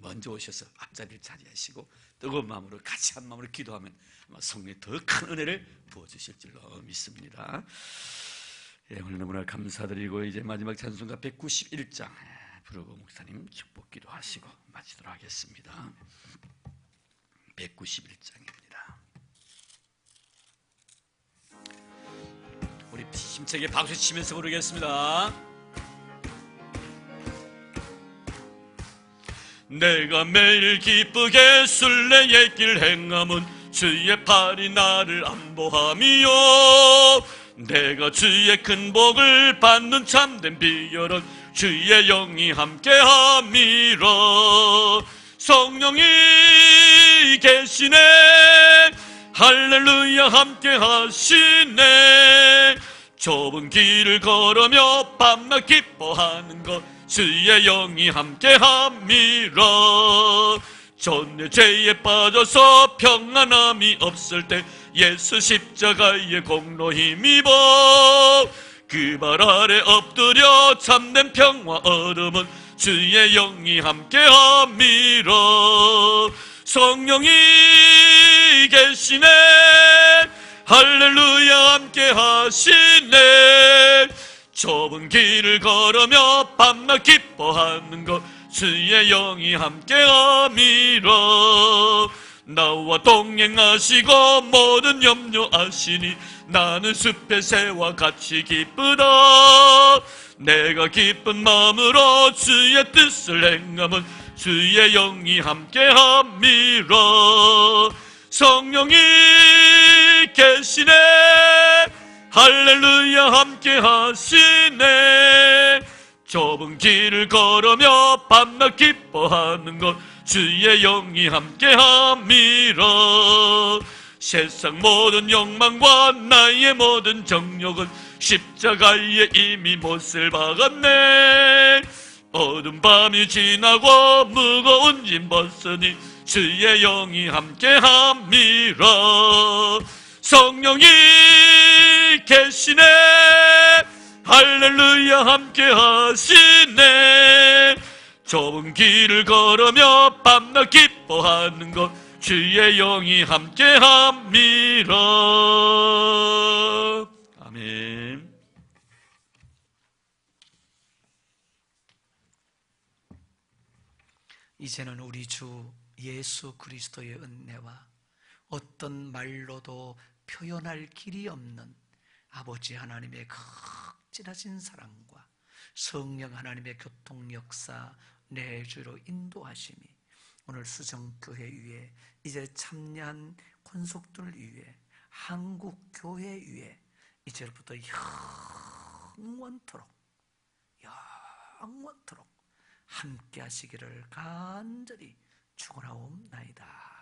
먼저 오셔서 앞자리를 차지하시고 뜨거운 마음으로 같이 한 마음으로 기도하면 아마 성령이 더 큰 은혜를 부어주실 줄로 믿습니다. 예, 오늘 너무나 감사드리고 이제 마지막 찬송가 191장 부르고 목사님 축복 기도하시고 마치도록 하겠습니다. 191장입니다. 우리 힘차게 박수 치면서 부르겠습니다. 내가 매일 기쁘게 순례의 길 행함은 주의 팔이 나를 안보함이요 내가 주의 큰 복을 받는 참된 비결은 주의 영이 함께함이라 성령이 계시네 할렐루야 함께하시네 좁은 길을 걸으며 밤낮 기뻐하는 것 주의 영이 함께함이라 전내 죄에 빠져서 평안함이 없을 때 예수 십자가의 공로 힘입어 그 발 아래 엎드려 참된 평화 얻음은 주의 영이 함께함이라 성령이 계시네 할렐루야 함께하시네 좁은 길을 걸으며 밤낮 기뻐하는 것 주의 영이 함께함이라 나와 동행하시고 모든 염려하시니 나는 숲의 새와 같이 기쁘다 내가 기쁜 마음으로 주의 뜻을 행함은 주의 영이 함께함이라 성령이 계시네 할렐루야 함께하시네 좁은 길을 걸으며 밤낮 기뻐하는 것 주의 영이 함께함이라 세상 모든 욕망과 나의 모든 정욕은 십자가에 이미 못을 박았네 어두운 밤이 지나고 무거운 짐 벗으니 주의 영이 함께함이라 성령이 계시네 할렐루야 함께하시네 좁은 길을 걸으며 밤낮 기뻐하는 것 주의 영이 함께함이라 아멘. 이제는 우리 주 예수 그리스도의 은혜와 어떤 말로도 표현할 길이 없는 아버지 하나님의 극진하신 사랑과 성령 하나님의 교통 역사 내주로 인도하심이 오늘 수정교회 위에 이제 참여한 권속들 위에 한국교회 위에 이제부터 영원토록 함께 하시기를 간절히 축원하옵나이다.